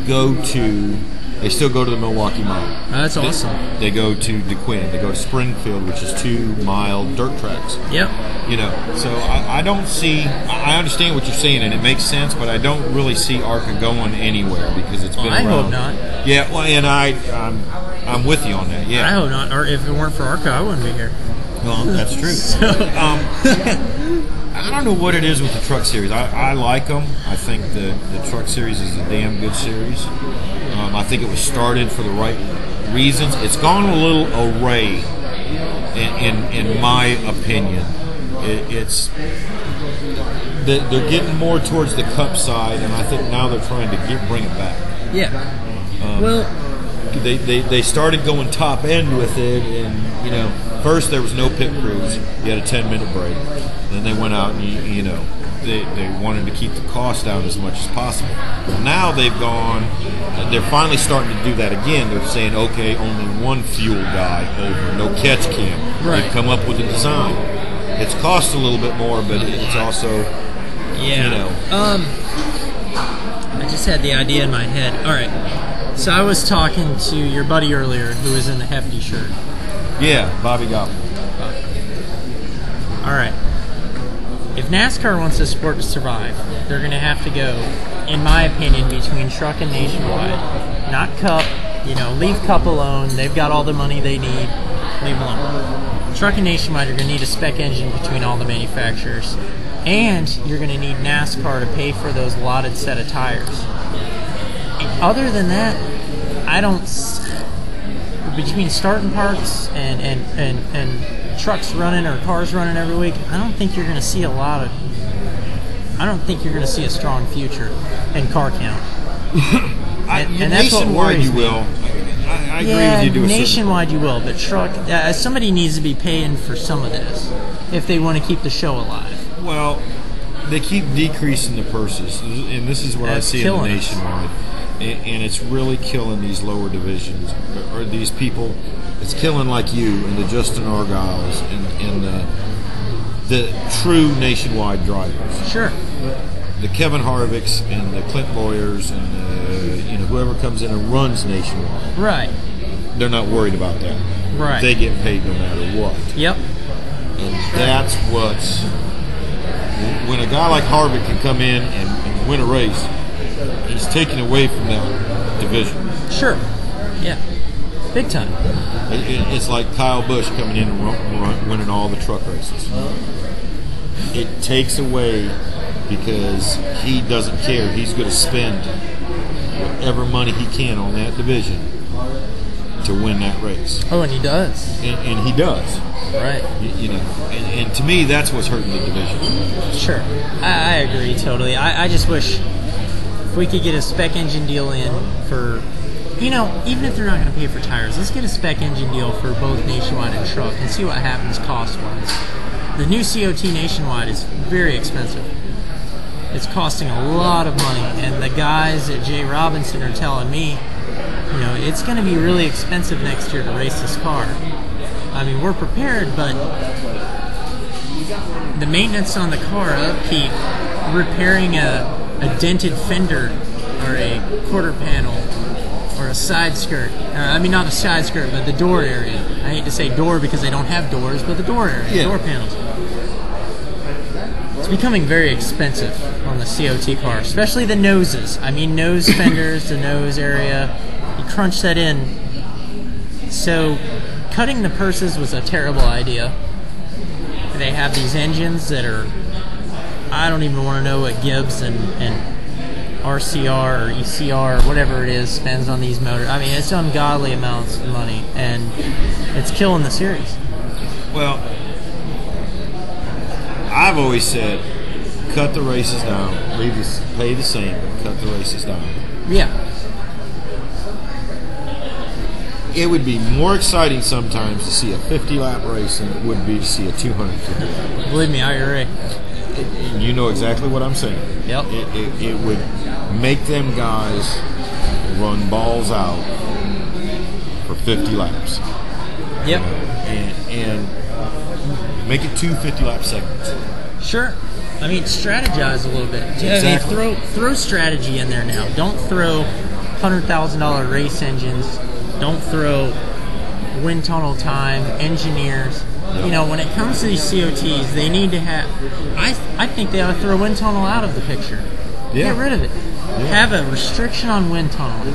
go to. They still go to the Milwaukee Mile. That's awesome. They go to DeQuinn. They go to Springfield, which is 2 mile dirt tracks. Yep. You know, so I don't see. I understand what you're saying, and it makes sense, but I don't really see ARCA going anywhere because it's been around. I hope not. Yeah, well, and I'm with you on that. Yeah, I hope not. Or if it weren't for ARCA, I wouldn't be here. Well, that's true. I don't know what it is with the truck series. I like them. I think the truck series is a damn good series. I think it was started for the right reasons. It's gone a little awry, in my opinion. They're getting more towards the cup side, and I think now they're trying to bring it back. Yeah. Well, they started going top end with it, and you know, first there was no pit crews. You had a 10-minute break. Then they went out and you know they wanted to keep the cost down as much as possible. Well, now they've gone. They're finally starting to do that again. They're saying, okay, only one fuel guy over, no catch cam. Right. They've come up with a design. It's cost a little bit more, but it's also, you know. I just had the idea in my head. All right. So I was talking to your buddy earlier who was in the Hefty shirt. Yeah, Bobby Gobble. All right. If NASCAR wants this sport to survive, they're going to have to go, in my opinion, between truck and nationwide. Not Cup. You know, leave Cup alone. They've got all the money they need. Leave them alone. Truck and nationwide are going to need a spec engine between all the manufacturers. And you're going to need NASCAR to pay for those allotted set of tires. Other than that, I don't. Between starting parks and trucks running or cars running every week, I don't think you're going to see a lot of. I don't think you're going to see a strong future in car count. and that's what worries you me. will. I agree with you. Nationwide you will, but truck. Somebody needs to be paying for some of this if they want to keep the show alive. Well, they keep decreasing the purses, and this is what I see in the nationwide. And it's really killing these lower divisions, or these people. It's killing like you and the Justin Argyles and the true nationwide drivers. Sure. The Kevin Harvicks and the Clint Boyers and whoever comes in and runs nationwide. Right. They're not worried about that. Right. They get paid no matter what. Yep. And that's what's when a guy like Harvick can come in and win a race. He's taken away from that division. Sure. Yeah. Big time. It's like Kyle Busch coming in and winning all the truck races. It takes away because he doesn't care. He's going to spend whatever money he can on that division to win that race. Oh, and he does. And he does. Right. And to me, that's what's hurting the division. Sure. I agree totally. I just wish we could get a spec engine deal in for, even if they're not going to pay for tires, let's get a spec engine deal for both nationwide and truck and see what happens cost-wise. The new COT nationwide is very expensive. It's costing a lot of money, and the guys at J. Robinson are telling me, it's going to be really expensive next year to race this car. I mean, we're prepared, but the maintenance on the car, upkeep, repairing a dented fender or a quarter panel or a side skirt. Not the side skirt, but the door area. I hate to say door because they don't have doors, but the door area, door panels. It's becoming very expensive on the COT car, especially the noses. Nose fenders, the nose area. You crunch that in. So cutting the purses was a terrible idea. They have these engines that are, I don't even want to know what Gibbs and RCR or ECR or whatever it is spends on these motors. It's ungodly amounts of money, and it's killing the series. Well, I've always said cut the races down. Pay the same, but cut the races down. Yeah. It would be more exciting sometimes to see a 50-lap race than it would be to see a 250-lap. Believe me, I agree. You know exactly what I'm saying. Yep. It would make them guys run balls out for 50 laps. Yep. And make it 2 50-lap segments. Sure. I mean, strategize a little bit. Exactly. I mean, throw strategy in there now. Don't throw $100,000 race engines. Don't throw wind tunnel time, engineers. Yep. You know, when it comes to these COTs, they need to have. I think they ought to throw wind tunnel out of the picture. Yeah. Get rid of it. Yeah. Have a restriction on wind tunneling.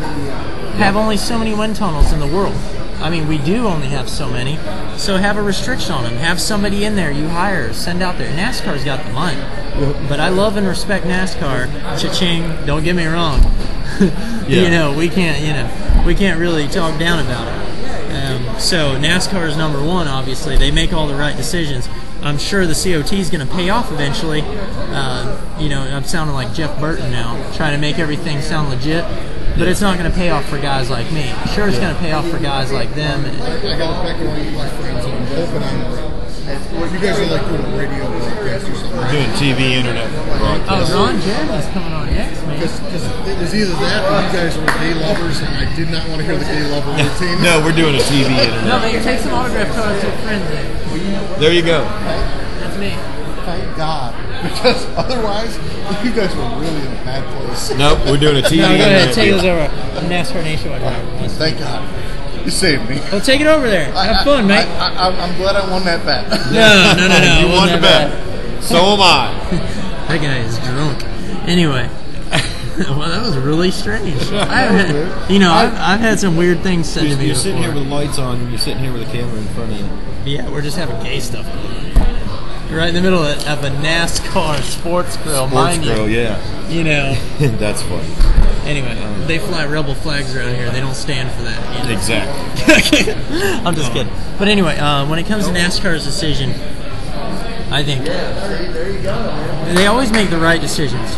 Have only so many wind tunnels in the world. I mean, we do only have so many, so have a restriction on them. Have somebody in there you hire, send out there. NASCAR's got the money, but I love and respect NASCAR. Cha-ching! Don't get me wrong. You know, we can't really talk down about it. So NASCAR is number one. Obviously, they make all the right decisions. I'm sure the COT is going to pay off eventually. You know, I'm sounding like Jeff Burton now, trying to make everything sound legit. But it's not going to pay off for guys like me. Sure, it's going to pay off for guys like them. I got to back to one of my friends, and I'm hoping you guys are like doing a radio broadcast or something. We're doing TV, internet broadcast. Oh, Ron Jeremy's coming on next, man. Because it was either that or you guys were gay lovers, and I did not want to hear the gay lover routine. No, we're doing a TV, internet. No, but you take some autograph cards to a friend there. There you go. That's me. Thank God. Because otherwise, you guys were really in a bad place. Nope, we're doing a TV. No, go ahead. internet Take deal. those over. NASCAR Nationwide. Thank God. You saved me. Well, take it over there. Have fun, mate. I'm glad I won that bet. No. You won the bet. So am I. That guy is drunk. Anyway. Well, that was really strange. I've had some weird things said to me You're sitting before. here with lights on, and you're sitting here with a camera in front of you. Yeah, we're just having gay stuff going on. You're right in the middle of a NASCAR Sports Grille, mind Sports Grille, you. yeah. You know. That's funny. Anyway, they fly rebel flags around here. They don't stand for that. You know? Exactly. I'm just kidding. But anyway, when it comes to NASCAR's decision, I think they always make the right decisions,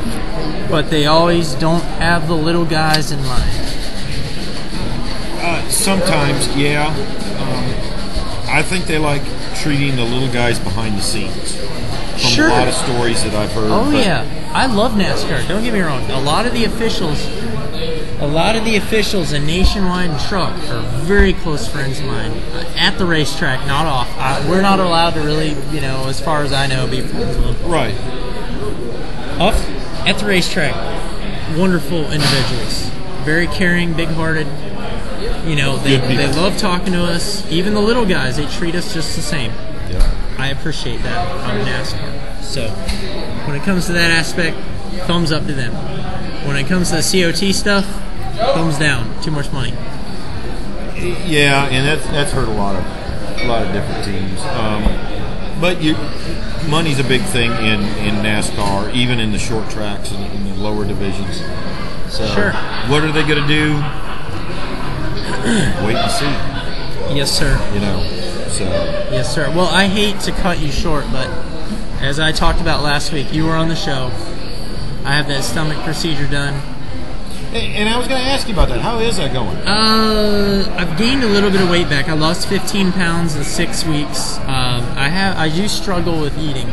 but they always don't have the little guys in mind. Sometimes, yeah. I think they like treating the little guys behind the scenes. From a lot of stories that I've heard. Oh yeah, I love NASCAR. Don't get me wrong. A lot of the officials in Nationwide and Truck are very close friends of mine. At the racetrack, not off. We're not allowed to really, as far as I know, be friends with them. Right. Off at the racetrack, wonderful individuals. Very caring, big-hearted. They love talking to us. Even the little guys, they treat us just the same. Yeah. I appreciate that on NASCAR. So, when it comes to that aspect, thumbs up to them. When it comes to the COT stuff, thumbs down. Too much money. Yeah, and that's hurt a lot of different teams. But money's a big thing in NASCAR, even in the short tracks and in the lower divisions. So, sure. What are they going to do? Wait and see. Yes, sir. So. Yes, sir. Well, I hate to cut you short, but as I talked about last week, you were on the show. I have that stomach procedure done. And I was going to ask you about that. How is that going? I've gained a little bit of weight back. I lost 15 pounds in 6 weeks. I do struggle with eating.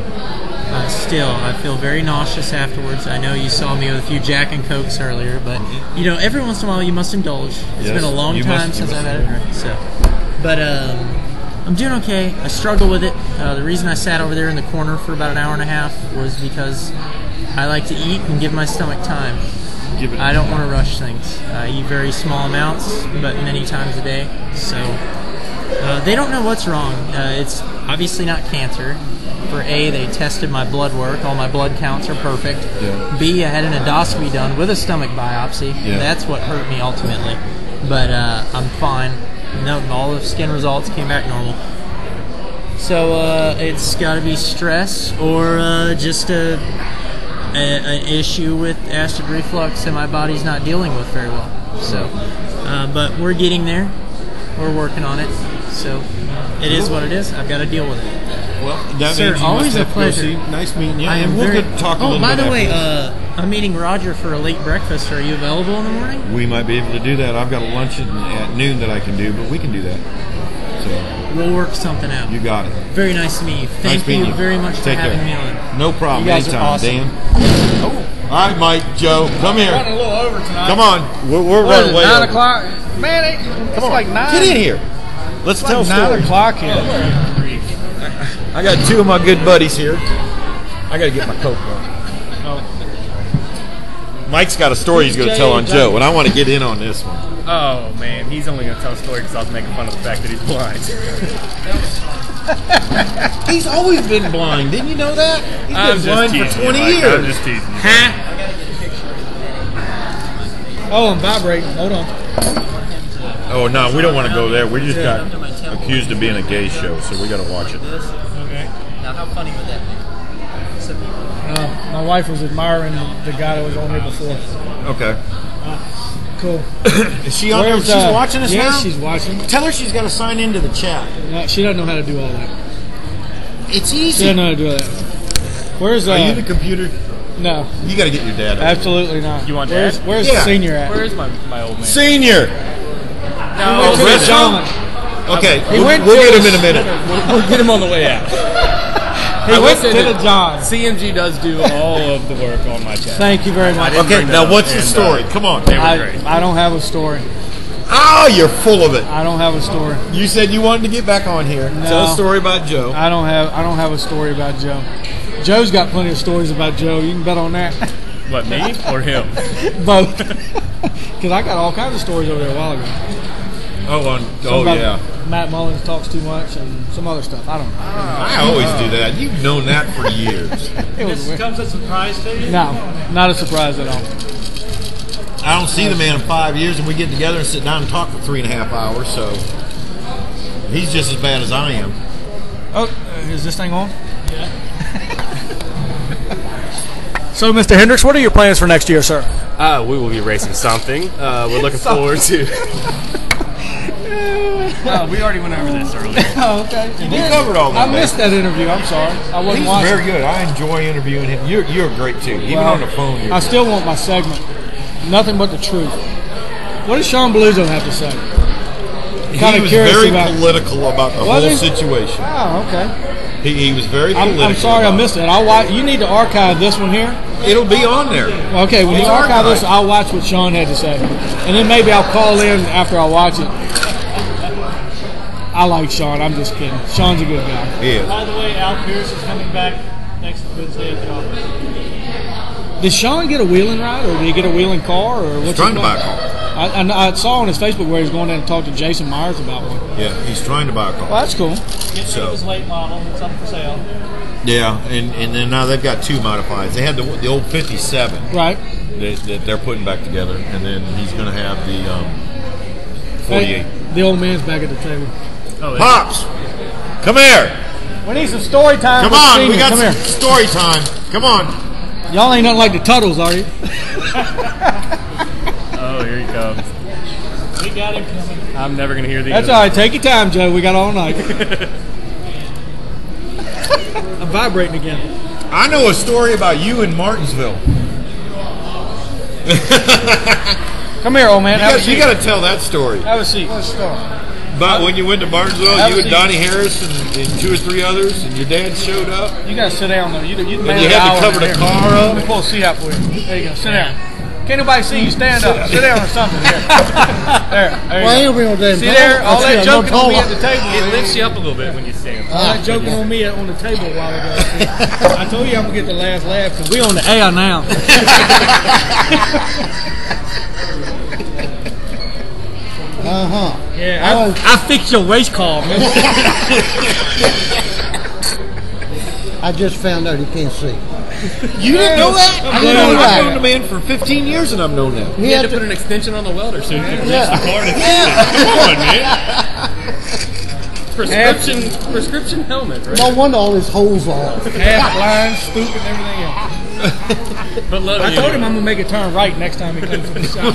Still, I feel very nauseous afterwards. I know you saw me with a few Jack and Cokes earlier, but every once in a while you must indulge. It's been a long time since I've had a drink. So, but I'm doing okay. I struggle with it. The reason I sat over there in the corner for about an hour and a half was because I like to eat and give my stomach time. I don't want to rush things. I eat very small amounts, but many times a day. So they don't know what's wrong. It's obviously not cancer. For A, they tested my blood work. All my blood counts are perfect. Yeah. B, I had an endoscopy done with a stomach biopsy. Yeah. That's what hurt me ultimately. But I'm fine. No, all the skin results came back normal. So it's got to be stress or just an issue with acid reflux that my body's not dealing with very well. So, but we're getting there. We're working on it. So it is what it is. I've got to deal with it. Well, that Sir, means you always must a have to go pleasure. see. Nice meeting you. I am And we'll very. get to talk a little by bit the way, after I'm meeting Roger for a late breakfast. Are you available in the morning? this. We might be able to do that. I've got a lunch at noon that I can do, but we can do that. So We'll work something out. you got it. Very nice to meet you. Thank Nice meeting you very much for Take having care. me on. No problem. You guys are Anytime, awesome. Dan. All right, Mike, Joe, come here. Running a little over tonight. Come on. We're What is running it, way 9 over. o'clock? Man, it's like 9. Get in here. Let's It's tell like 9 stories. o'clock here. I got two of my good buddies here. I got to get my coat on. Mike's got a story he's going to tell on Joe, and I want to get in on this one. Oh man, he's only gonna tell a story because I was making fun of the fact that he's blind. He's always been blind. Didn't you know that? He's I'm been just blind teasing for you, 20 Mike. years. I'm just teasing you. Oh, I'm vibrating. Hold on. Oh, no, we don't want to go there. We just got accused of being a gay show, so we got to watch it. Okay. Now, how funny would that be? My wife was admiring the guy that was on here before. Okay. Cool. Is she on there? Where's, She's watching us yeah, now? she's watching. Tell her she's got to sign into the chat. No, she doesn't know how to do all that. It's She easy. doesn't know how to do that. Where's Are you the computer? No, You got to get your dad over. absolutely not. You want where's, Dad? Where's Yeah. the senior at? Where is my old man? Senior. Went to the Brett John. Okay, He we'll went get to him the- in a minute. We'll get him on the way out. He went to the John. CMG does do all of the work on my channel. Thank you very much. Okay, now what's the story? Come on. They were great. I don't have a story. Oh, you're full of it. I don't have a story. You said you wanted to get back on here. Tell a story about Joe. I don't have a story about Joe. Joe's got plenty of stories about Joe. You can bet on that. What, me or him? Both. Because I got all kinds of stories over there a while ago. Some about yeah. Matt Mullins talks too much and some other stuff. I don't know. I always do that. You've known that for years. It was This weird. comes as a surprise to you? No, not a surprise at all. I don't see the man in 5 years, and we get together and sit down and talk for 3.5 hours, so he's just as bad as I am. Oh, is this thing on? Yeah. So, Mr. Hendricks, what are your plans for next year, sir? We will be racing something. We're looking forward to. We already went over this earlier. Oh, okay. We covered all that. I missed that interview. I'm sorry. I wasn't He's watching. very good. I enjoy interviewing him. You're great, too. Even Well, on the phone, you're I great. still want my segment. Nothing but the truth. What does Shawn Balluzzo have to say? He Kinda was curious very about- political about the Was whole he? situation. Oh, okay. He was very political. I'm sorry I about missed it. I'll watch. You need to archive this one here. It'll be on there. Okay, when you It's archive this, archived. I'll watch what Shawn had to say, and then maybe I'll call in after I watch it. I like Shawn. I'm just kidding. Shawn's a good guy. He is. By the way, Al Pearce is coming back next Wednesday at the office. Did Shawn get a wheeling ride, or did he get a wheeling car, or what's trying his to buy a plan? car. I saw on his Facebook where he's going down and talk to Jason Myers about one. Yeah, he's trying to buy a car. Well, that's cool. Get So- rid of his late model. It's up for sale. Yeah, and then now they've got two modifieds. They had the old 57 Right. that they're putting back together, and then he's going to have the 48. Hey, the old man's back at the table. Pops, come here. We need some story time. Come with on, Senior. we got Come some here. story time. Come on. Y'all ain't nothing like the Tuttles, are you? Oh, here he comes. We got him coming. I'm never going to hear these. That's all right. Take your time, Joe. We got all night. I'm vibrating again. I know a story about you in Martinsville. Come here, old man. Have a You seat. got to tell that story. Have a seat. About when you went to Martinsville, Have you a and seat. Donnie Harris and 2 or 3 others, and your dad showed up. You gotta sit down though. You And man you an had hour to cover in the there. car Let me up. pull a seat out for you. There you go. Sit down. Can't nobody see you. Stand up. Sit down or something. There. There you Well, I ain't go. gonna be no damn See tall. there? All I see, that I'm joking no on me taller. at the table. It lifts you up a little bit when you stand. All that joking on me on the table a while ago. I told you I'm gonna get the last laugh because we on the air now. Yeah, I fixed your race car, man. I just found out he can't see. You didn't know that? I didn't know that. I've known the man for 15 years, and I've known that. He You had had to to, put an extension on the welder so you could reach Yeah. the car. Come on, man. Prescription helmet, right? no wonder all his holes are off. Half blind, stupid, and everything else. But love I you. told him I'm gonna make a turn right next time he comes from the shop.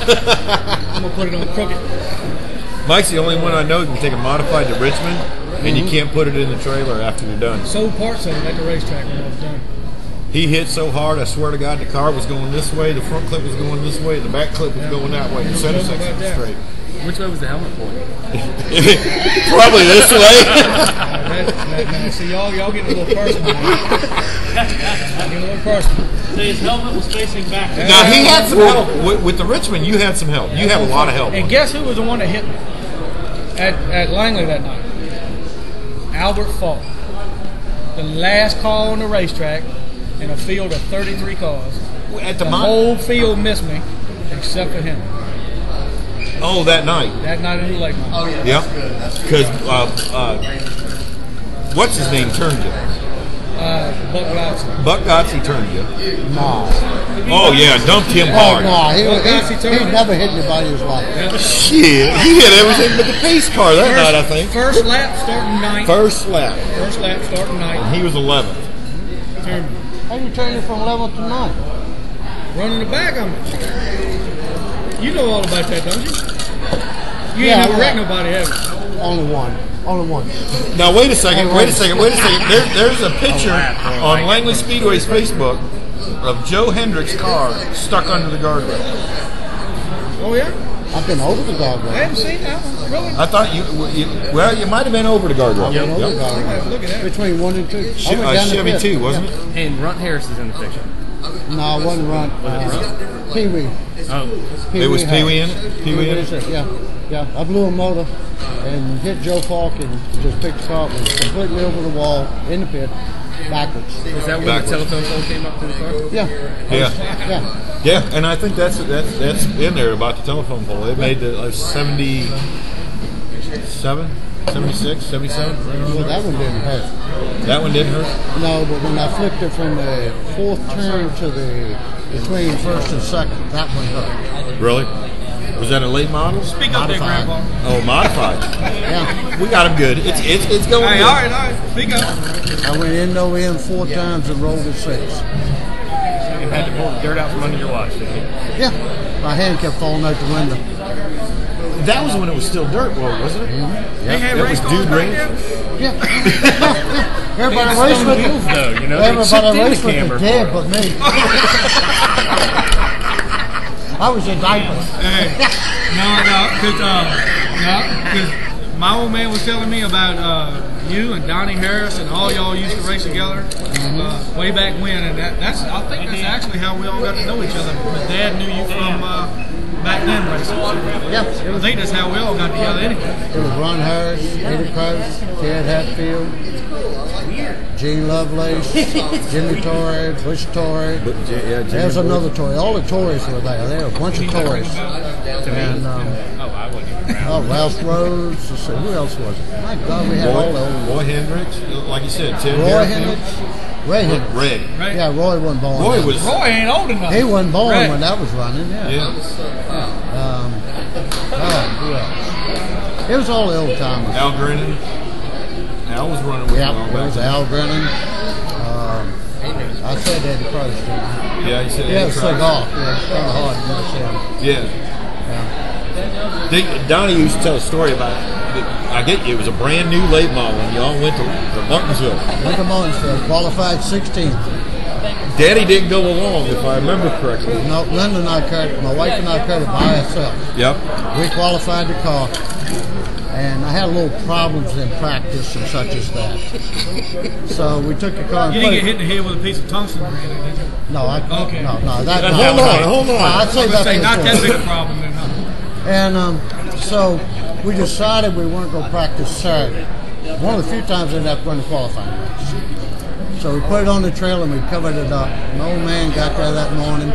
I'm gonna put it on crooked. Mike's the only one I know that can take a modified to Richmond and you can't put it in the trailer after you're done. Sold parts of it at the racetrack when I was done. He hit so hard, I swear to God, the car was going this way, the front clip was going this way, the back clip was going that way. The center section was straight. Which way was the helmet pointing? Probably this way. See, y'all getting a little personal. Getting a little personal. See, his helmet was facing back. Now, he had some help. With the Richmond, you had some help. You have a lot of help. And guess who was the one that hit me at Langley that night? Albert Falk. The last car on the racetrack in a field of 33 cars. At the whole field missed me except for him. Oh, that night. That night in the lake. Oh, yeah. Yep. Because what's his name turned you? Buck Gotzi. Buck Gotzi turned you. No. Oh, yeah, dumped him Oh, hard. no. He turned never hit anybody in his life. Shit. He hit everything but the pace car that night, I think. First lap starting ninth. First lap. First lap starting ninth. And he was 11th. Turned me. How you turn it from 11 to 9? Running the back on me. You know all about that, don't you? You Yeah, ain't never well, wrecked nobody, have you? Only one. Now, wait a second. There's a picture on Langley Speedway's Facebook of Joe Hendricks' car stuck under the guardrail. Oh, yeah? I've been over the I guardrail. haven't seen that one. Really? I thought you might have been over the guardrail. I've been over the Look guardrail. at that. Between 1 and 2. I went down the Chevy pit. 2, wasn't it? And Runt Harris is in the picture. No, I wasn't run. Pee Wee. Oh, It was Pee Wee in it? Pee Wee in it? Yeah. I blew a motor and hit Joe Falk and just picked the car up and completely over the wall in the pit, backwards. is that when the telephone pole came up to the car? Yeah. Yeah. Yeah. Yeah, and I think that's in there about the telephone pole. It made the 77, 76, 77. Well, that one didn't hurt. That one didn't hurt? No, but when I flipped it from the fourth turn to the between first and second, that one hurt. Really? Was that a late model? Speak up there, Modified. Grandpa. Oh, modified. Yeah. We got him good. It's going Hey, good. all right. Speak up. I went end over end 4 times and rolled it 6. You had to pull the dirt out from under your watch, didn't you? Yeah. My hand kept falling out the window. That was when it was still dirt road, wasn't it? They had That race was cars Dude back Range. then? Yeah. Everybody raced with Wheels, it. though, you know, they Everybody chipped in the raced with camber it dead for but me. I was in diapers. Hey, because my old man was telling me about you and Donnie Harris and all y'all used to race together way back when, and I think that's actually how we all got to know each other. My dad knew you from back then racing. Yeah. I think that's how we all got together anyway. It was Ron Harris, Eddie Pearce, Ted Hatfield, Gene Lovelace, Jimmy Torrey, Bush Torrey. There's another Torrey. All the Torreys were there. There were a bunch of Torreys. And I wasn't even around. Ralph Rhodes. Let's see, who else was it? My God, we had all the old. Roy Hendricks, like you said, Ted Roy Hatfield. Hendricks. Ray Hendricks. Ray. Yeah, Roy wasn't born. Roy then. was. Roy ain't old enough. He wasn't born Ray. when that was running. Yeah. Yeah. Who else? It was all the old timers. Al Grennan. Al was running with Yeah, him all it was back Al Brennan. I said Eddie Pearce, didn't I? then. Yeah, he said. Yeah, Eddie it's Price. cigar. Yeah, it's kind of hard to miss him. Yeah. Donnie used to tell a story about. It was a brand new late model, and y'all went to Martinsville. Went to Mullinsville, qualified 16th. Daddy didn't go along, if I remember correctly. No, Linda and I carried, my wife and I carried it by ourselves. Yep. We qualified the car, and I had little problems in practice and such as that. So we took the car and You put didn't get hit it. in the head with a piece of tungsten or anything, did you? No, Okay. no. Hold on. I'd say I was that's saying, not that the big a problem then, huh? And so we decided we weren't going to practice Saturday. One of the few times I ended up running the qualifying race. So we put it on the trailer and we covered it up. An old man got there that morning.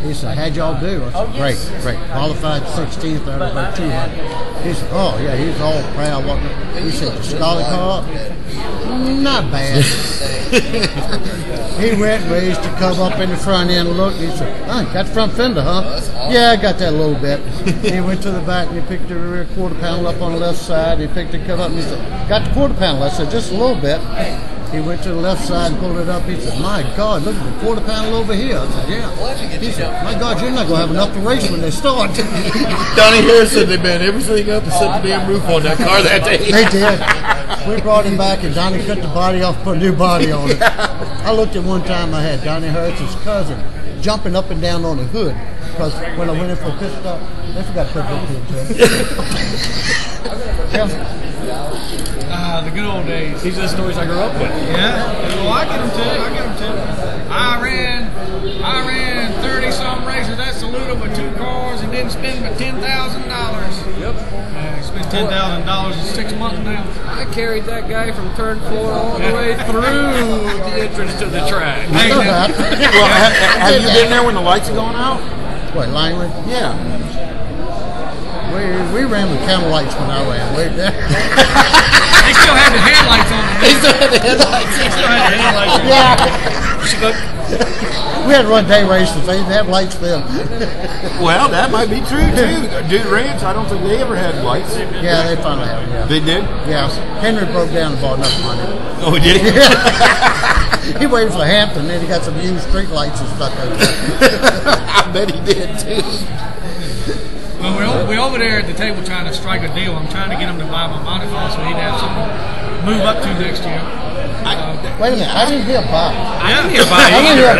He said, "How'd y'all do?" I said, "Great. Qualified 16th out of about 200. He said, "Oh, yeah," he's all proud. He said, "The Scarlet car? Not bad." He went and raised to come up in the front end and looked. He said, "Got the front fender, huh?" "Yeah, I got that a little bit." He went to the back and he picked the rear quarter panel up on the left side. He picked the cover up and he said, "Got the quarter panel?" I said, "Just a little bit." He went to the left side and pulled it up. He said, "My God, look at the quarter panel over here." I said, "Yeah." He said, "My God, you're not going to have enough to race when they start." Donnie Harris said they bent everything up except the damn roof on that car that day. They did. We brought him back, and Donnie cut the body off, put a new body on it. I looked at one time, I had Donnie Harris's cousin jumping up and down on the hood, because when I went in for a pit stop, they forgot to put the hood in. The good old days. These are the stories I grew up with. Yeah. Well, I get them too. I ran 30-some races at Saluda with 2 cars and didn't spend but $10,000. Yep. I spent $10,000 in 6 months now. I carried that guy from turn 4 all the way through the entrance to the track. Well, have you been there when the lights are going out? What, Langley? Yeah. We ran with camel lights when I ran. They still had the headlights on. We had to run day races. They didn't have lights then. Well, that might be true too. Dude Ranch, I don't think they ever had lights. Yeah, they finally have. Yeah. They did? Yeah. Henry broke down and bought enough money. Oh, did he? He waited for Hampton, then he got some used street lights and stuck over there. I bet he did too. Well, we're over there at the table trying to strike a deal. I'm trying to get him to buy my modifier so he'd have something to move up to next year. Wait a minute, I didn't hear buy. I didn't hear buy either.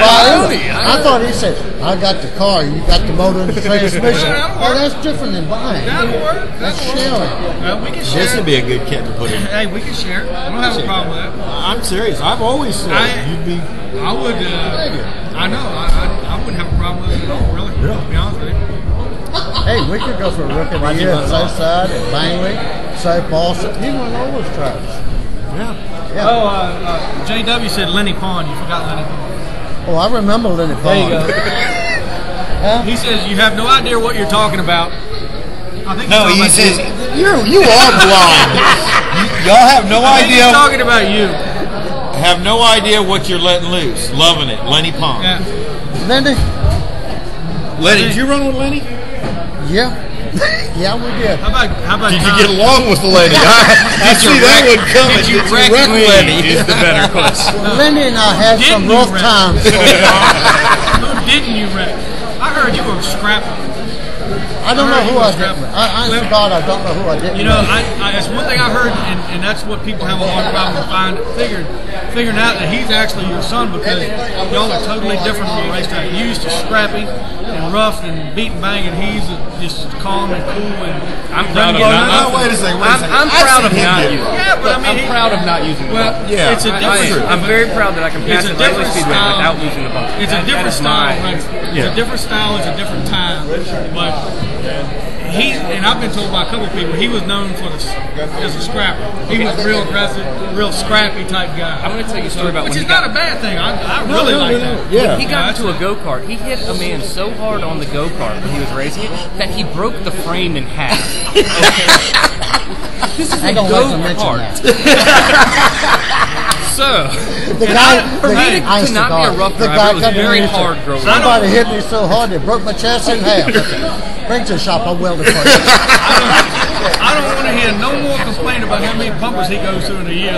I thought he said, I got the car, you got the motor and the transmission. Oh, that's different than buying. That'll work. That's sharing. Well, we can share. This would be a good kit to put in. Hey, we can share. I don't have a problem with that. I'm serious. I've always said you'd be. I would. I know. I wouldn't have a problem with it at all, really. To be honest with you. Hey, we could go for a rookie of the year at Southside, at Langley, South Boston. He won all those tracks. Yeah. Oh, JW said Lenny Pond. You forgot Lenny Pond. Oh, I remember Lenny Pond. There you go. He says you have no idea what you're talking about. I think no, he says you are blind. Y'all have no idea. He's talking about you. Have no idea what you're letting loose. Loving it, Lenny Pond. Yeah. Lenny, did you run with Lenny? Yeah. Yeah, we did. How about did you get along with Lenny? I see that one coming. Did you wreck Lenny? Is the better question. Lenny and I had some rough times. Who didn't you wreck? I heard you were scrapping. I don't know who I did. Honest to God, I don't know who I did. You know, that's one thing I heard, and that's what people have a hard problem figuring out that he's actually your son because y'all are totally different on the racetrack. You used to scrappy and rough and beat and bang, and he's just calm and cool. And I'm proud of not. Wait a second. I'm proud of not using. Yeah, but I mean, I'm proud of not using. Well, yeah, it's a different. I'm very proud that I can pass the Langley Speedway without losing the bump. It's a different style. It's a different style. It's a different time, but. And I've been told by a couple of people, he was known as a scrapper. He was real aggressive, real scrappy type guy. I'm going to tell you a story about which is not a bad thing. I really like that. Yeah. When he got into a go-kart, he hit a man so hard on the go-kart when he was racing it that he broke the frame in half. This is I don't like to mention that. So, the guy, for me to not be a rough driver, it was very hard growing up. Somebody hit me so hard they broke my chest in half. Bring to the shop, I'll weld it for you. I don't want to hear no more complaint about how many bumpers he goes through in a year.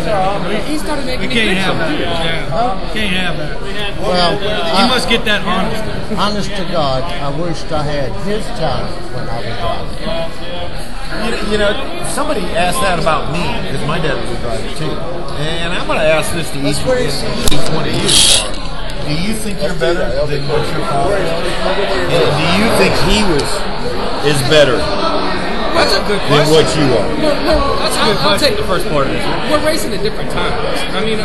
He started making we can't have that. Yeah. Can't have that. Well, you must get that honest. Honest to God, I wished I had his talent when I was driving. You know, somebody asked that about me because my dad was a driver too, and I'm going to ask this to each one of you. Do you think you're better than what your father is? And do you think he is better That's a good than question. what you are? That's a good question. I'll take the first part of this. We're racing at different times. I mean,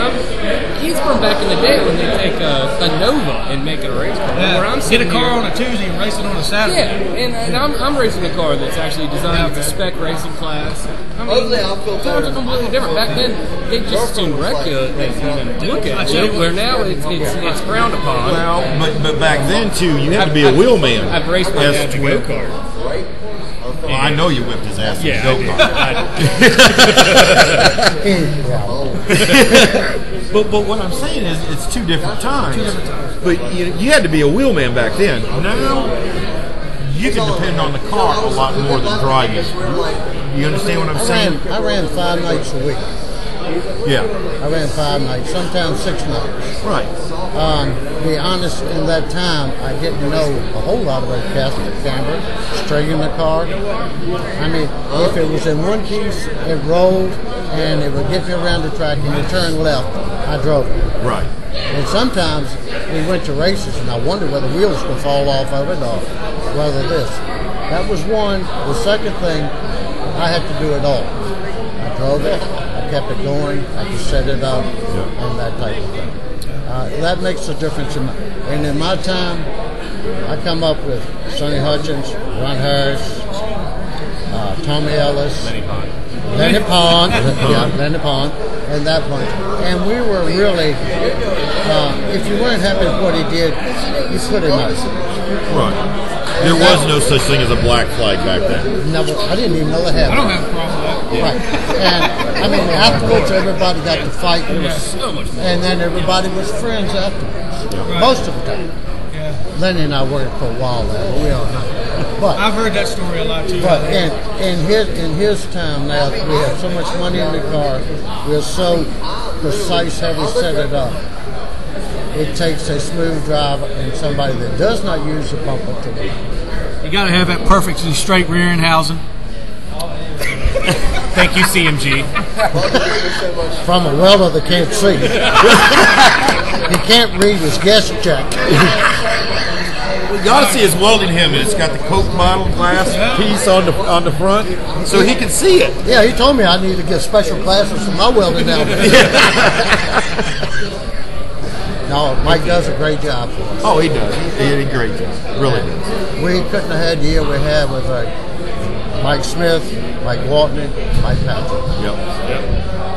he's from back in the day when they take a Nova and make it a race car. Yeah. Where I'm Get a sitting car here, on a Tuesday and race it on a Saturday. Yeah, and I'm racing a car that's actually designed as a spec racing class. I mean, cars are completely different. Back then, they just assumed wreck you and look at you. Where now it's frowned upon. Well, but back then too, you had to be a wheelman. I've raced my dad's go-kart. Well, I know you whipped his ass in a go-kart. But what I'm saying is, it's two different times. But you had to be a wheelman back then. Now, you can depend on the car a lot more than driving. You understand what I'm saying? I ran 5 nights a week. Yeah. I ran 5 nights, sometimes 6 nights. Right. Be honest, in that time, I didn't know a whole lot about casket camber, straightening the car. I mean, if it was in one piece, it rolled. and it would get me around the track, and you turn left, I drove it. Right. And sometimes we went to races, and I wondered whether wheels would fall off of it or whether this. That was one. The second thing, I had to do it all. I drove it, I kept it going, I could set it up, and that type of thing. That makes a difference. And in my time, I come up with Sonny Hutchins, Ron Harris, Tommy Ellis, Lenny Pond, Lenny Pond, and that bunch. And we were really, if you weren't happy with what he did, you put him out. Right. There was no such thing as a black flag back then. No, I didn't even know they had. I don't have a problem with that. Right. And I mean, afterwards, everybody got to fight, and then everybody was friends afterwards. Most of the time. Lenny and I worked for a while there, but we are not. But I've heard that story a lot too. But in his time now, we have so much money in the car. We're so precise how we set it up. It takes a smooth driver and somebody that does not use the bumper to it. You got to have that perfectly straight rear end housing. Thank you, CMG. From a welder that can't see. He can't read his guest check. You ought to see his welding helmet. It's got the Coke bottle glass piece on the front, so he can see it. Yeah, he told me I need to get special glasses for my welding helmet. No, Mike does a great job for us. Oh, he does. He did a great job. Really does. We couldn't have had the year we had with Mike Smith, Mike Gwaltney, Mike Patrick. Yep.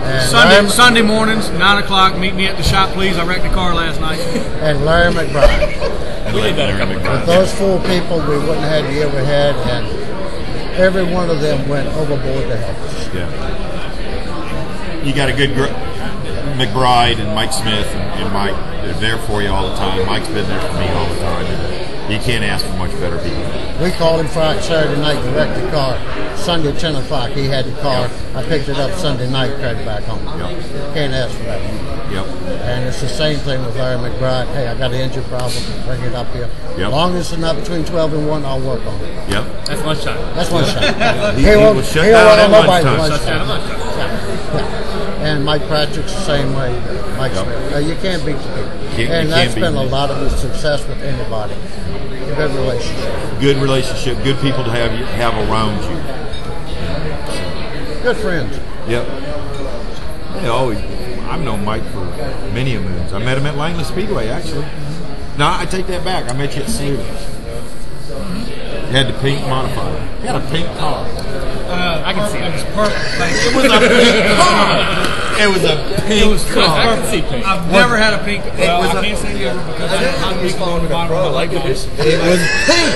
And Sunday mornings, 9 o'clock, meet me at the shop, please. I wrecked the car last night. And Larry McBride. We did that a couple With those 4 people, we wouldn't have had the year we had, and every one of them went overboard to help us. Yeah. You got a good McBride and Mike Smith and Mike. They're there for you all the time. Mike's been there for me all the time. You can't ask for much better people. We called him Friday, Saturday night to wreck the car. Sunday, 10 o'clock, he had the car. I picked it up Sunday night, carried it back home. Can't ask for that. And it's the same thing with Larry McBride. Hey, I got an engine problem. Bring it up here. As long as it's not between 12 and 1, I'll work on it. That's lunchtime. That's lunchtime. He will shut down at lunchtime. And Mike Patrick's the same way. Mike Smith. You can't beat the people. And that's been a lot of his success with anybody. Good relationship. Good relationship. Good people to have around you. Good friends. Yep. I've known Mike for many a moons. I met him at Langley Speedway, actually. No, I take that back. I met you at Saluda. You had the pink modifier. You had a pink car. I can see it. It was perfect. It was a pink car. It was a pink car. I can see pink. I've never had a pink. Well, I can't say never because I had hot pink on the bottom of my light bulbs. It was pink.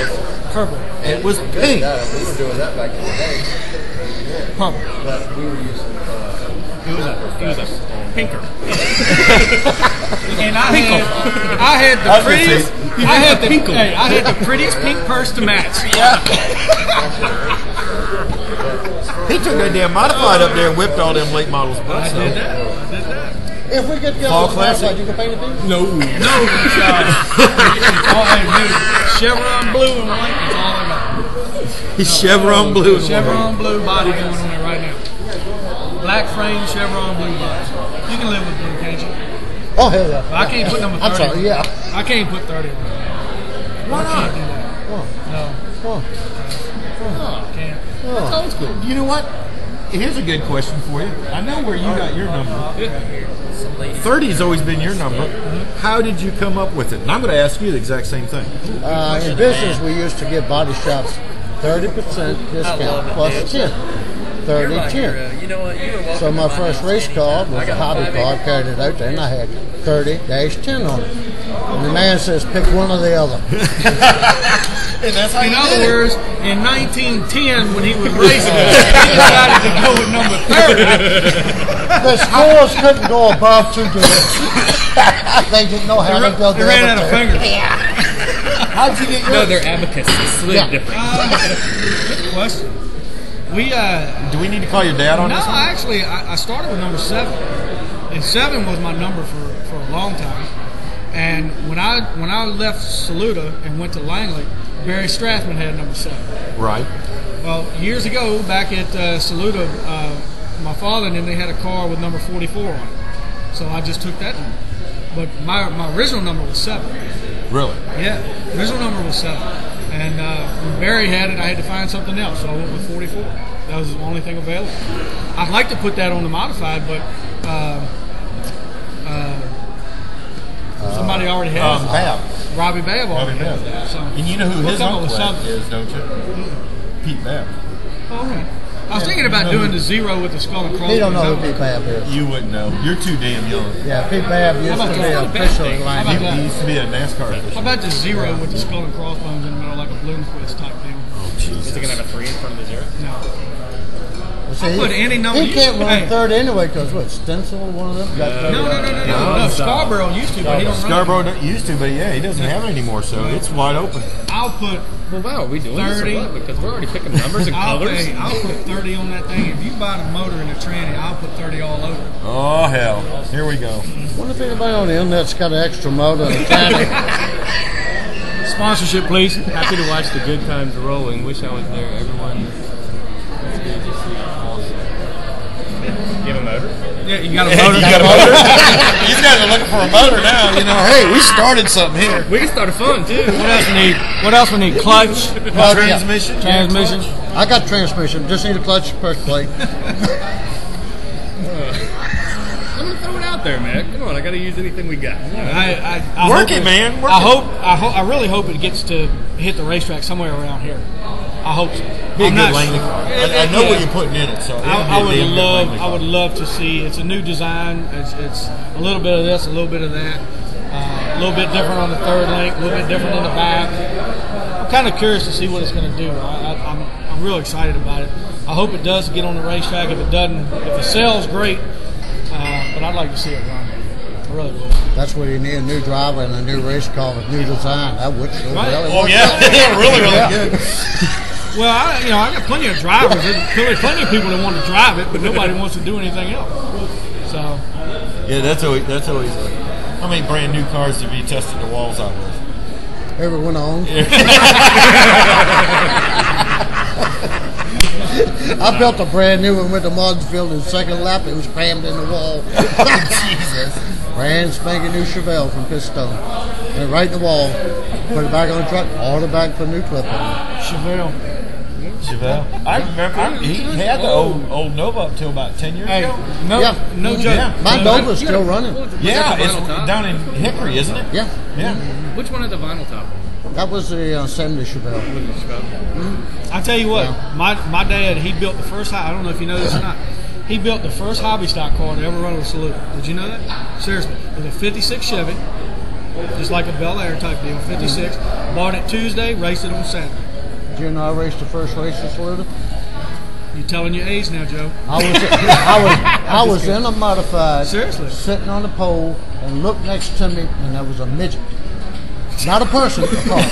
Purple. It was pink. We were doing that back in the day. Purple. But we were using. It was a pinker. And I had the prettiest. I had the prettiest pink purse to match. He took that damn modified up there and whipped all them late models. I did that. If we get Fall Classic. you can paint it in? No. Chevron blue and white. That's all I got. He's Chevron blue. Chevron blue body going on there right now. Black frame Chevron blue body. You can live with blue, can't you? Oh, hell yeah. But I can't put number 30. I'm sorry, yeah. I can't put 30 on. Why not? I can't do that. No. Can't. That's old school. You know what? Here's a good question for you. I know where you got your number. 30's always been your number. How did you come up with it? And I'm going to ask you the exact same thing. In business, we used to give body shops 30% discount plus 10. 30-10. You know what? You were welcome. So my first race car was a hobby car. I carried it out there, and I had 30-10 on it. And the man says, pick one or the other. And that's how in other words, in 1910, when he was racing, he decided to go with number 30. The scores couldn't go above 2 digits. They didn't know how to build They ran out of fingers. How'd you get yours? No, they're abacus. It's slid different. Good question. Do we need to call your dad on this one? No, actually, I started with number 7. And 7 was my number for a long time. And when I left Saluda and went to Langley, Barry Strathman had number 7. Right. Well, years ago, back at Saluda, my father and them, they had a car with number 44 on it. So I just took that number. But my original number was 7. Really? Yeah, original number was 7. And when Barry had it, I had to find something else, so I went with 44. That was the only thing available. I'd like to put that on the modified, but somebody already has it. Babb. Robbie Babb already has that. So And you know who his uncle is, don't you? Pete Babb. Oh, okay. I was thinking about doing the 0 with the skull and crossbones. He don't know who Pete Babb is. You wouldn't know. You're too damn young. Yeah, Pete Babb used to be an official at Lang. He used to be a NASCAR official. How about the 0 with the skull and crossbones in the middle, like a Bloomquist type deal? Oh, Jesus. Is he going to have a 3 in front of the 0? No. See, I'll put any number. he can't run third anyway because what, Stencil, one of them? Got No, Scarborough used to, but he don't run. Scarborough used to, but yeah, he doesn't have it anymore, so it's wide open. I'll put Well, wow, are we doing 30. this or what? Because we're already picking numbers and colors. I'll put 30 on that thing. If you buy the motor and the tranny, I'll put 30 all over. Oh, hell. Here we go. Wonder if anybody on the internet's got an extra motor and a tranny. Sponsorship, please. Happy to watch the good times rolling. Wish I was there. Everyone. It's good to see. Awesome. You have a motor? Yeah, you got a motor. You got a motor? You guys are looking for a motor now. You know, hey, we started something here. We can start a fun too. What else we need? What else we need? Clutch, Transmission. transmission. I got transmission. Just need a clutch push plate. I'm gonna throw it out there, man. Come on, I gotta use anything we got. I Work it, man. Work I really hope it gets to hit the racetrack somewhere around here. I hope so. Be a good Langley car. I know what you're putting in it, so I would love to see. It's a new design. It's a little bit of this, a little bit of that, a little bit different on the third link, a little bit different in the back. I'm kind of curious to see what it's going to do. I'm real excited about it. I hope it does get on the racetrack. If it doesn't, if it sells, great. But I'd like to see it run. I really would. That's where you need a new driver and a new race car with new design. That would show really. Oh, yeah. Really good. Well, I got plenty of drivers. There's plenty of people that want to drive it, but nobody wants to do anything else. So. Yeah, that's always. How many brand new cars to be testing the walls out with? Everyone owns. I built a brand new one with the Mullins in second lap. It was crammed in the wall. Jesus. Brand spanking new Chevelle from Pistone. Went right in the wall. Put it back on the truck. Ordered back for a new clip on it. Chevelle. I remember he had the old Nova up till about 10 years ago. No joke. Yeah. My Nova's still running. Yeah, it's down in Hickory, isn't it? Yeah. Yeah. Which one had the vinyl top? That was the 70 Chevelle. I tell you what, my dad, he built the first. I don't know if you know this or not. He built the first hobby stock car to ever run with a Salute. Did you know that? Seriously, it was a '56 Chevy, just like a Bel Air type deal. '56. Bought it Tuesday, raced it on Saturday. Did you know I raced the first race in Florida? You telling your age now, Joe? I was in a modified, seriously, sitting on the pole, and looked next to me, and there was a midget. Not a person, a car.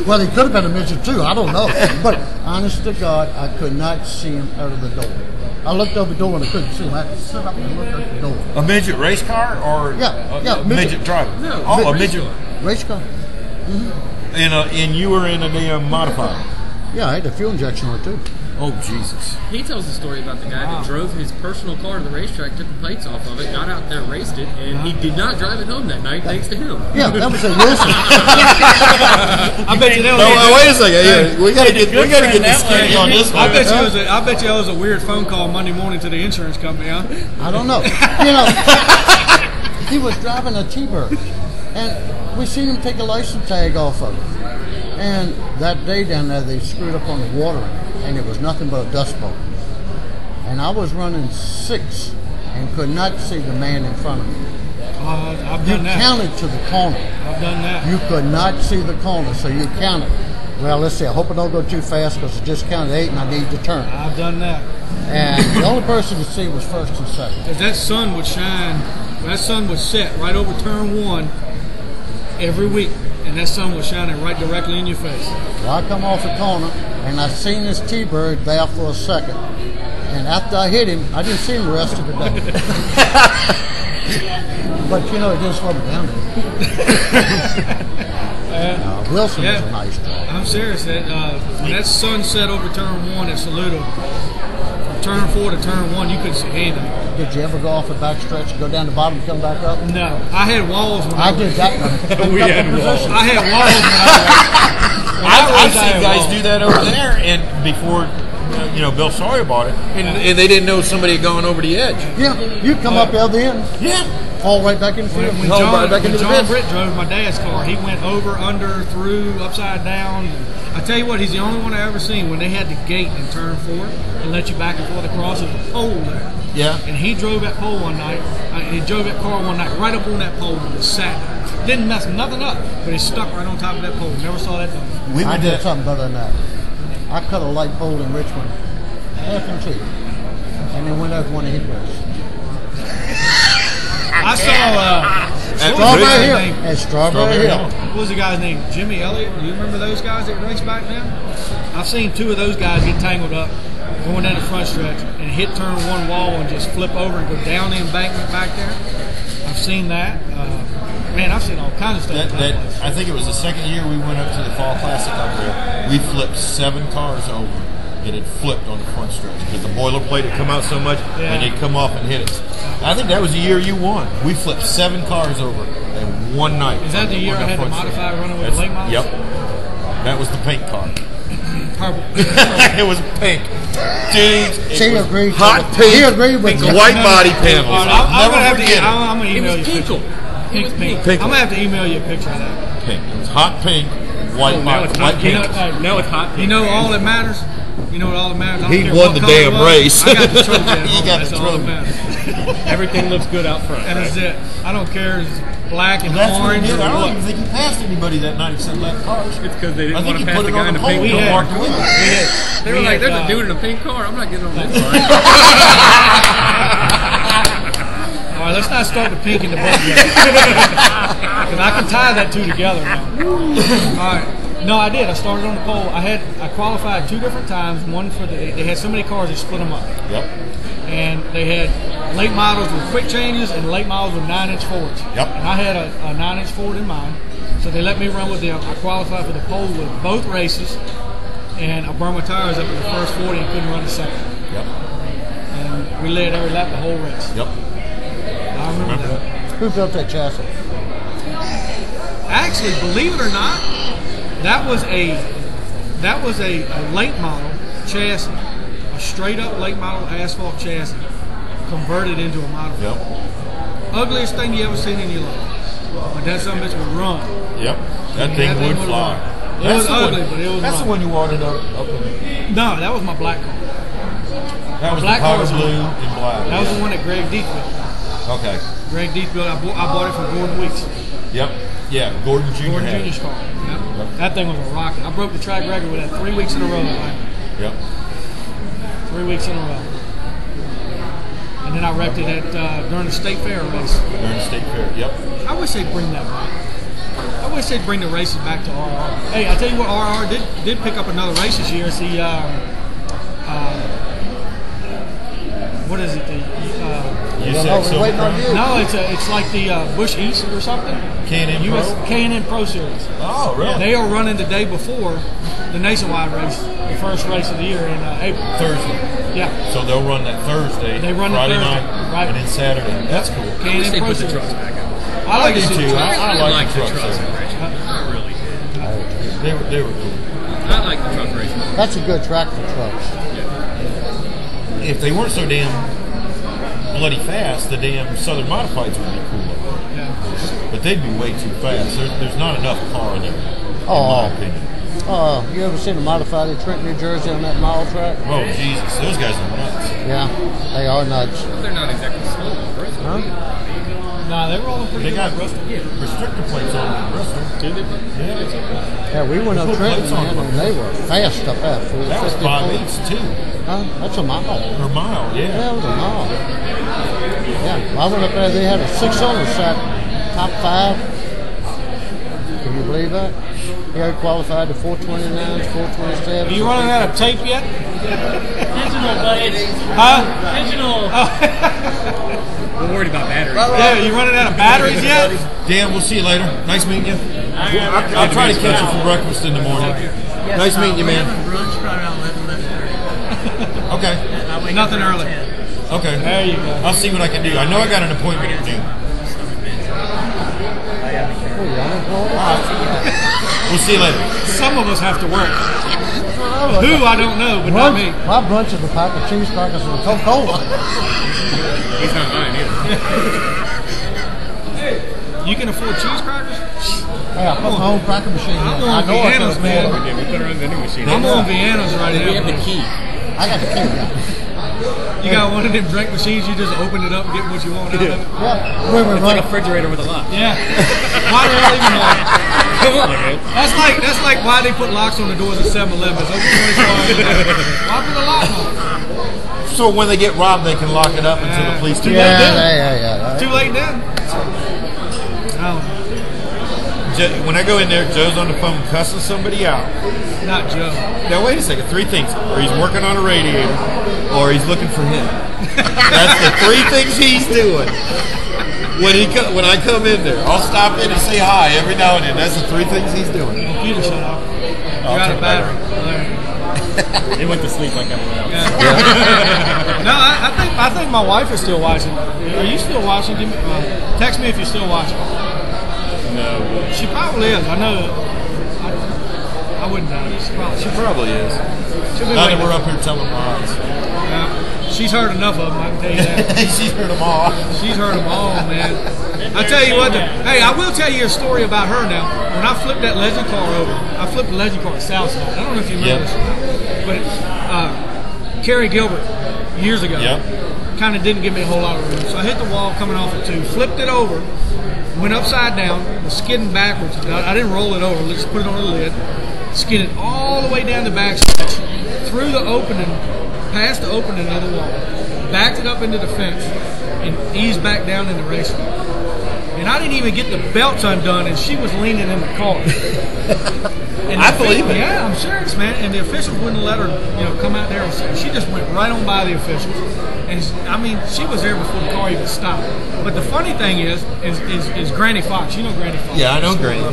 Well, he could have been a midget too. I don't know. But honest to God, I could not see him out of the door. I looked over the door and I couldn't see him. I had to sit up and look at the door. A midget race car or a midget driver? No, a midget race car. Mm-hmm. And you were in a damn modified. Yeah, I had a fuel injection or two. Oh, Jesus. He tells the story about the guy that drove his personal car to the racetrack, took the plates off of it, got out there, raced it, and he did not drive it home that night thanks to him. Yeah, that was a Wilson. I bet you that was. Wait a second. Yeah, we got to get the skinny on this one. I bet you that was a weird phone call Monday morning to the insurance company, huh? I don't know. You know, he was driving a T-Bird, and we seen him take a license tag off of it. And that day down there, they screwed up on the watering, and it was nothing but a dust bowl. And I was running 6 and could not see the man in front of me. I've done that. You counted to the corner. I've done that. You could not see the corner, so you counted. Well, let's see. I hope I don't go too fast because I just counted 8 and I need to turn. I've done that. And the only person to see was first and second. Because that sun would shine, that sun would set right over turn 1 every week. And that sun was shining right directly in your face. Well, I come off the corner, and I seen this T-Bird there for a second. And after I hit him, I didn't see him the rest of the day. But, you know, it didn't slow me down. Wilson Yeah. was a nice track. I'm serious. When that sun set over turn 1 at Saluda, from turn 4 to turn 1, you couldn't see anything. Did you ever go off a backstretch, go down the bottom, come back up? No, I had walls. When I did that one. We had walls. I had walls. I've seen guys do that over there, and before Bill Sawyer bought it, and they didn't know somebody had gone over the edge. Yeah, you come up the other end. Yeah. Fall right back in the field. When Fall John, right back into the John bed. Britt drove my dad's car, he went over, under, through, upside down. I tell you what, he's the only one I ever seen when they had the gate in turn 4 and let you back and forth across. There's a pole there. Yeah. And he drove that pole one night. He drove that car one night right up on that pole and just sat there. Didn't mess nothing up, but he stuck right on top of that pole. Never saw that thing. I did something better than that. I cut a light pole in Richmond, half and cheap, and then went over one of his races. I saw Strawberry Hill. At Strawberry Hill. What was the guy's name? Jimmy Elliott? Do you remember those guys that raced back then? I've seen 2 of those guys get tangled up going down the front stretch and hit turn 1 wall and just flip over and go down the embankment back there. I've seen that. Man, I've seen all kinds of stuff. I think it was the second year we went up to the Fall Classic up there. We flipped 7 cars over. It had flipped on the front stretch because the boilerplate had come out so much and they'd come off and hit us. I think that was the year you won. We flipped 7 cars over in one night. Is that the year I had the modified running with the late models? Yep. That was the pink car. Purple. It was pink. Dude, She agreed. hot pink. He agreed with you. White body panels. I'm Never going forget it. to email you a picture. Pink. I'm going to have to email you a picture of that. Pink. It was hot pink, white body. White pink. Now it's hot pink. You know all that matters? You know what all that matters? I don't He care won what the color damn it was. race. I got the trophy at He home. got That's the all that trophy. matters. Everything looks good out front. And that's it. I don't care if it's black and That's what he orange did. or I don't what. even think he passed anybody that night except left cars. It's because they I didn't think want he to pass put the it guy on in the the pole pink and car. walked with it. They were like, there's a dude in a pink car. I'm not getting on this car. All right, let's not start the pink and the black yet. Because I can tie that 2 together now. All right. No, I did. I started on the pole. I qualified 2 different times. One for they had so many cars they split them up. Yep. And they had late models with quick changes and late models with 9-inch Fords. Yep. And I had a 9-inch Ford in mine, so they let me run with them. I qualified for the pole with both races, and I burned my tires up in the first 40 and couldn't run the second. Yep. And we led every lap the whole race. Yep. I remember that. Who built that chassis? Actually, believe it or not, that was a late model chassis, a straight up late model asphalt chassis, converted into a model. Yep. Ugliest thing you ever seen in your life. But that son of a bitch would run. Yep. That thing would fly. It was ugly, but it was. That's the one you wanted up in. No, that was my black car. That was black the powder car was blue and black. That was the one that Greg Deeth built. Okay. Greg Deeth built. I bought it from Gordon Weeks. Yep. Yeah, Gordon Jr. Gordon had it. Jr.'s car. Yep. That thing was a rocket. I broke the track record with that 3 weeks in a row. Yep. 3 weeks in a row. And then I wrecked it at during the state fair race. During the state fair. Yep. I wish they'd bring that back. I wish they'd bring the races back to RR. Hey, I tell you what, RR did pick up another race this year. It's the what is it? The no, it's like the Busch East or something. K&N Pro? K&N Pro Series. Oh, really? They are running the day before the nationwide race, the first race of the year in April. Thursday. Yeah. So they'll run that Thursday, They run Friday Thursday, night, right. and then Saturday. That's cool. K&N They Pro put the Series. trucks back out. I like do to see too. the I like the the trucks. trucks. I really did. They were cool. I like the truck racing. That's a good track for trucks. If they weren't so damn bloody fast, the damn Southern Modifieds would be cool. Yeah. But they'd be way too fast. There's not enough car there, in my opinion. You ever seen a modified in Trenton, New Jersey on that mile track? Oh, Jesus. Those guys are nuts. Yeah, they are nuts. They're not exactly slow. Huh? Nah, they were all pretty They good got at Bristol. restrictor plates on in Bristol. Do they? Yeah, we went up There's no Trenton, plates on man, them. and they were fast up there. That was 5/8 too. Huh? That's a mile. Per mile, Yeah, yeah. it was a mile. Yeah, I went up there. They had a 6-cylinder set, top 5. Can you believe that? He had qualified to 429s, 427s. Are you running out of tape yet? Digital, buddy. Huh? Digital. We're worried about batteries. Yeah, you running out of batteries yet? Dan, we'll see you later. Nice meeting you. I'll try to catch you for breakfast in the morning. Nice meeting you, man. Brunch probably around 11:30. Okay. Nothing early. Okay. There you go. I'll see what I can do. I know I got an appointment at noon. We'll see you later. Some of us have to work. Who, I don't know, but not me. My brunch is a pack of cheese crackers and a Coca-Cola. He's not mine either. You can afford cheese crackers? Hey, I put my own cracker machine in. I'm I on know I can Vienna's, man. afford it. We put her in the vending machine. I'm on Vienna's right now. We have the key. I got the key. You got one of them drink machines, you just open it up and get what you want out of it? Yeah. When we It's like a refrigerator with a lock. Yeah. Why do they even lock? Come on, man. That's like why they put locks on the doors of 7-Eleven. It's open 24 hours a day. Why put a lock on? So when they get robbed, they can lock it up until the police do Yeah. Too late then. Oh, When I go in there, Joe's on the phone cussing somebody out. not Joe. Now wait a second. 3 things: or he's working on a radiator, or he's looking for him. That's the 3 things he's doing. When I come in there, I'll stop in and say hi every now and then. That's the 3 things he's doing. Computer shut off. You're out of battery. It went to sleep like everyone else. No, I think my wife is still watching. Are you still watching? Give me, text me if you're still watching. No. She probably is. I know. I wouldn't know. She probably is. She'll be Now that waiting. we're up here telling lies. She's heard enough of them, I can tell you that. She's heard them all. She's heard them all, man. I tell you what, hey, I will tell you a story about her now. When I flipped that Legend car over, I flipped the Legend car at Southside. I don't know if you remember this, but Kerry Gilbert, years ago, kind of didn't give me a whole lot of room. So I hit the wall coming off at 2, flipped it over, went upside down, was skidding backwards. I didn't roll it over, let's put it on the lid. Skidded all the way down the back stretch, through the opening, past the opening of the wall, backed it up into the fence, and eased back down in the race car. And I didn't even get the belts undone, and she was leaning in the car. And I believe it. Yeah, I'm serious, man. And the officials wouldn't let her, come out there and say. She just went right on by the officials. And she was there before the car even stopped. But the funny thing is Granny Fox. You know Granny Fox? Yeah, I know Granny.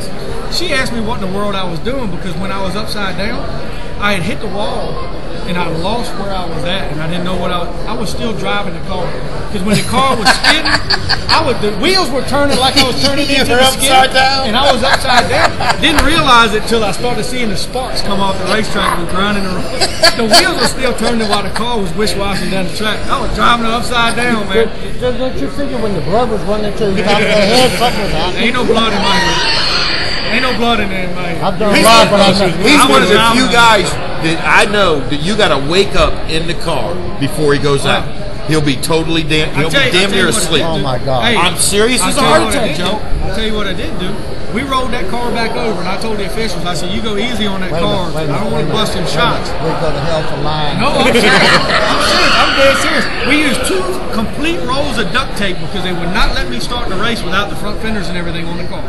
She asked me what in the world I was doing because when I was upside down, I had hit the wall and I lost where I was at, and I didn't know what I was still driving the car. Because when the car was skidding, the wheels were turning like I was turning into the skid, upside down. and I was upside down. Didn't realize it till I started seeing the sparks come off the racetrack and grinding around. The wheels were still turning while the car was wish-washing down the track. I was driving it upside down, man. Don't you figure when the blood was running to the top of their head, something was happening? Ain't no blood in my head. Ain't no blood in there, man. I've done a lot, but He's one of the few guys that I know that you got to wake up in the car before he goes out. He'll be totally damn near asleep. Oh my God! Hey, I'm serious as a I'll heart tell you what I attack, did, Joe. I'll tell you what I did do. We rolled that car back over, and I told the officials, I said, "You go easy on that car. I don't want to bust them shots." We go to hell for lying. No, I'm serious. I'm serious. I'm dead serious. We used 2 complete rolls of duct tape because they would not let me start the race without the front fenders and everything on the car.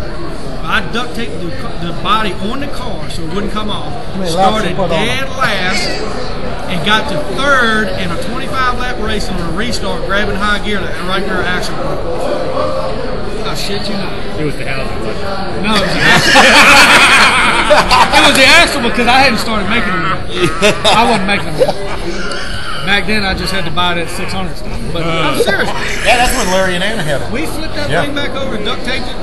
I duct taped the body on the car so it wouldn't come off. Started dead last and got to 3rd in a 25-lap race on a restart, grabbing high gear right there at Axel. I shit you not. It was the housing. No, it was the axle. It was the axle because I hadn't started making them yet. I wasn't making them yet. Back then, I just had to buy that 600 stuff. But I'm serious. Yeah, that's when Larry and Anna had it. We flipped that thing back over, duct taped it.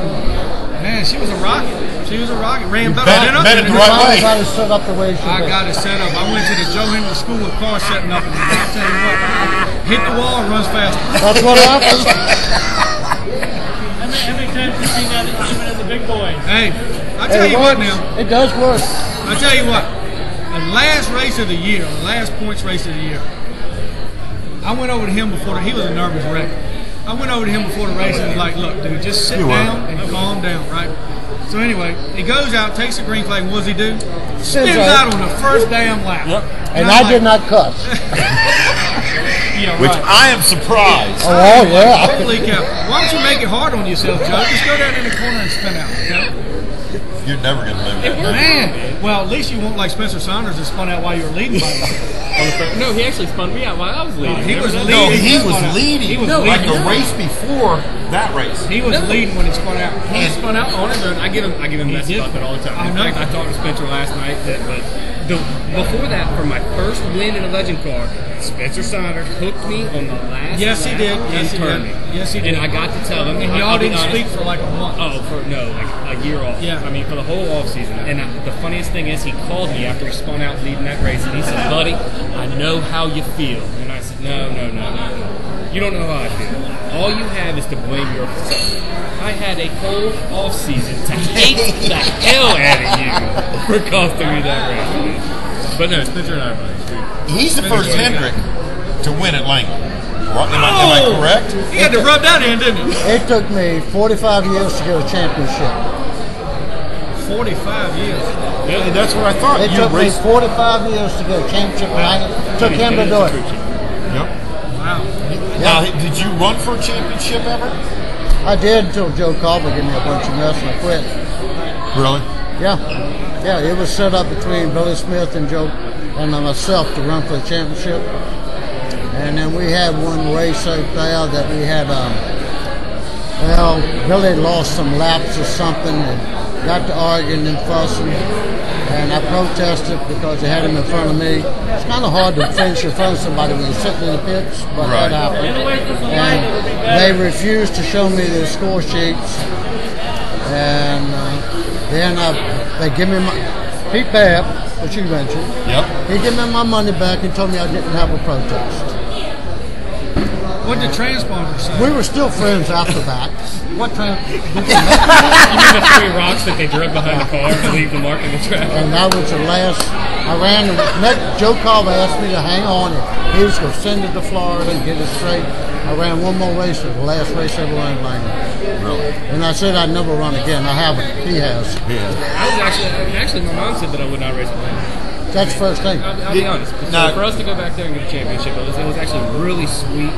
Man, she was a rocket. She was a rocket. Ran better. Bet it the right way. I got it set up the way it should I be. got it set up. I went to the Joe Hendricks School with cars setting up, and I'll tell you what, hit the wall, runs faster. That's what happens. How many times have you seen that even as a big boy? Hey, I tell you what now. It does work. I tell you what. The last race of the year, the last points race of the year, I went over to him before he was a nervous wreck. I went over to him before the race and was like, look, dude, just sit down and calm down, right? So anyway, he goes out, takes the green flag, and what does he do? Spins out on the first damn lap. Yep. And I did not cuss. Yeah, Which right. I am surprised. Oh, yeah. Holy cow. Why don't you make it hard on yourself, Joe? Just go down in the corner and spin out, okay? You're never going to live that. Man, well, at least you won't like Spencer Saunders that spun out while you were leading by yourself. No, he actually spun me out while I was leading. He was leading. No, he was leading. Like the race before that race. He was leading when he spun out. He spun out on his own. I give him mess about that all the time. In fact, I talked to Spencer last night before that, for my first win in a legend car, Spencer Saunders hooked me on the last Yes, he lap did. and Yes, he turned did. me. Yes, he did. And I got to tell him. And y'all didn't speak for like a month. Oh, like a year off. Yeah. I mean, for the whole off season. And the funniest thing is, he called me after he spun out leading that race, and he said, "Buddy, I know how you feel." And I said, "No. You don't know how I feel. All you have is to blame yourself. I had a whole off season to hate the hell out of you for costing me that race." But no, Spencer and I are buddies. He's the first Hendrick to win at Langley. Am I correct? He had to rub that in, didn't he? It took me 45 years to get a championship. 45 years. Yeah, that's what I thought. It took me 45 years to get a championship. It took him to do it. Yep. Wow. Now, did you run for a championship ever? I did until Joe Gobble gave me a bunch of mess and I quit. Really? Yeah, it was set up between Billy Smith and Joe and myself to run for the championship. And then we had one race out there that we had, Billy lost some laps or something and got to arguing and fussing. And I protested because they had him in front of me. It's kind of hard to finish in front of somebody when you're sitting in the pits, but that happened. And they refused to show me the score sheets. And then they give me Pete Babb, which you mentioned. Yep. He gave me my money back and told me I didn't have a protest. What did the transponder say? We were still friends after that. What You mean the 3 rocks that they drug behind the car to leave the mark in the track? And that was the last. I ran. Joe Cobb asked me to hang on. He was going to send it to Florida and get it straight. I ran one more race. It was the last race I ever ran in Langley. Really? And I said I'd never run again. I haven't. He has. I was actually, my mom said that I would not race at Langley. That's the first thing. I'll be honest. So for us to go back there and get a championship, it was actually really sweet.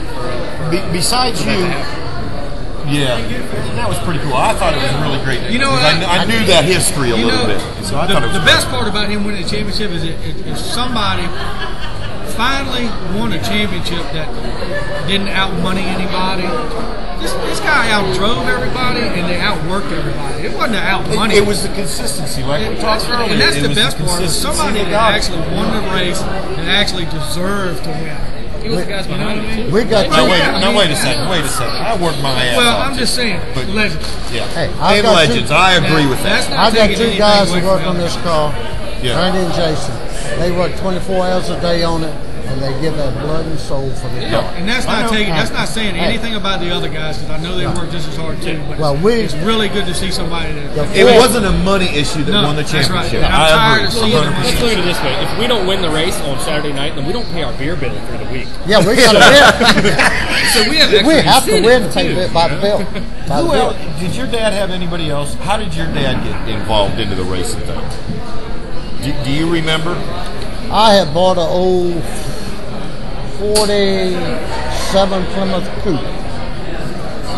Besides you, yeah, that was pretty cool. I thought it was really great. You know what? I knew that history a little bit. So I thought it was the best part about him winning a championship is if somebody finally won a championship that didn't outmoney anybody. This guy outdrove everybody and they outworked everybody. It wasn't an outmoney. It was the consistency, like we talked earlier. And that's the best part. It was somebody that actually won the race and actually deserved to win. He was the guys behind me. We got wait a second. I worked my ass Well, off. I'm just saying, But- legends. Yeah. Hey, And legends. I agree with that. I got 2 guys that work on this car, Yeah. Randy and Jason. They work 24 hours a day on it, and they give their blood and soul for the car. And that's not saying anything about the other guys because I know they work just as hard too. But it's really good to see somebody that. It wasn't a money issue that won the that's right. championship. And I'm tired I of agree. seeing them. Let's look at it this way. If we don't win the race on Saturday night, then we don't pay our beer bill for the week. Yeah, we got to win. So we have to win to pay by the bill. Who else? Did your dad have anybody else? How did your dad get involved into the racing thing? Do you remember? I had bought an old 47 Plymouth Coupe.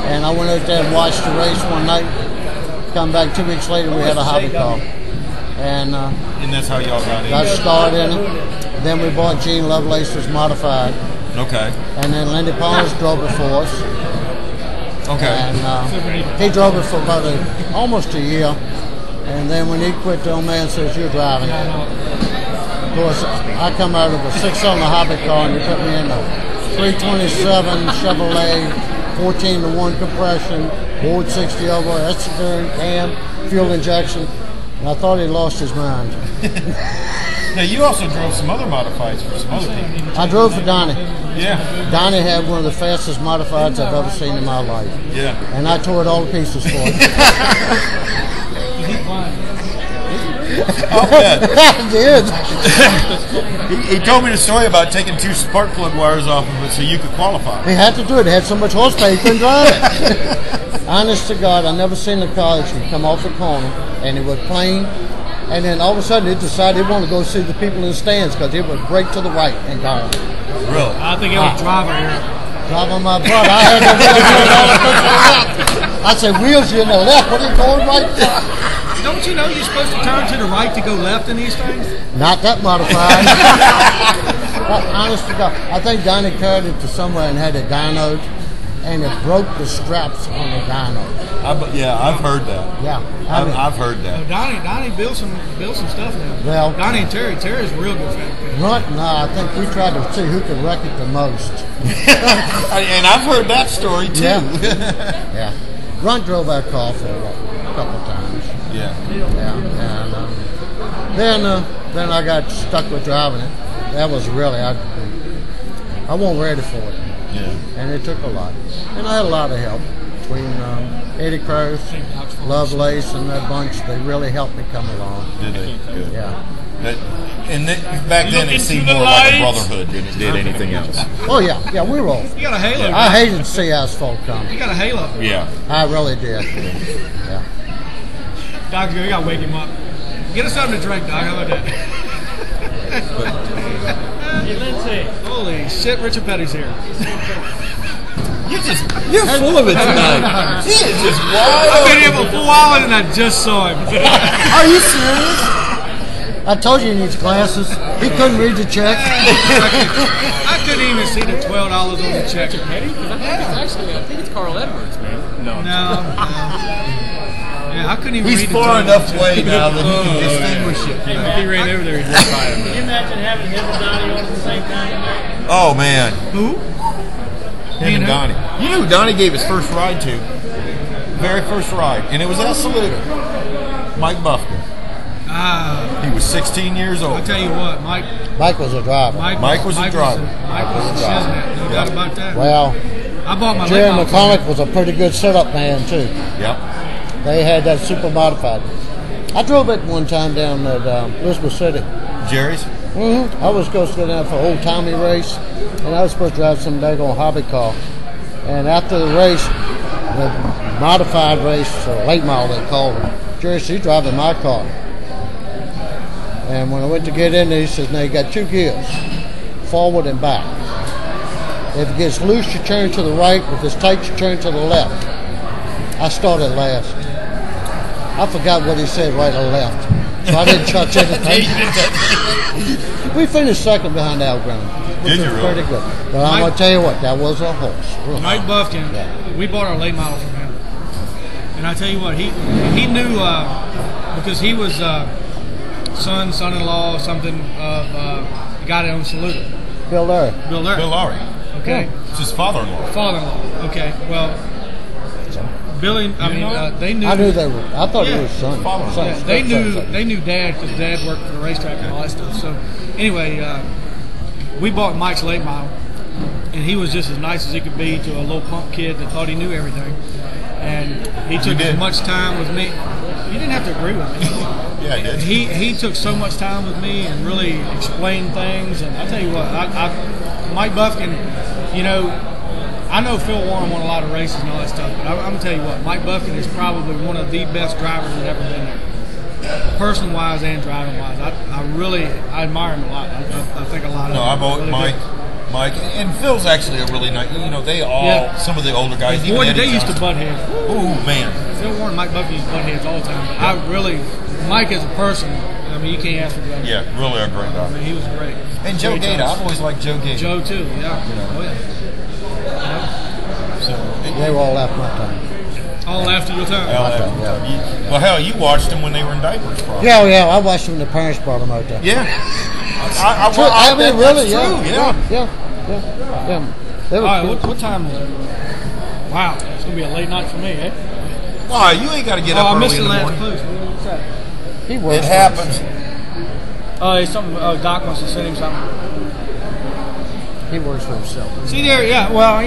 And I went out there and watched the race one night. Come back 2 weeks later, we had a hobby car. And that's how y'all got in. Got started in it. Then we bought Gene Lovelace's modified. Okay. And then Lindy Pons drove it for us. Okay. And he drove it for about almost a year. And then when he quit, the old man says, "You're driving." Of course, I come out of a 6-cylinder hobby car, and he put me in a 327 Chevrolet, 14-to-1 compression, board 60 over, Etzner cam, fuel injection. And I thought he lost his mind. Now, you also drove some other modifieds for some other people. I drove for Donnie. Yeah. Donnie had one of the fastest modifieds I've ever seen in my life. Yeah. And I tore it all to pieces for him. I'll bet. I did. He told me the story about taking 2 spark plug wires off of it so you could qualify. He had to do it. It had so much horsepower he couldn't drive it. Honest to God, I never seen a car that would come off the corner and it would plane, and then all of a sudden it decided it wanted to go see the people in the stands because it would brake to the right and go. Really? I think it was driver error. Driving my butt. I had to I said, "Wheels, you in the left. What are you going right there?" Don't you know you're supposed to turn to the right to go left in these things? Not that modified. Honest to God, I think Donnie carried it to somewhere and had it dynoed, and it broke the straps on the dyno. I've heard that. Yeah, I've heard that. Donnie built some stuff now. Well, Donnie and Terry's a real good fan. Runt and I think we tried to see who could wreck it the most. And I've heard that story too. Yeah. Runt drove our car for a couple of times. Yeah. And then I got stuck with driving it. That was really I wasn't ready for it. Yeah. And it took a lot. And I had a lot of help between Eddie Pearce, Lovelace, and that bunch. They really helped me come along. Did they? Good. Yeah. Back then it seemed more like a brotherhood than it did anything else. Oh yeah, we were all. You got a halo. I hated to see asphalt come. You got a halo. Yeah. I really did. Yeah. Doc, you got to wake him up. Get us something to drink, Doc. How about that? Hey, Lindsay. Holy shit, Richard Petty's here. You're full of it tonight. He is just wild. I've been here for 4 hours and I just saw him. Are you serious? I told you he needs glasses. He couldn't read the check. I couldn't even see the $12 on the check. Petty? I think it's Carl Edwards, man. No. Yeah, I couldn't even He's read the far check. enough away now that he can distinguish it. If he ran over there, he'd walk by him. Can you imagine having him and Donnie on at the same time? Oh man. Who? Him and Donnie. You know who Donnie gave his first ride to? Very first ride. And it was at Saluda. Mike Buffkin. He was 16 years old. I'll tell you what, Mike was a driver. Mike was a driver. Mike was a shiznit. No doubt about that. Well, I bought my Jerry late McCormick was a pretty good setup man too. Yep. They had that super modified. I drove it one time down at Elizabeth City. Jerry's? Mm-hmm. I was supposed to go down for an old Tommy race, and I was supposed to drive some daggone hobby car. And after the race, the modified race, or late model they called it, Jerry said, "You driving my car." And when I went to get in there, he says, "Now you got 2 gears, forward and back. If it gets loose, you turn to the right. If it's tight, you turn to the left." I started last. I forgot what he said right or left, so I didn't touch anything. We finished second behind Al Brown, which was pretty good. But I'm going to tell you what, that was a horse. Mike Buffkin, we bought our late model from him. And I tell you what, he knew, because he was son-in-law or something of the guy that owns Saluda. Bill Larry. Bill Larry. Okay. Yeah. It's his father-in-law. Father-in-law. Okay. Well, Billy. They knew. I knew they were. I thought it was son. Yeah, they knew Dad because Dad worked for the racetrack and all that stuff. So anyway, we bought Mike's late model, and he was just as nice as he could be to a little punk kid that thought he knew everything. And he took as much time with me. You didn't have to agree with me. Yeah, I did. He took so much time with me and really explained things. And I tell you what, Mike Buffkin, you know. I know Phil Warren won a lot of races and all that stuff, but I'm going to tell you what, Mike Buffkin is probably one of the best drivers that ever been there. Person-wise and driving-wise. I admire him a lot. I think a lot of him. No, I bought really Mike, and Phil's actually a really nice, they all, some of the older guys. Boy, they used to butt heads. Oh, man. Phil Warren and Mike Buffkin used to butt heads all the time. Yeah. Mike as a person, you can't ask for better. Yeah, really a great guy. He was great. And Joe Gator, I've always liked Joe Gator. Joe, too, yeah. Oh, yeah. So, they were all after my time. All after your time? Well, hell, you watched them when they were in diapers, probably. Yeah, I watched them when the parents brought them out there. Yeah. I mean, really, yeah. All right, what time is it? Wow, it's going to be a late night for me, eh? Why? You ain't got to get up early in the morning. Post. What's that? It happens. Doc wants to send him something. He works for himself. See there, yeah. Well,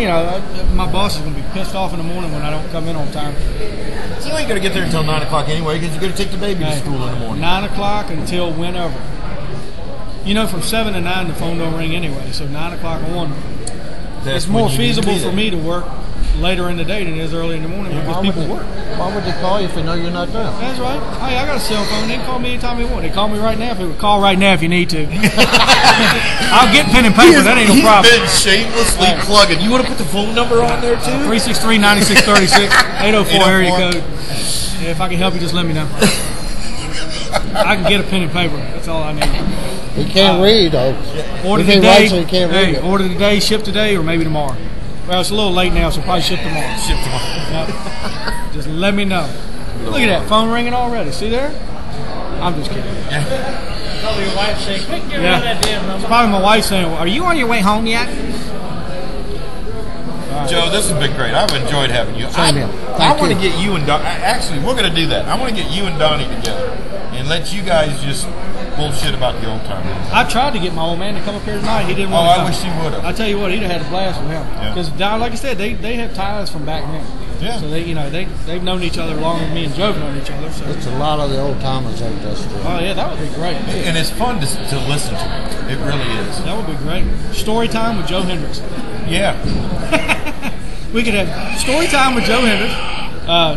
my boss is going to be pissed off in the morning when I don't come in on time. So you ain't going to get there until 9 o'clock anyway because you got to take the baby to school in the morning. 9 o'clock until whenever. From 7 to 9 the phone don't ring anyway, so 9 o'clock on. It's more feasible for me to work later in the day than it is early in the morning because people work. Why would they call you if they know you're not there? That's right. Hey, I got a cell phone. They can call me anytime they want. They call me right now. If they would call right now if you need to. I'll get pen and paper. That ain't no problem. He's been shamelessly plugging. You want to put the phone number on there too? 363-9636, 804 area code. Yeah, if I can help you, just let me know. I can get a pen and paper. That's all I need. He can't read, though. Order He can't today. write, so he can't read it. Order today, ship today, or maybe tomorrow. Well, it's a little late now, so probably ship tomorrow. Ship tomorrow. Yep. Just let me know. Look at that phone ringing already. See there? I'm just kidding. Probably your wife saying, "Quick, give me that damn number." It's probably my wife saying, "Are you on your way home yet?" Joe, this has been great. I've enjoyed having you. Same here. I Thank want to you. get you and Don. Actually, we're going to do that. I want to get you and Donnie together and let you guys just bullshit about the old timers. I tried to get my old man to come up here tonight. He didn't Oh, want to I come. wish he would have. I tell you what, he'd have had a blast with him. Yeah. Because, like I said, they have ties from back then. Yeah. So they've known each other longer than me and Joe've known each other. So. It's a lot of the old timers over there still. Oh yeah, that would be great. And it's fun to listen to. It really is. That would be great. Story time with Joe Hendricks. Yeah. We could have story time with Joe Hendricks.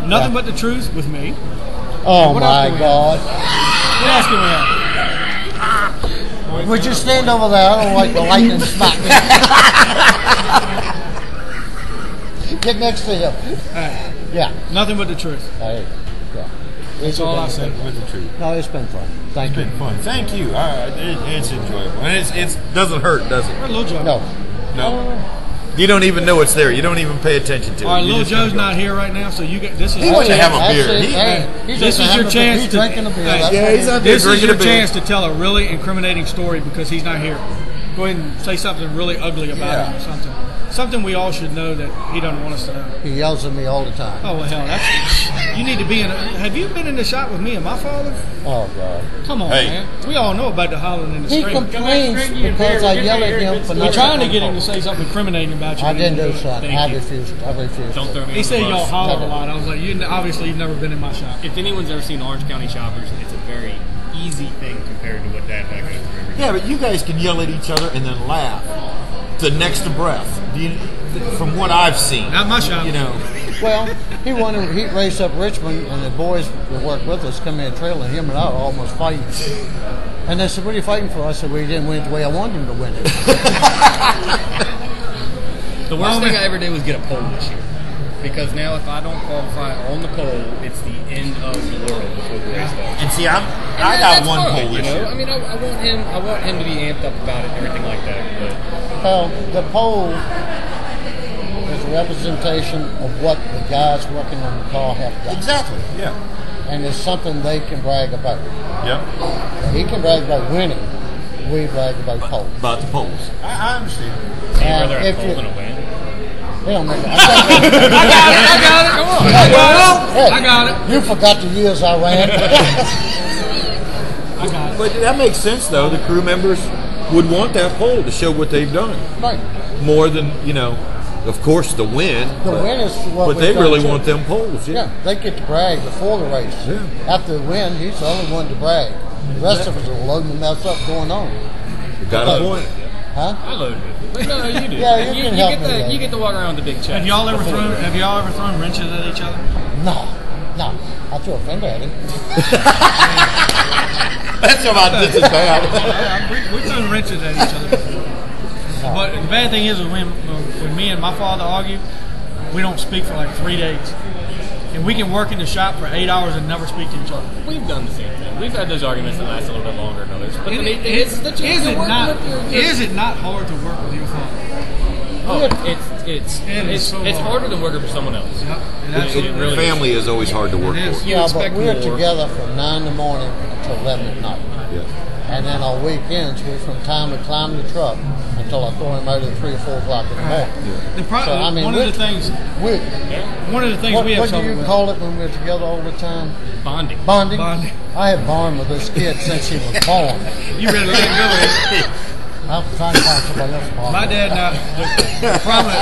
Nothing but the truth with me. Oh, What my else do we God. What else can we have? Would you stand over there? I don't like the lightning smack me. Get next to him. Hey, Yeah. nothing but the truth. Hey, yeah. That's all I say. With the truth. No, it's been fun. Thank you. It's been fun. Thank you. It's enjoyable. And it doesn't hurt, does it? Where's Little Joe? No. No. You don't even know it's there. You don't even pay attention to it. All right, You Little just Joe's go. not here right now, so you get this is He wants to have a beer. This is your chance He's to. drinking a beer. Hey, That's yeah, what he's he- out there This is drinking your a beer. chance to tell a really incriminating story because he's not here. Go ahead and say something really ugly about him or something. Something we all should know that he doesn't want us to know. He yells at me all the time. Oh, well, hell, that's... You need to be in a... Have you been in the shop with me and my father? Oh, God. Come on, Hey. man. We all know about the hollering in the He street. complains because I yell at him for We're not... trying to get him to say something incriminating about you. I didn't do something. Thank I you. refused. I refused. Don't throw me He under said the y'all bus. holler a lot. I was like, obviously you've never been in my shop. If anyone's ever seen Orange County Shoppers, it's a very easy thing compared to what Dad and I go through every day. Yeah, but you guys can yell at each other and then laugh. The next to breath. From what I've seen. Not my shop. You know. Well, he won a heat race up Richmond, and the boys that work with us come in trailing him, and I were almost fighting. And they said, "What are you fighting for?" I said, "Well, he didn't win it the way I wanted him to win it." The worst thing I ever did was get a pole this year. Because now if I don't qualify on the pole, it's the end of the world before the race starts. And see, I got that's one fine, pole you this know? year. I mean, I want him to be amped up about it and everything like that. But Well, the pole is a representation of what the guys working on the car have done. Exactly. Yeah. And it's something they can brag about. Yep. He can brag about winning. We brag about pole. About the poles. I understand. I'd rather have if pole you- than a win. They don't make it. I got it. Come on. Hey, I got it. You forgot the years I ran. I got it. But that makes sense, though. The crew members would want that pole to show what they've done. Right. More than, of course, the win. The win is what But we've they done really too. want them poles. Yeah, they get to brag before the race. Yeah. After the win, he's the only one to brag. The rest of us are loading the mess up going on. You got a point. Huh? I loaded it. But no, you do. Yeah, you can help get me the, there. you get to walk around with the big chest. Have y'all ever thrown wrenches at each other? No. I threw a fender at him. That's about just as bad. We've thrown wrenches at each other before. But the bad thing is when me and my father argue, we don't speak for like 3 days. And we can work in the shop for 8 hours and never speak to each other. We've done the same thing. We've had those arguments that last a little bit longer than others. But it's the chance Is to it work not? with your- Is it not hard to work with your father? Oh, it's so hard. harder than working for someone else. Yep, it absolutely really Family is always hard to work It is. for. You Yeah, but expect we're more. together from 9 in the morning until 11 at night. Yeah. And then on weekends, we're from time to climb the truck until I throw him out at 3 or 4 o'clock in the morning. The pro- So, I mean, one of the things What we have do trouble you with. call it when we're together all the time? Bonding. Bonding? Bonding. I have bonded with this kid since he was born. You ready to let him go? I'm trying to find somebody else to bond My with. dad and I, the problem,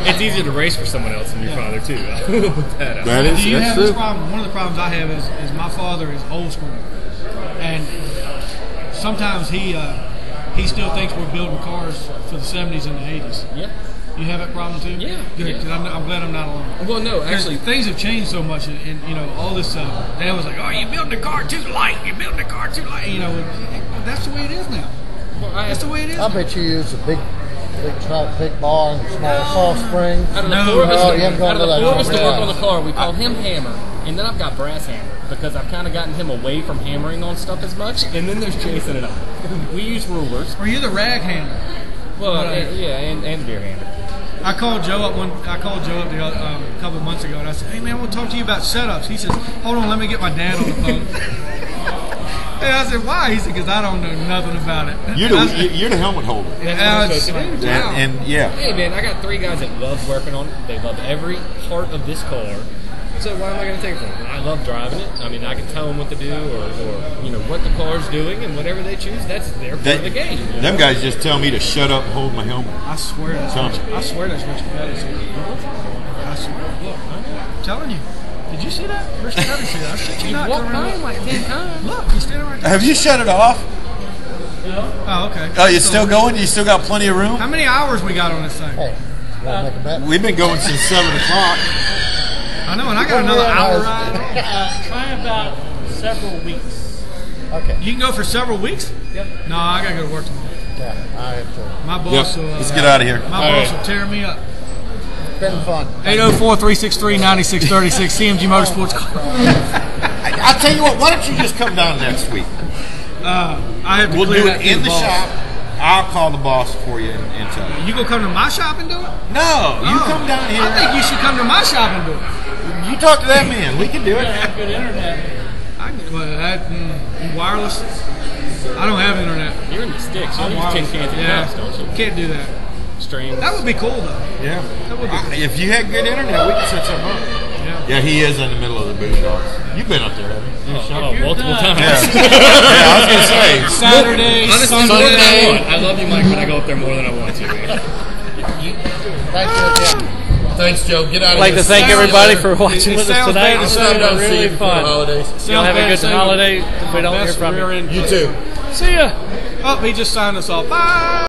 It's easier to race for someone else than your father too. I will put that out. That is do you that's have true. this problem? One of the problems I have is my father is old school, and sometimes he still thinks we're building cars for the 70s and the 80s. Yeah. You have that problem too? Yeah, Good, yeah. 'cause I'm glad I'm not alone. Well, no, 'Cause actually, things have changed so much, and all this. Dad was like, "Oh, you're building the car too light. You're building the car too light." That's the way it is now. That's the way it is. I bet you use a big truck, big bar, and small soft spring. out of the No, four of us, no, you haven't gone out of to the that four of us that yet. work on the car, we call him Hammer, and then I've got Brass Hammer. because I've kind of gotten him away from hammering on stuff as much. And then there's chasing it up. We use rulers. Are you the rag handler? Well, and the beer handler. I called Joe up a couple months ago, and I said, "Hey man, I want to talk to you about setups." He says, "Hold on, let me get my dad on the phone." And I said, "Why?" He said, "Because I don't know nothing about it." You're the helmet holder. Yeah, Hey man, I got 3 guys that love working on it. They love every part of this car. So why am I going to take it from them? I love driving it. I mean, I can tell them what to do, or what the car's doing, and whatever they choose, that's their part of the game. Them guys just tell me to shut up and hold my helmet. I swear that's what you better say. I swear. Look, I'm telling you. Did you see that? Where's the other see that? You walked by him like 10 times. Look, he's standing right there. Have you shut it off? No. Oh, okay. Oh, you still going? You still got plenty of room? How many hours we got on this thing? Hey, wanna make a bet? We've been going since 7 o'clock. I know, and I got another hour ride. Try about several weeks. Okay. You can go for several weeks? Yep. No, I got to go to work tomorrow. Yeah, I have to. My boss will. Let's get out of here. My boss will tear me up. It's been fun. 804-363-9636, CMG Motorsports. I'll tell you what, why don't you just come down next week? I have to We'll clear do that it in through the boss. shop. I'll call the boss for you and tell you. You gonna come to my shop and do it? No, you come down here. I think you should come to my shop and do it. You talk to that man. We can do it. I have good internet. Wireless. I don't have internet. You're in the sticks. You use tin cans and cups, don't you? Can't do that. Streams. That would be cool though. Yeah. That would be cool. If you had good internet, we could set something up. Yeah, he is in the middle of the boondocks. You've been up there, haven't you? Multiple times. Yeah, I was going to say. Saturday, Honestly, more than I want. I love you, Mike, but I go up there more than I want to. Thanks, Joe. Get out of here. I'd like to thank everybody for watching with us tonight. It's been really fun. Y'all have a good holiday if we don't hear from you. You too. See ya. Oh, he just signed us off. Bye.